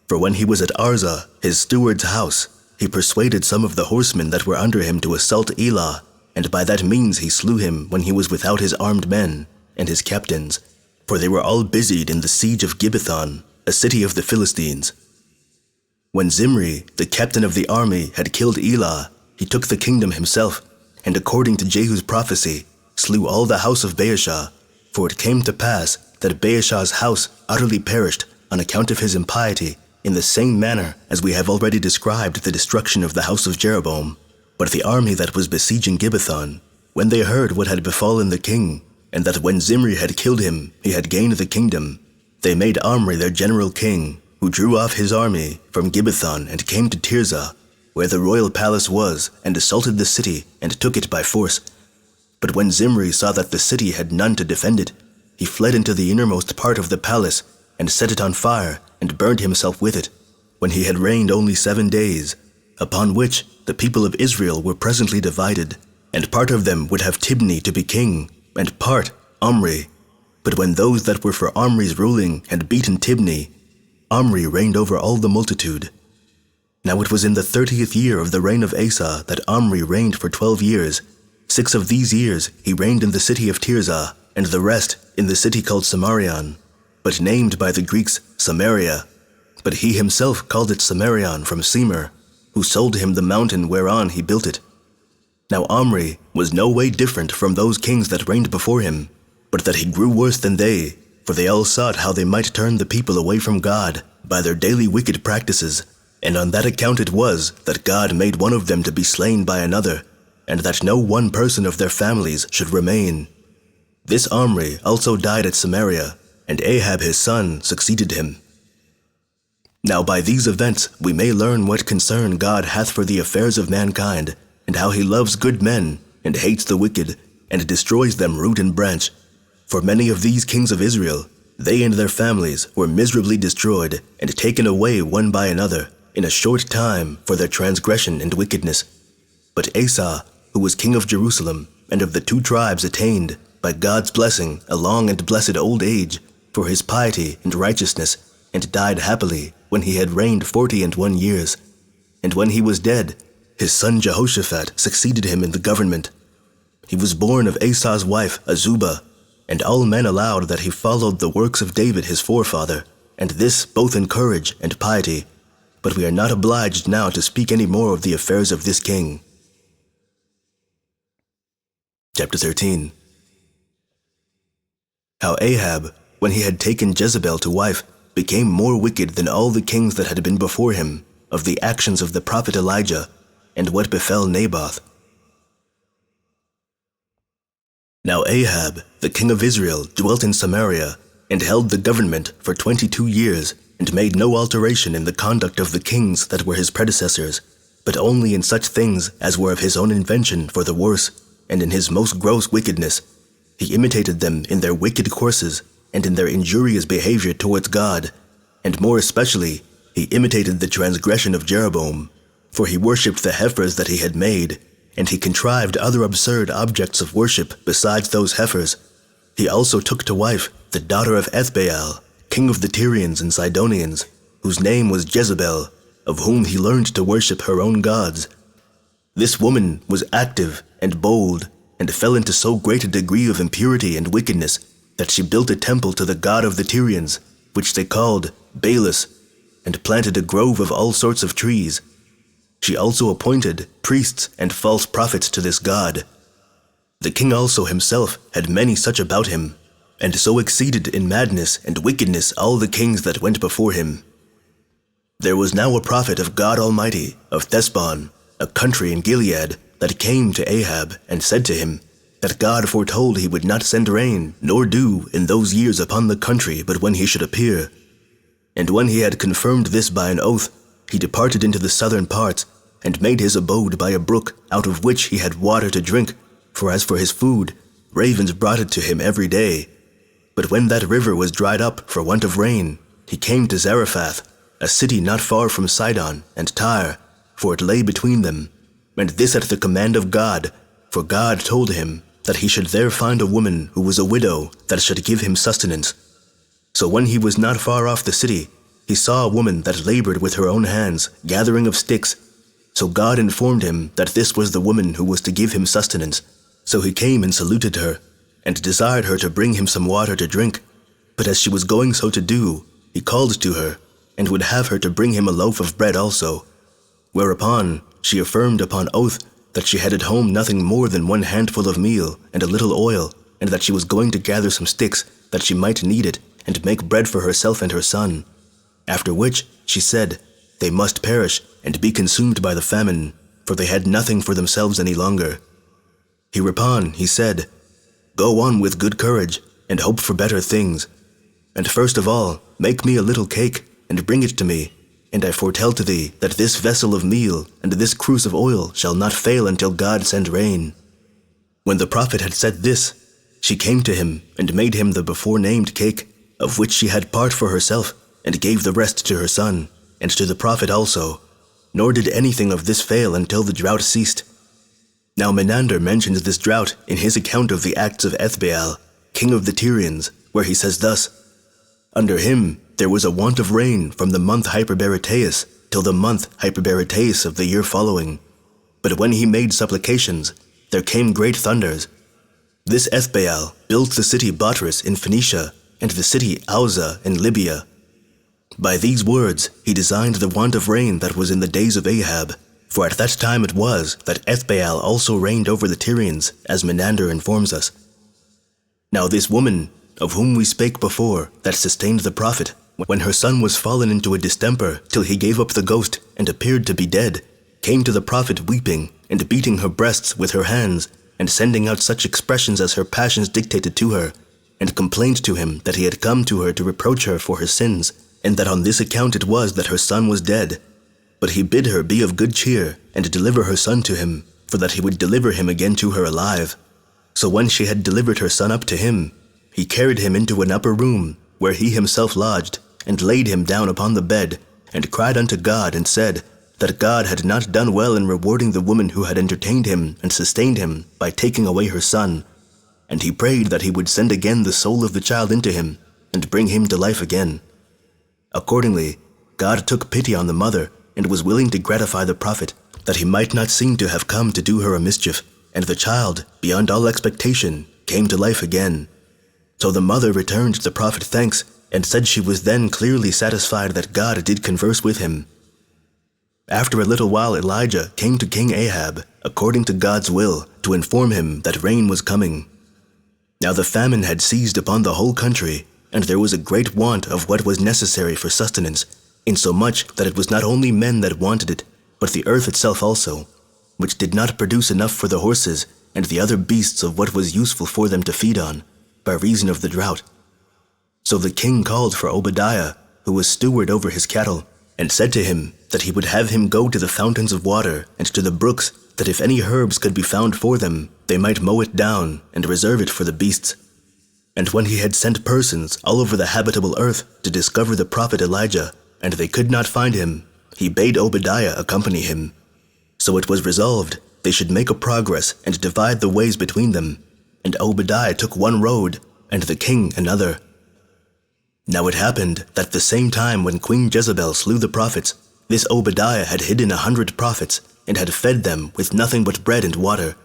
For when he was at Arza, his steward's house, he persuaded some of the horsemen that were under him to assault Elah, and by that means he slew him when he was without his armed men, and his captains, for they were all busied in the siege of Gibbethon, a city of the Philistines. When Zimri, the captain of the army, had killed Elah, he took the kingdom himself, and according to Jehu's prophecy, slew all the house of Baasha, for it came to pass that Baasha's house utterly perished on account of his impiety, in the same manner as we have already described the destruction of the house of Jeroboam. But the army that was besieging Gibbethon, when they heard what had befallen the king, and that when Zimri had killed him, he had gained the kingdom, they made Omri their general king, who drew off his army from Gibbethon and came to Tirzah, where the royal palace was, and assaulted the city and took it by force. But when Zimri saw that the city had none to defend it, he fled into the innermost part of the palace, and set it on fire, and burned himself with it, when he had reigned only 7 days, upon which the people of Israel were presently divided, and part of them would have Tibni to be king, and part Omri. But when those that were for Omri's ruling had beaten Tibni, Omri reigned over all the multitude. Now it was in the 30th year of the reign of Asa that Omri reigned for 12 years. 6 of these years he reigned in the city of Tirzah, and the rest in the city called Samarion, but named by the Greeks Samaria. But he himself called it Samarion from Semer, who sold him the mountain whereon he built it. Now Omri was no way different from those kings that reigned before him, but that he grew worse than they, for they all sought how they might turn the people away from God by their daily wicked practices, and on that account it was that God made one of them to be slain by another, and that no one person of their families should remain. This Omri also died at Samaria, and Ahab his son succeeded him. Now by these events we may learn what concern God hath for the affairs of mankind, and how he loves good men, and hates the wicked, and destroys them root and branch. For many of these kings of Israel, they and their families were miserably destroyed, and taken away one by another, in a short time for their transgression and wickedness. But Asa, who was king of Jerusalem, and of the 2 tribes, attained, by God's blessing, a long and blessed old age, for his piety and righteousness, and died happily when he had reigned 41 years. And when he was dead, his son Jehoshaphat succeeded him in the government. He was born of Asa's wife Azubah, and all men allowed that he followed the works of David his forefather, and this both in courage and piety. But we are not obliged now to speak any more of the affairs of this king. Chapter 13. How Ahab, when he had taken Jezebel to wife, became more wicked than all the kings that had been before him, of the actions of the prophet Elijah, and what befell Naboth. Now Ahab, the king of Israel, dwelt in Samaria, and held the government for 22 years, and made no alteration in the conduct of the kings that were his predecessors, but only in such things as were of his own invention for the worse, and in his most gross wickedness. He imitated them in their wicked courses, and in their injurious behavior towards God, and more especially, he imitated the transgression of Jeroboam, for he worshipped the heifers that he had made, and he contrived other absurd objects of worship besides those heifers. He also took to wife the daughter of Ethbaal, king of the Tyrians and Sidonians, whose name was Jezebel, of whom he learned to worship her own gods. This woman was active and bold, and fell into so great a degree of impurity and wickedness that she built a temple to the god of the Tyrians, which they called Baalus, and planted a grove of all sorts of trees. She also appointed priests and false prophets to this god. The king also himself had many such about him, and so exceeded in madness and wickedness all the kings that went before him. There was now a prophet of God Almighty, of Thesbon, a country in Gilead, that came to Ahab and said to him, that God foretold he would not send rain, nor dew in those years upon the country but when he should appear. And when he had confirmed this by an oath, he departed into the southern parts, and made his abode by a brook, out of which he had water to drink, for as for his food, ravens brought it to him every day. But when that river was dried up for want of rain, he came to Zarephath, a city not far from Sidon and Tyre, for it lay between them, and this at the command of God, for God told him that he should there find a woman who was a widow that should give him sustenance. So when he was not far off the city, he saw a woman that labored with her own hands, gathering of sticks. So God informed him that this was the woman who was to give him sustenance. So he came and saluted her, and desired her to bring him some water to drink. But as she was going so to do, he called to her, and would have her to bring him a loaf of bread also. Whereupon she affirmed upon oath that she had at home nothing more than one handful of meal and a little oil, and that she was going to gather some sticks, that she might knead it, and make bread for herself and her son. After which she said, they must perish and be consumed by the famine, for they had nothing for themselves any longer. Hereupon he said, go on with good courage, and hope for better things. And first of all, make me a little cake, and bring it to me, and I foretell to thee that this vessel of meal and this cruse of oil shall not fail until God send rain. When the prophet had said this, she came to him and made him the before-named cake, of which she had part for herself, and gave the rest to her son, and to the prophet also, nor did anything of this fail until the drought ceased. Now Menander mentions this drought in his account of the acts of Ethbaal, king of the Tyrians, where he says thus, under him there was a want of rain from the month Hyperbareteus till the month Hyperbareteus of the year following. But when he made supplications, there came great thunders. This Ethbaal built the city Botris in Phoenicia, and the city Auza in Libya. By these words he designed the want of rain that was in the days of Ahab, for at that time it was that Ethbaal also reigned over the Tyrians, as Menander informs us. Now this woman, of whom we spake before, that sustained the prophet, when her son was fallen into a distemper till he gave up the ghost and appeared to be dead, came to the prophet weeping and beating her breasts with her hands, and sending out such expressions as her passions dictated to her, and complained to him that he had come to her to reproach her for her sins, and that on this account it was that her son was dead. But he bid her be of good cheer, and deliver her son to him, for that he would deliver him again to her alive. So when she had delivered her son up to him, he carried him into an upper room, where he himself lodged, and laid him down upon the bed, and cried unto God, and said, that God had not done well in rewarding the woman who had entertained him and sustained him by taking away her son. And he prayed that he would send again the soul of the child into him, and bring him to life again. Accordingly, God took pity on the mother, and was willing to gratify the prophet, that he might not seem to have come to do her a mischief, and the child, beyond all expectation, came to life again. So the mother returned the prophet thanks, and said she was then clearly satisfied that God did converse with him. After a little while Elijah came to King Ahab, according to God's will, to inform him that rain was coming. Now the famine had seized upon the whole country, and there was a great want of what was necessary for sustenance, insomuch that it was not only men that wanted it, but the earth itself also, which did not produce enough for the horses, and the other beasts of what was useful for them to feed on, by reason of the drought. So the king called for Obadiah, who was steward over his cattle, and said to him that he would have him go to the fountains of water and to the brooks, that if any herbs could be found for them, they might mow it down and reserve it for the beasts. And when he had sent persons all over the habitable earth to discover the prophet Elijah, and they could not find him, he bade Obadiah accompany him. So it was resolved they should make a progress and divide the ways between them, and Obadiah took one road, and the king another. Now it happened that the same time when Queen Jezebel slew the prophets, this Obadiah had hidden 100 prophets, and had fed them with nothing but bread and water.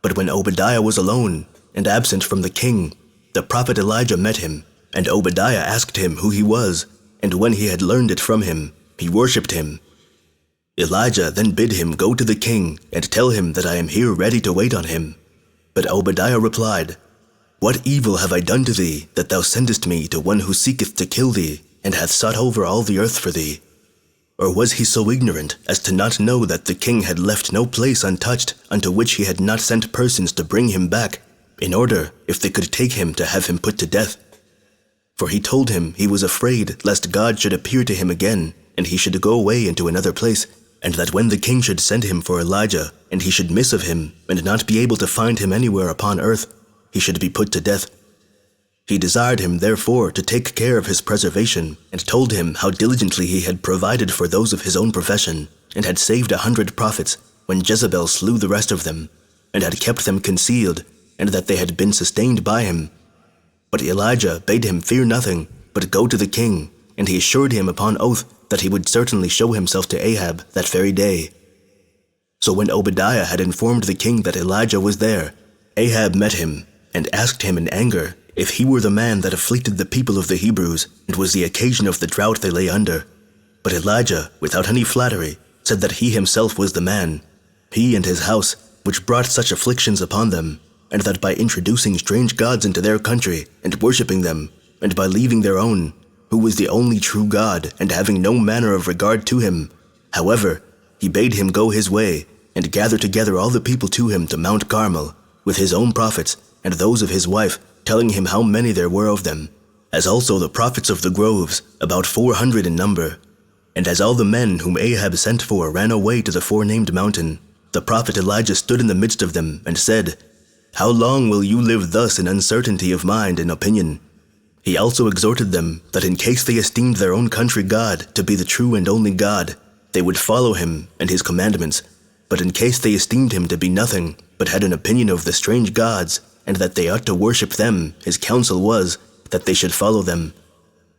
But when Obadiah was alone, and absent from the king, the prophet Elijah met him, and Obadiah asked him who he was, and when he had learned it from him, he worshipped him. Elijah then bid him go to the king, and tell him that I am here ready to wait on him. But Obadiah replied, What evil have I done to thee, that thou sendest me to one who seeketh to kill thee, and hath sought over all the earth for thee? Or was he so ignorant as to not know that the king had left no place untouched unto which he had not sent persons to bring him back, in order, if they could take him, to have him put to death? For he told him he was afraid lest God should appear to him again, and he should go away into another place, and that when the king should send him for Elijah, and he should miss of him, and not be able to find him anywhere upon earth, he should be put to death. He desired him, therefore, to take care of his preservation, and told him how diligently he had provided for those of his own profession, and had saved 100 prophets, when Jezebel slew the rest of them, and had kept them concealed, and that they had been sustained by him. But Elijah bade him fear nothing, but go to the king, and he assured him upon oath that he would certainly show himself to Ahab that very day. So when Obadiah had informed the king that Elijah was there, Ahab met him, and asked him in anger if he were the man that afflicted the people of the Hebrews, and was the occasion of the drought they lay under. But Elijah, without any flattery, said that he himself was the man, he and his house, which brought such afflictions upon them, and that by introducing strange gods into their country, and worshipping them, and by leaving their own, who was the only true God, and having no manner of regard to him, however, he bade him go his way, and gather together all the people to him to Mount Carmel, with his own prophets, and those of his wife, telling him how many there were of them, as also the prophets of the groves, about 400 in number. And as all the men whom Ahab sent for ran away to the forenamed mountain, the prophet Elijah stood in the midst of them, and said, How long will you live thus in uncertainty of mind and opinion? He also exhorted them that in case they esteemed their own country God to be the true and only God, they would follow him and his commandments, but in case they esteemed him to be nothing, but had an opinion of the strange gods, and that they ought to worship them, his counsel was that they should follow them.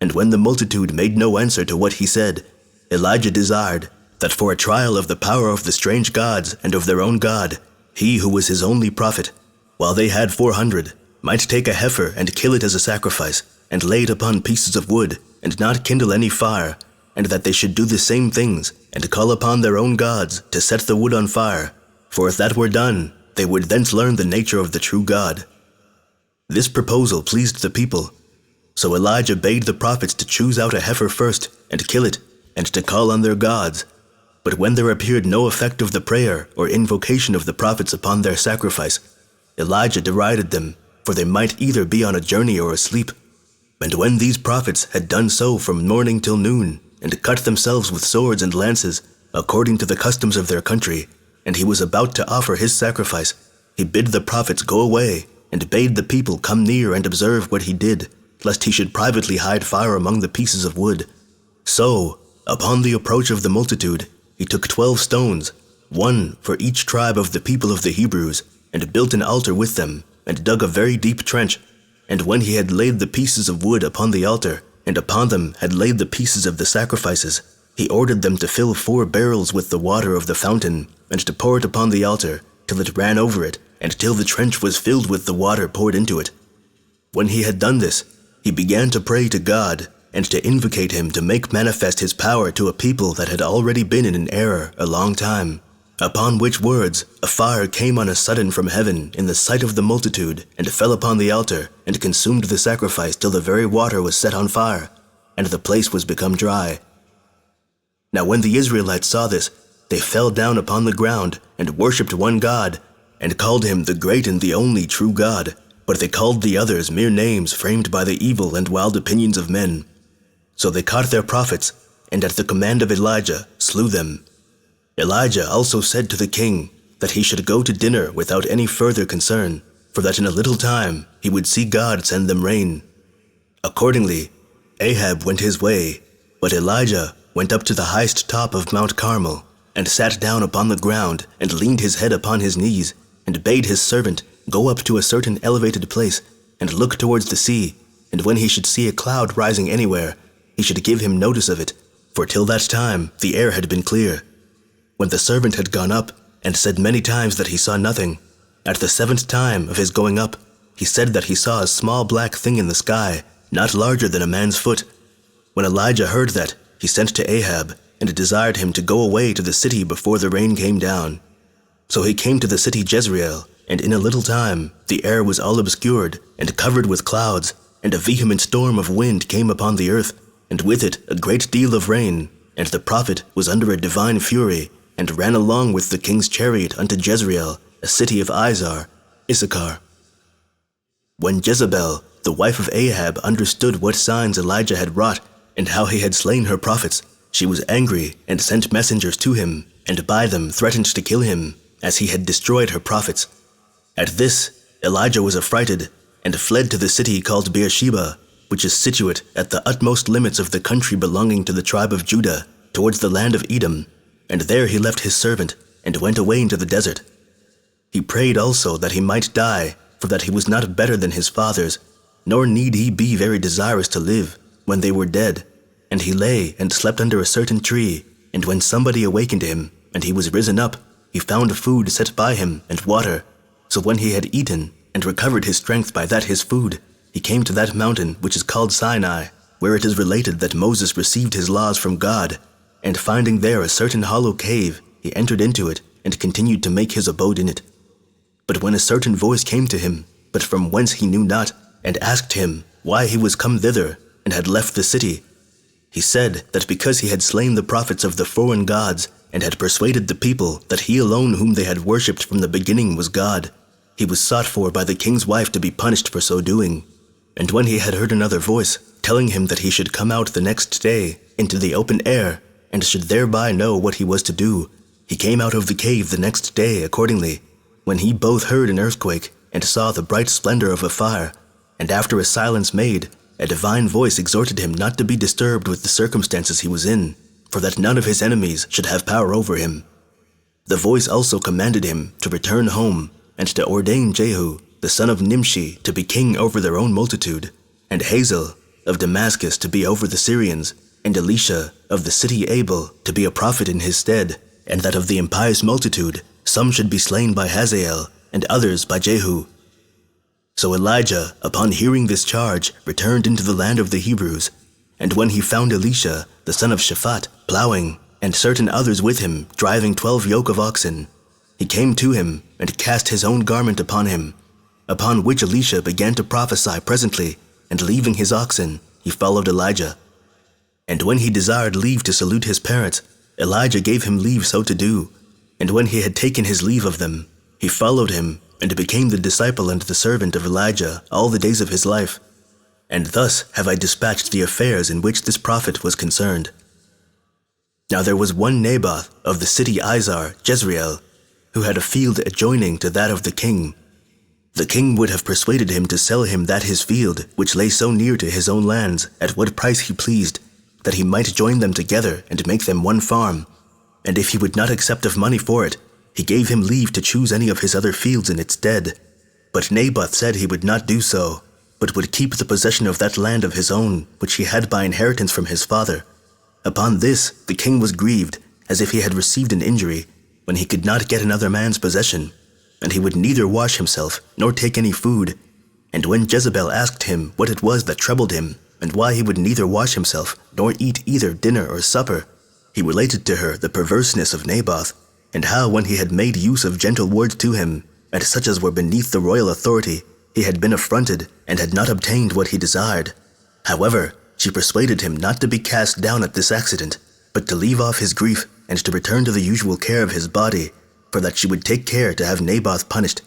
And when the multitude made no answer to what he said, Elijah desired that for a trial of the power of the strange gods and of their own God, he who was his only prophet, while they had 400, might take a heifer and kill it as a sacrifice, and lay it upon pieces of wood, and not kindle any fire, and that they should do the same things, and call upon their own gods to set the wood on fire, for if that were done, they would thence learn the nature of the true God. This proposal pleased the people. So Elijah bade the prophets to choose out a heifer first, and kill it, and to call on their gods. But when there appeared no effect of the prayer or invocation of the prophets upon their sacrifice, Elijah derided them, for they might either be on a journey or asleep. And when these prophets had done so from morning till noon, and cut themselves with swords and lances, according to the customs of their country, and he was about to offer his sacrifice, he bid the prophets go away, and bade the people come near and observe what he did, lest he should privately hide fire among the pieces of wood. So, upon the approach of the multitude, he took 12 stones, one for each tribe of the people of the Hebrews, and built an altar with them, and dug a very deep trench. And when he had laid the pieces of wood upon the altar, and upon them had laid the pieces of the sacrifices, he ordered them to fill 4 barrels with the water of the fountain, and to pour it upon the altar, till it ran over it, and till the trench was filled with the water poured into it. When he had done this, he began to pray to God, and to invocate him to make manifest his power to a people that had already been in an error a long time. Upon which words a fire came on a sudden from heaven in the sight of the multitude, and fell upon the altar, and consumed the sacrifice till the very water was set on fire, and the place was become dry. Now when the Israelites saw this, they fell down upon the ground, and worshipped one God, and called him the great and the only true God, but they called the others mere names framed by the evil and wild opinions of men. So they caught their prophets, and at the command of Elijah slew them. Elijah also said to the king that he should go to dinner without any further concern, for that in a little time he would see God send them rain. Accordingly, Ahab went his way, but Elijah went up to the highest top of Mount Carmel, and sat down upon the ground, and leaned his head upon his knees, and bade his servant go up to a certain elevated place, and look towards the sea, and when he should see a cloud rising anywhere, he should give him notice of it, for till that time the air had been clear. When the servant had gone up, and said many times that he saw nothing, at the 7th time of his going up, he said that he saw a small black thing in the sky, not larger than a man's foot. When Elijah heard that, he sent to Ahab, and desired him to go away to the city before the rain came down. So he came to the city Jezreel, and in a little time the air was all obscured, and covered with clouds, and a vehement storm of wind came upon the earth, and with it a great deal of rain, and the prophet was under a divine fury, and ran along with the king's chariot unto Jezreel, a city of Issachar. When Jezebel, the wife of Ahab, understood what signs Elijah had wrought, and how he had slain her prophets, she was angry, and sent messengers to him, and by them threatened to kill him, as he had destroyed her prophets. At this, Elijah was affrighted, and fled to the city called Beersheba, which is situate at the utmost limits of the country belonging to the tribe of Judah, towards the land of Edom, and there he left his servant, and went away into the desert. He prayed also that he might die, for that he was not better than his fathers, nor need he be very desirous to live, when they were dead. And he lay and slept under a certain tree, and when somebody awakened him, and he was risen up, he found food set by him, and water. So when he had eaten, and recovered his strength by that his food, he came to that mountain which is called Sinai, where it is related that Moses received his laws from God, and finding there a certain hollow cave, he entered into it, and continued to make his abode in it. But when a certain voice came to him, but from whence he knew not, and asked him why he was come thither, and had left the city, he said that because he had slain the prophets of the foreign gods, and had persuaded the people that he alone whom they had worshipped from the beginning was God, he was sought for by the king's wife to be punished for so doing. And when he had heard another voice, telling him that he should come out the next day into the open air, and should thereby know what he was to do, he came out of the cave the next day accordingly, when he both heard an earthquake, and saw the bright splendor of a fire, and after a silence made, a divine voice exhorted him not to be disturbed with the circumstances he was in, for that none of his enemies should have power over him. The voice also commanded him to return home, and to ordain Jehu, the son of Nimshi, to be king over their own multitude, and Hazael of Damascus to be over the Syrians, and Elisha of the city Abel to be a prophet in his stead, and that of the impious multitude some should be slain by Hazael, and others by Jehu. So Elijah, upon hearing this charge, returned into the land of the Hebrews, and when he found Elisha, the son of Shaphat, plowing, and certain others with him, driving 12 yoke of oxen, he came to him, and cast his own garment upon him, upon which Elisha began to prophesy presently, and leaving his oxen, he followed Elijah. And when he desired leave to salute his parents, Elijah gave him leave so to do, and when he had taken his leave of them, he followed him, and became the disciple and the servant of Elijah all the days of his life. And thus have I dispatched the affairs in which this prophet was concerned. Now there was one Naboth of the city Jezreel, who had a field adjoining to that of the king. The king would have persuaded him to sell him that his field, which lay so near to his own lands, at what price he pleased, that he might join them together and make them one farm. And if he would not accept of money for it, he gave him leave to choose any of his other fields in its stead. But Naboth said he would not do so, but would keep the possession of that land of his own, which he had by inheritance from his father. Upon this the king was grieved, as if he had received an injury, when he could not get another man's possession, and he would neither wash himself, nor take any food. And when Jezebel asked him what it was that troubled him, and why he would neither wash himself, nor eat either dinner or supper, he related to her the perverseness of Naboth, and how when he had made use of gentle words to him, and such as were beneath the royal authority, he had been affronted, and had not obtained what he desired. However, she persuaded him not to be cast down at this accident, but to leave off his grief, and to return to the usual care of his body, for that she would take care to have Naboth punished.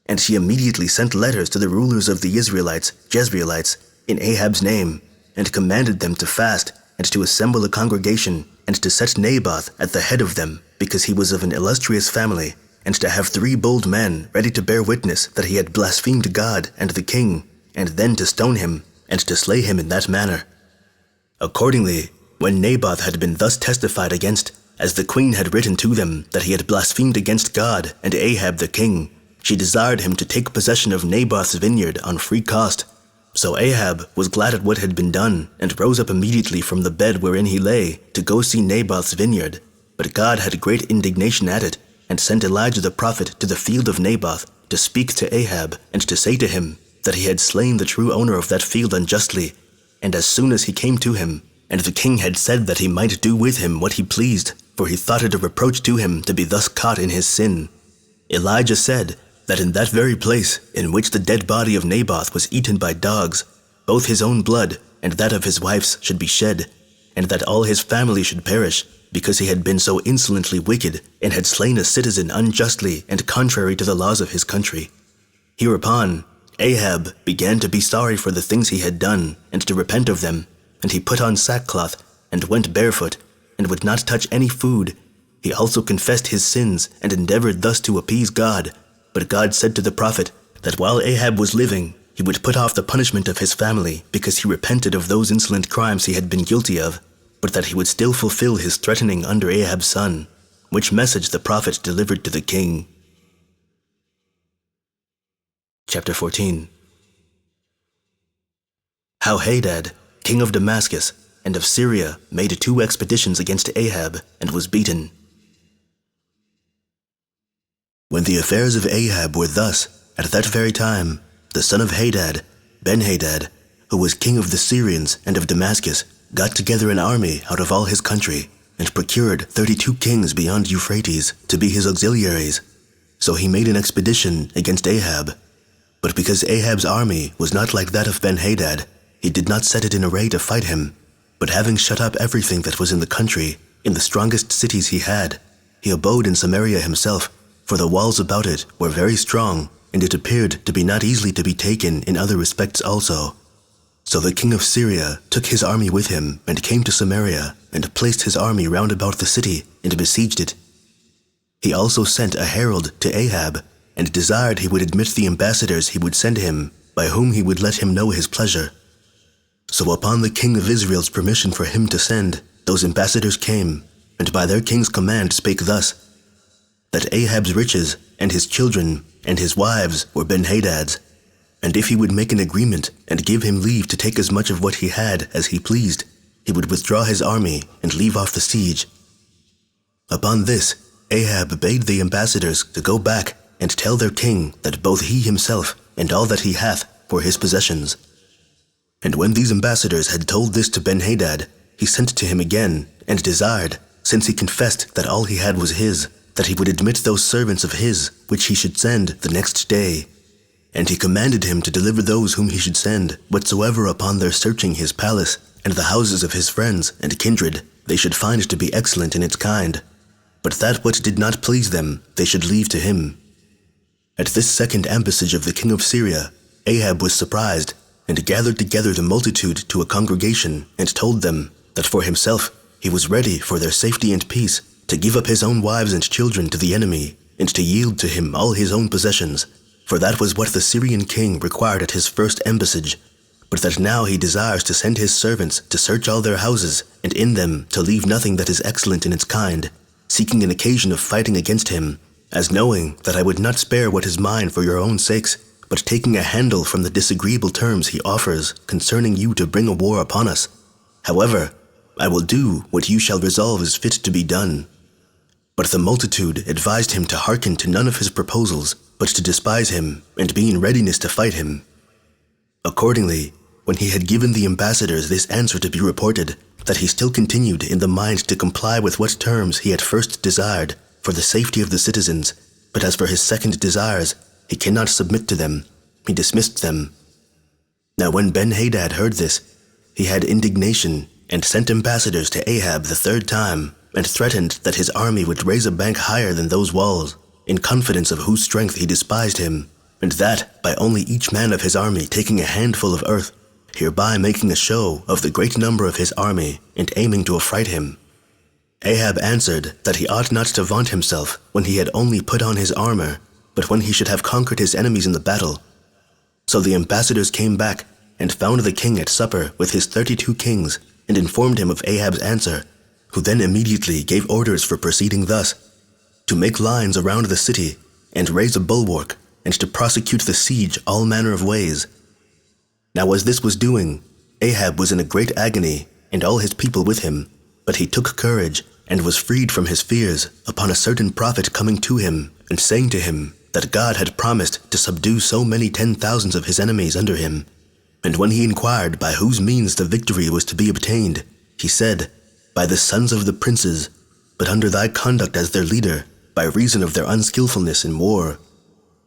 And she immediately sent letters to the rulers of the Israelites, Jezreelites, in Ahab's name, and commanded them to fast and to assemble a congregation and to set Naboth at the head of them, because he was of an illustrious family, and to have 3 bold men ready to bear witness that he had blasphemed God and the king, and then to stone him and to slay him in that manner. Accordingly, when Naboth had been thus testified against, as the queen had written to them that he had blasphemed against God and Ahab the king, she desired him to take possession of Naboth's vineyard on free cost. So Ahab was glad at what had been done, and rose up immediately from the bed wherein he lay to go see Naboth's vineyard. But God had great indignation at it, and sent Elijah the prophet to the field of Naboth to speak to Ahab, and to say to him that he had slain the true owner of that field unjustly. And as soon as he came to him, and the king had said that he might do with him what he pleased, for he thought it a reproach to him to be thus caught in his sin, Elijah said that in that very place in which the dead body of Naboth was eaten by dogs, both his own blood and that of his wife's should be shed, and that all his family should perish, because he had been so insolently wicked, and had slain a citizen unjustly and contrary to the laws of his country. Hereupon Ahab began to be sorry for the things he had done, and to repent of them, and he put on sackcloth, and went barefoot, and would not touch any food. He also confessed his sins, and endeavored thus to appease God. But God said to the prophet that while Ahab was living, he would put off the punishment of his family, because he repented of those insolent crimes he had been guilty of, but that he would still fulfill his threatening under Ahab's son, which message the prophet delivered to the king. Chapter 14. How Hadad, king of Damascus and of Syria, made 2 expeditions against Ahab, and was beaten. When the affairs of Ahab were thus, at that very time, the son of Hadad, Ben-Hadad, who was king of the Syrians and of Damascus, got together an army out of all his country, and procured 32 kings beyond Euphrates to be his auxiliaries. So he made an expedition against Ahab. But because Ahab's army was not like that of Ben-Hadad, he did not set it in array to fight him, but having shut up everything that was in the country, in the strongest cities he had, he abode in Samaria himself, for the walls about it were very strong, and it appeared to be not easily to be taken in other respects also. So the king of Syria took his army with him, and came to Samaria, and placed his army round about the city, and besieged it. He also sent a herald to Ahab, and desired he would admit the ambassadors he would send him, by whom he would let him know his pleasure. So upon the king of Israel's permission for him to send, those ambassadors came, and by their king's command spake thus, that Ahab's riches, and his children, and his wives were Ben-Hadad's, and if he would make an agreement, and give him leave to take as much of what he had as he pleased, he would withdraw his army, and leave off the siege. Upon this, Ahab bade the ambassadors to go back, and tell their king that both he himself, and all that he hath, were his possessions. And when these ambassadors had told this to Ben-Hadad, he sent to him again, and desired, since he confessed that all he had was his, that he would admit those servants of his, which he should send the next day. And he commanded him to deliver those whom he should send, whatsoever upon their searching his palace, and the houses of his friends and kindred, they should find to be excellent in its kind. But that which did not please them, they should leave to him. At this second ambassage of the king of Syria, Ahab was surprised, and gathered together the multitude to a congregation, and told them that for himself he was ready for their safety and peace, to give up his own wives and children to the enemy, and to yield to him all his own possessions, for that was what the Syrian king required at his first embassage, but that now he desires to send his servants to search all their houses, and in them to leave nothing that is excellent in its kind, seeking an occasion of fighting against him, as knowing that I would not spare what is mine for your own sakes, but taking a handle from the disagreeable terms he offers concerning you to bring a war upon us. However, I will do what you shall resolve is fit to be done. But the multitude advised him to hearken to none of his proposals, but to despise him, and be in readiness to fight him. Accordingly, when he had given the ambassadors this answer to be reported, that he still continued in the mind to comply with what terms he had first desired, for the safety of the citizens, but as for his second desires, he cannot submit to them, he dismissed them. Now when Ben-Hadad heard this, he had indignation, and sent ambassadors to Ahab the third time, and threatened that his army would raise a bank higher than those walls, in confidence of whose strength he despised him, and that by only each man of his army taking a handful of earth, hereby making a show of the great number of his army, and aiming to affright him. Ahab answered that he ought not to vaunt himself when he had only put on his armor, but when he should have conquered his enemies in the battle. So the ambassadors came back, and found the king at supper with his 32 kings, and informed him of Ahab's answer, who then immediately gave orders for proceeding thus: to make lines around the city, and raise a bulwark, and to prosecute the siege all manner of ways. Now as this was doing, Ahab was in a great agony, and all his people with him, but he took courage, and was freed from his fears, upon a certain prophet coming to him, and saying to him that God had promised to subdue so many 10,000s of his enemies under him. And when he inquired by whose means the victory was to be obtained, he said, by the sons of the princes, but under thy conduct as their leader, by reason of their unskillfulness in war.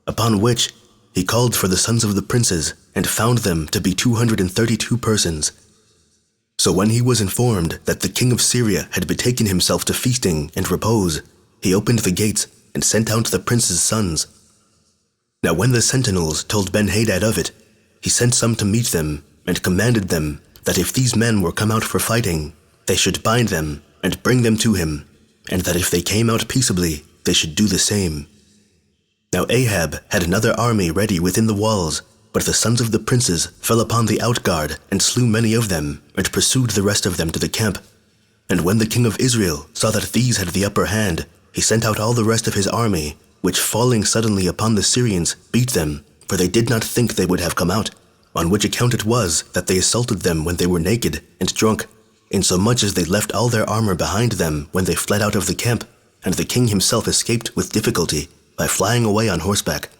Upon which he called for the sons of the princes, and found them to be 232 persons. So when he was informed that the king of Syria had betaken himself to feasting and repose, he opened the gates, and sent out the princes' sons. Now when the sentinels told Ben-Hadad of it, he sent some to meet them, and commanded them that if these men were come out for fighting, they should bind them, and bring them to him, and that if they came out peaceably, they should do the same. Now Ahab had another army ready within the walls, but the sons of the princes fell upon the outguard, and slew many of them, and pursued the rest of them to the camp. And when the king of Israel saw that these had the upper hand, he sent out all the rest of his army, which falling suddenly upon the Syrians, beat them, for they did not think they would have come out, on which account it was that they assaulted them when they were naked and drunk, insomuch as they left all their armor behind them when they fled out of the camp, and the king himself escaped with difficulty, by flying away on horseback.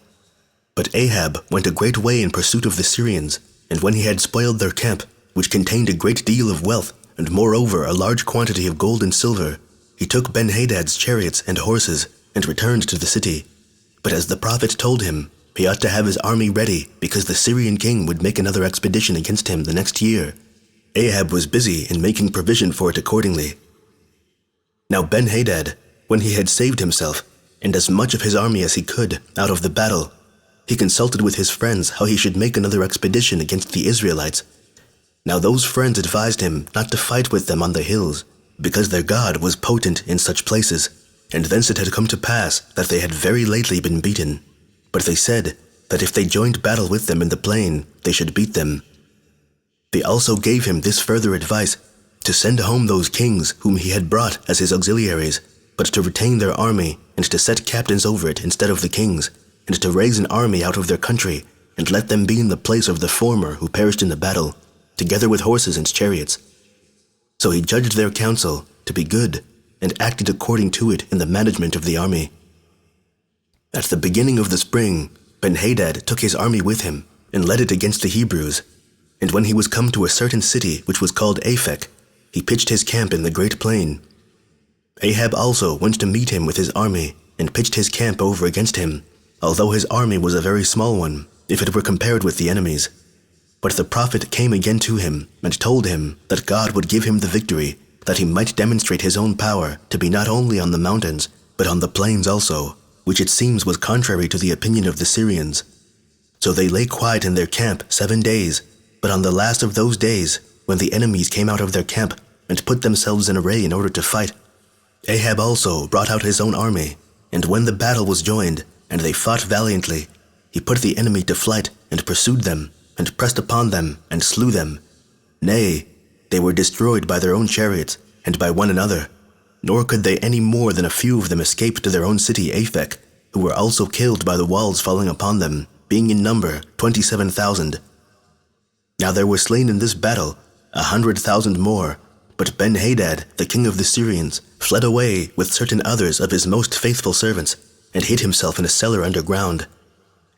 But Ahab went a great way in pursuit of the Syrians, and when he had spoiled their camp, which contained a great deal of wealth, and moreover a large quantity of gold and silver, he took Ben-Hadad's chariots and horses, and returned to the city. But as the prophet told him, he ought to have his army ready, because the Syrian king would make another expedition against him the next year. Ahab was busy in making provision for it accordingly. Now Ben-Hadad, when he had saved himself, and as much of his army as he could, out of the battle, he consulted with his friends how he should make another expedition against the Israelites. Now those friends advised him not to fight with them on the hills, because their God was potent in such places, and thence it had come to pass that they had very lately been beaten. But they said that if they joined battle with them in the plain, they should beat them. They also gave him this further advice, to send home those kings whom he had brought as his auxiliaries, but to retain their army, and to set captains over it instead of the kings, and to raise an army out of their country, and let them be in the place of the former who perished in the battle, together with horses and chariots. So he judged their counsel to be good, and acted according to it in the management of the army. At the beginning of the spring, Ben-Hadad took his army with him, and led it against the Hebrews. And when he was come to a certain city which was called Aphek, he pitched his camp in the great plain. Ahab also went to meet him with his army, and pitched his camp over against him, although his army was a very small one, if it were compared with the enemy's. But the prophet came again to him, and told him that God would give him the victory, that he might demonstrate his own power to be not only on the mountains, but on the plains also, which it seems was contrary to the opinion of the Syrians. So they lay quiet in their camp 7 days, but on the last of those days, when the enemies came out of their camp, and put themselves in array in order to fight, Ahab also brought out his own army, and when the battle was joined, and they fought valiantly, he put the enemy to flight, and pursued them, and pressed upon them, and slew them. Nay, they were destroyed by their own chariots, and by one another, nor could they any more than a few of them escape to their own city Aphek, who were also killed by the walls falling upon them, being in number 27,000. Now there were slain in this battle 100,000 more, but Ben-Hadad, the king of the Syrians, fled away with certain others of his most faithful servants, and hid himself in a cellar underground.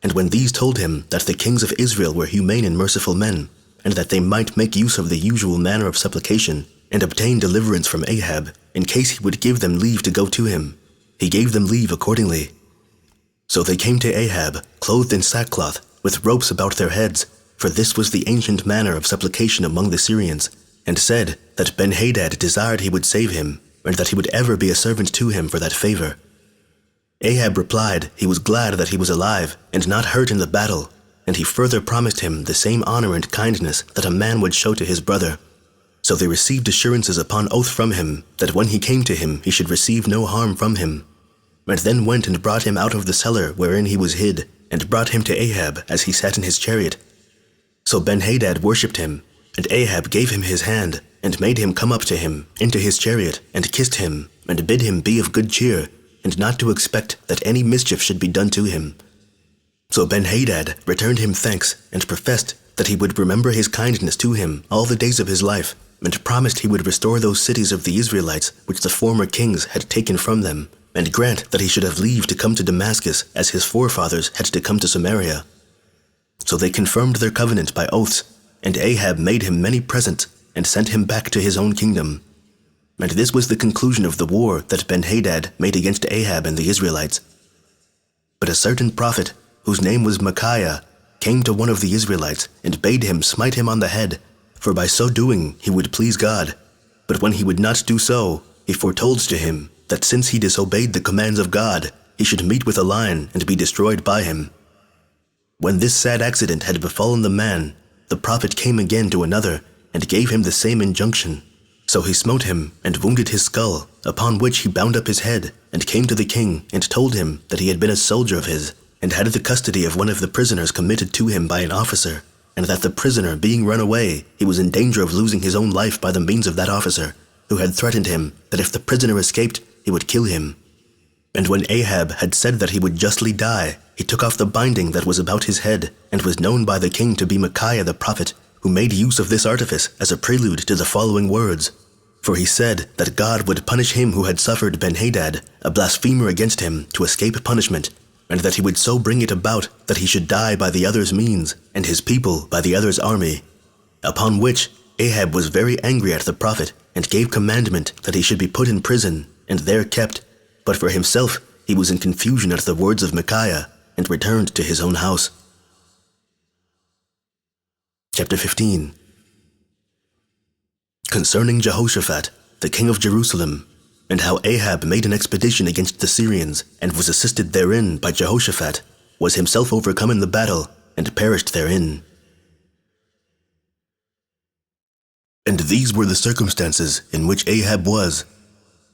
And when these told him that the kings of Israel were humane and merciful men, and that they might make use of the usual manner of supplication, and obtain deliverance from Ahab, in case he would give them leave to go to him, he gave them leave accordingly. So they came to Ahab, clothed in sackcloth, with ropes about their heads, for this was the ancient manner of supplication among the Syrians, and said that Ben-Hadad desired he would save him, and that he would ever be a servant to him for that favor. Ahab replied he was glad that he was alive and not hurt in the battle, and he further promised him the same honor and kindness that a man would show to his brother. So they received assurances upon oath from him that when he came to him he should receive no harm from him, and then went and brought him out of the cellar wherein he was hid, and brought him to Ahab as he sat in his chariot. So Ben-Hadad worshipped him, and Ahab gave him his hand, and made him come up to him into his chariot, and kissed him, and bid him be of good cheer, and not to expect that any mischief should be done to him. So Ben-Hadad returned him thanks, and professed that he would remember his kindness to him all the days of his life, and promised he would restore those cities of the Israelites which the former kings had taken from them, and grant that he should have leave to come to Damascus as his forefathers had to come to Samaria. So they confirmed their covenant by oaths, and Ahab made him many presents, and sent him back to his own kingdom. And this was the conclusion of the war that Ben-Hadad made against Ahab and the Israelites. But a certain prophet, whose name was Micaiah, came to one of the Israelites, and bade him smite him on the head, for by so doing he would please God. But when he would not do so, he foretold to him that since he disobeyed the commands of God, he should meet with a lion and be destroyed by him. When this sad accident had befallen the man, the prophet came again to another, and gave him the same injunction. So he smote him, and wounded his skull, upon which he bound up his head, and came to the king, and told him that he had been a soldier of his, and had the custody of one of the prisoners committed to him by an officer, and that the prisoner being run away, he was in danger of losing his own life by the means of that officer, who had threatened him that if the prisoner escaped, he would kill him. And when Ahab had said that he would justly die, he took off the binding that was about his head, and was known by the king to be Micaiah the prophet, who made use of this artifice as a prelude to the following words. For he said that God would punish him who had suffered Ben-Hadad, a blasphemer against him, to escape punishment, and that he would so bring it about that he should die by the other's means, and his people by the other's army. Upon which Ahab was very angry at the prophet, and gave commandment that he should be put in prison, and there kept. But for himself he was in confusion at the words of Micaiah, and returned to his own house. Chapter 15. Concerning Jehoshaphat, the king of Jerusalem, and how Ahab made an expedition against the Syrians, and was assisted therein by Jehoshaphat, was himself overcome in the battle, and perished therein. And these were the circumstances in which Ahab was.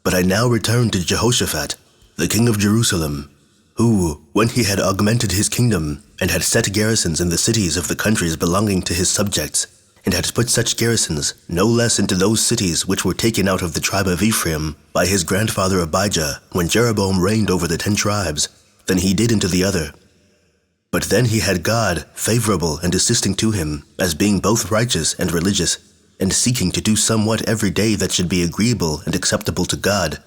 But I now return to Jehoshaphat, the king of Jerusalem, who, when he had augmented his kingdom, and had set garrisons in the cities of the countries belonging to his subjects, and had put such garrisons no less into those cities which were taken out of the tribe of Ephraim by his grandfather Abijah, when Jeroboam reigned over the 10 tribes, than he did into the other. But then he had God favorable and assisting to him, as being both righteous and religious, and seeking to do somewhat every day that should be agreeable and acceptable to God.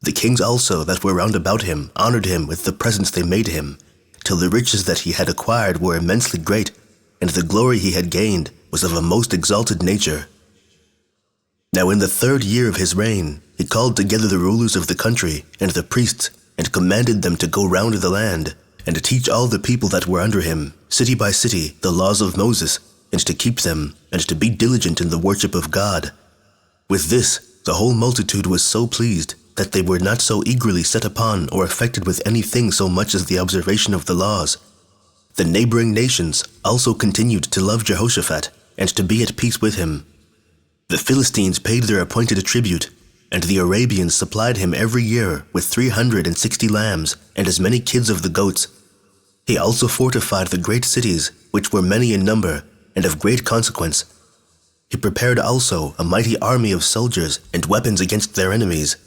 The kings also that were round about him honored him with the presents they made him, till the riches that he had acquired were immensely great, and the glory he had gained was of a most exalted nature. Now in the 3rd year of his reign, he called together the rulers of the country and the priests, and commanded them to go round the land, and to teach all the people that were under him, city by city, the laws of Moses, and to keep them, and to be diligent in the worship of God. With this, the whole multitude was so pleased that they were not so eagerly set upon or affected with anything so much as the observation of the laws. The neighboring nations also continued to love Jehoshaphat, and to be at peace with him. The Philistines paid their appointed tribute, and the Arabians supplied him every year with 360 lambs, and as many kids of the goats. He also fortified the great cities, which were many in number, and of great consequence. He prepared also a mighty army of soldiers and weapons against their enemies.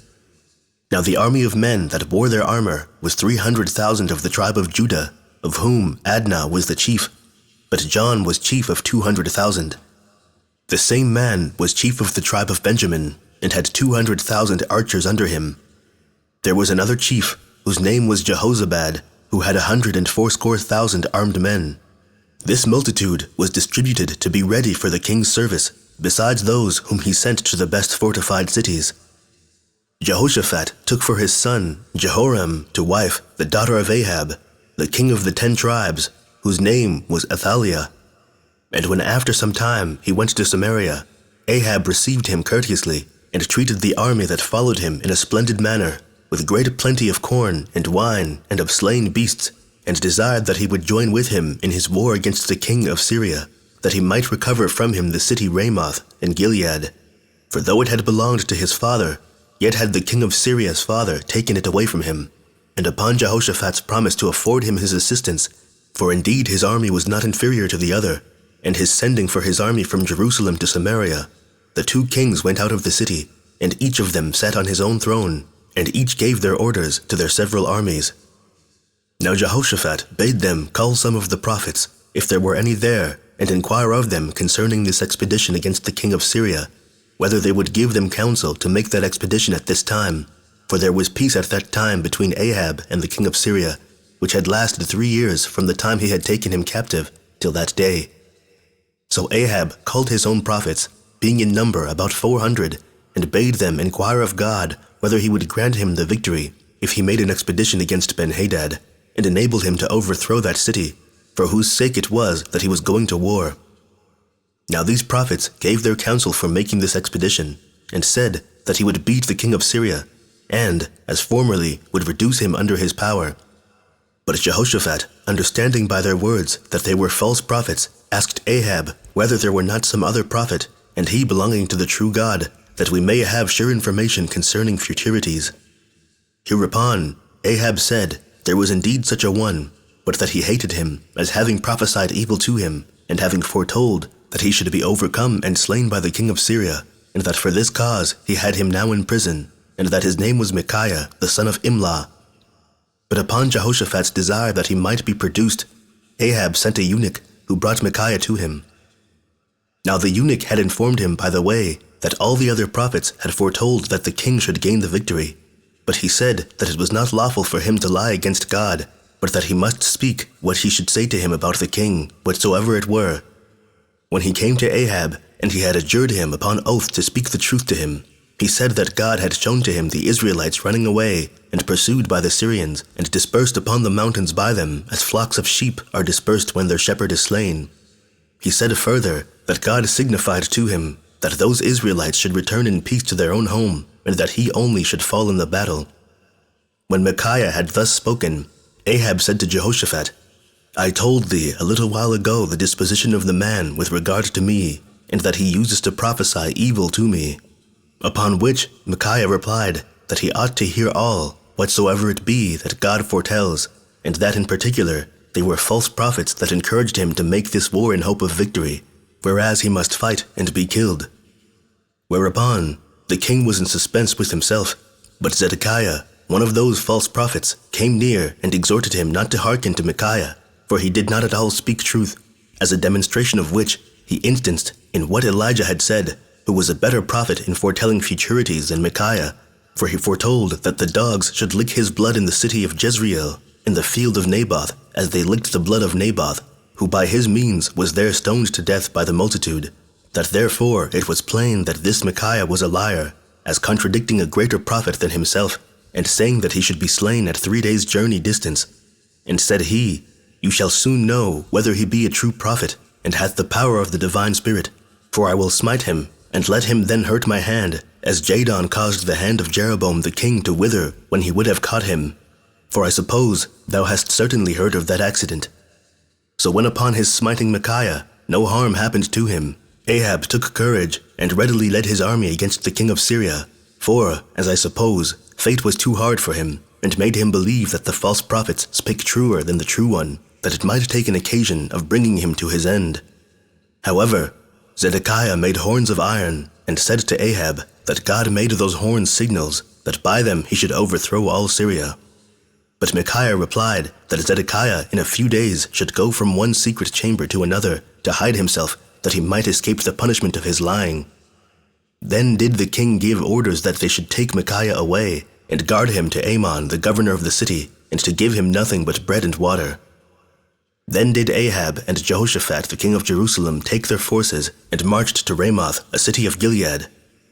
Now the army of men that bore their armor was 300,000 of the tribe of Judah, of whom Adnah was the chief, but John was chief of 200,000. The same man was chief of the tribe of Benjamin, and had 200,000 archers under him. There was another chief, whose name was Jehozabad, who had 180,000 armed men. This multitude was distributed to be ready for the king's service, besides those whom he sent to the best fortified cities. Jehoshaphat took for his son Jehoram to wife the daughter of Ahab, the king of the 10 tribes, whose name was Athaliah. And when after some time he went to Samaria, Ahab received him courteously, and treated the army that followed him in a splendid manner, with great plenty of corn and wine and of slain beasts, and desired that he would join with him in his war against the king of Syria, that he might recover from him the city Ramoth in Gilead. For though it had belonged to his father, yet had the king of Syria's father taken it away from him. And upon Jehoshaphat's promise to afford him his assistance, for indeed his army was not inferior to the other, and his sending for his army from Jerusalem to Samaria, the two kings went out of the city, and each of them sat on his own throne, and each gave their orders to their several armies. Now Jehoshaphat bade them call some of the prophets, if there were any there, and inquire of them concerning this expedition against the king of Syria, whether they would give them counsel to make that expedition at this time. For there was peace at that time between Ahab and the king of Syria, which had lasted 3 years from the time he had taken him captive till that day. So Ahab called his own prophets, being in number about 400, and bade them inquire of God whether he would grant him the victory if he made an expedition against Ben-Hadad, and enable him to overthrow that city, for whose sake it was that he was going to war. Now these prophets gave their counsel for making this expedition, and said that he would beat the king of Syria, and, as formerly, would reduce him under his power. But Jehoshaphat, understanding by their words that they were false prophets, asked Ahab whether there were not some other prophet, and he belonging to the true God, that we may have sure information concerning futurities. Hereupon Ahab said there was indeed such a one, but that he hated him, as having prophesied evil to him, and having foretold that he should be overcome and slain by the king of Syria, and that for this cause he had him now in prison, and that his name was Micaiah, the son of Imlah. But upon Jehoshaphat's desire that he might be produced, Ahab sent a eunuch, who brought Micaiah to him. Now the eunuch had informed him by the way that all the other prophets had foretold that the king should gain the victory, but he said that it was not lawful for him to lie against God, but that he must speak what he should say to him about the king, whatsoever it were. When he came to Ahab, and he had adjured him upon oath to speak the truth to him, he said that God had shown to him the Israelites running away, and pursued by the Syrians, and dispersed upon the mountains by them, as flocks of sheep are dispersed when their shepherd is slain. He said further that God signified to him that those Israelites should return in peace to their own home, and that he only should fall in the battle. When Micaiah had thus spoken, Ahab said to Jehoshaphat, I told thee a little while ago the disposition of the man with regard to me, and that he uses to prophesy evil to me. Upon which Micaiah replied that he ought to hear all, whatsoever it be that God foretells, and that in particular they were false prophets that encouraged him to make this war in hope of victory, whereas he must fight and be killed. Whereupon the king was in suspense with himself, but Zedekiah, one of those false prophets, came near and exhorted him not to hearken to Micaiah, for he did not at all speak truth, as a demonstration of which he instanced in what Elijah had said, who was a better prophet in foretelling futurities than Micaiah, for he foretold that the dogs should lick his blood in the city of Jezreel, in the field of Naboth, as they licked the blood of Naboth, who by his means was there stoned to death by the multitude, that therefore it was plain that this Micaiah was a liar, as contradicting a greater prophet than himself, and saying that he should be slain at 3 days' journey distance. And said he, You shall soon know whether he be a true prophet, and hath the power of the divine spirit, for I will smite him, and let him then hurt my hand, as Jadon caused the hand of Jeroboam the king to wither when he would have caught him. For I suppose thou hast certainly heard of that accident. So when upon his smiting Micaiah no harm happened to him, Ahab took courage, and readily led his army against the king of Syria, for, as I suppose, fate was too hard for him, and made him believe that the false prophets spake truer than the true one, that it might take an occasion of bringing him to his end. However, Zedekiah made horns of iron, and said to Ahab that God made those horns signals, that by them he should overthrow all Syria. But Micaiah replied that Zedekiah in a few days should go from one secret chamber to another to hide himself, that he might escape the punishment of his lying. Then did the king give orders that they should take Micaiah away, and guard him to Amon the governor of the city, and to give him nothing but bread and water. Then did Ahab and Jehoshaphat the king of Jerusalem take their forces, and marched to Ramoth, a city of Gilead.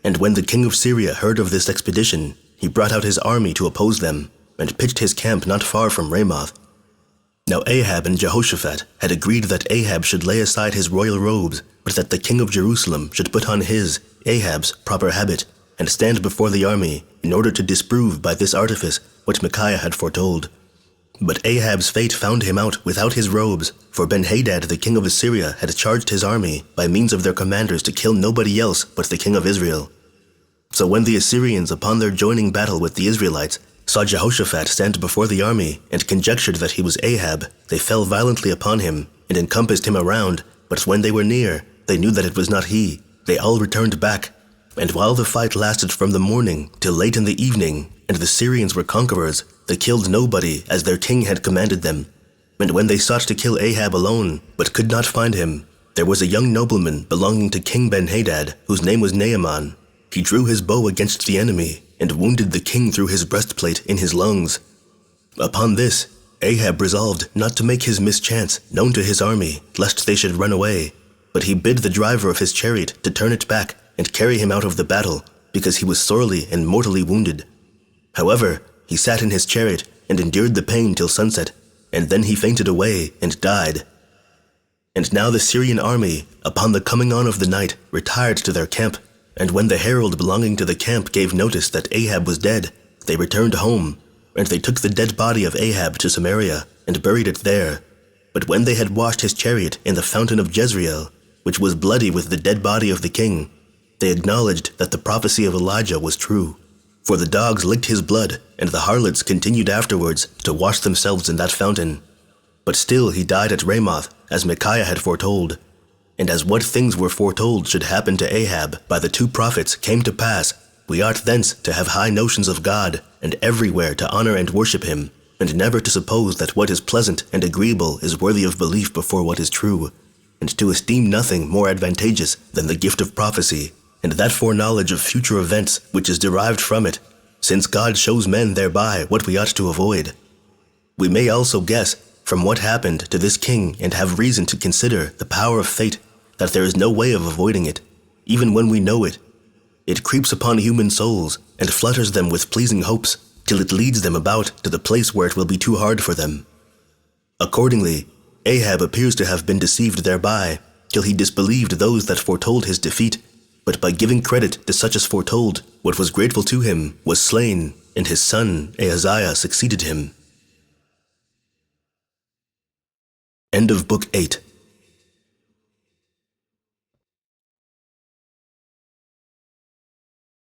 And when the king of Syria heard of this expedition, he brought out his army to oppose them, and pitched his camp not far from Ramoth. Now Ahab and Jehoshaphat had agreed that Ahab should lay aside his royal robes, but that the king of Jerusalem should put on his, Ahab's, proper habit, and stand before the army in order to disprove by this artifice what Micaiah had foretold. But Ahab's fate found him out without his robes, for Ben-Hadad the king of Assyria had charged his army by means of their commanders to kill nobody else but the king of Israel. So when the Assyrians, upon their joining battle with the Israelites, saw Jehoshaphat stand before the army and conjectured that he was Ahab, they fell violently upon him and encompassed him around, but when they were near, they knew that it was not he. They all returned back, and while the fight lasted from the morning till late in the evening, and the Syrians were conquerors, they killed nobody as their king had commanded them. And when they sought to kill Ahab alone, but could not find him, there was a young nobleman belonging to King Ben-Hadad, whose name was Naaman. He drew his bow against the enemy, and wounded the king through his breastplate in his lungs. Upon this, Ahab resolved not to make his mischance known to his army, lest they should run away. But he bid the driver of his chariot to turn it back and carry him out of the battle, because he was sorely and mortally wounded. However, he sat in his chariot and endured the pain till sunset, and then he fainted away and died. And now the Syrian army, upon the coming on of the night, retired to their camp, and when the herald belonging to the camp gave notice that Ahab was dead, they returned home, and they took the dead body of Ahab to Samaria, and buried it there. But when they had washed his chariot in the fountain of Jezreel, which was bloody with the dead body of the king, they acknowledged that the prophecy of Elijah was true. For the dogs licked his blood, and the harlots continued afterwards to wash themselves in that fountain. But still he died at Ramoth, as Micaiah had foretold. And as what things were foretold should happen to Ahab by the two prophets came to pass, we ought thence to have high notions of God, and everywhere to honor and worship him, and never to suppose that what is pleasant and agreeable is worthy of belief before what is true, and to esteem nothing more advantageous than the gift of prophecy, and that foreknowledge of future events which is derived from it, since God shows men thereby what we ought to avoid. We may also guess from what happened to this king, and have reason to consider the power of fate, that there is no way of avoiding it, even when we know it. It creeps upon human souls, and flutters them with pleasing hopes, till it leads them about to the place where it will be too hard for them. Accordingly, Ahab appears to have been deceived thereby, till he disbelieved those that foretold his defeat, but by giving credit to such as foretold what was grateful to him, was slain, and his son Ahaziah succeeded him. End of Book 8.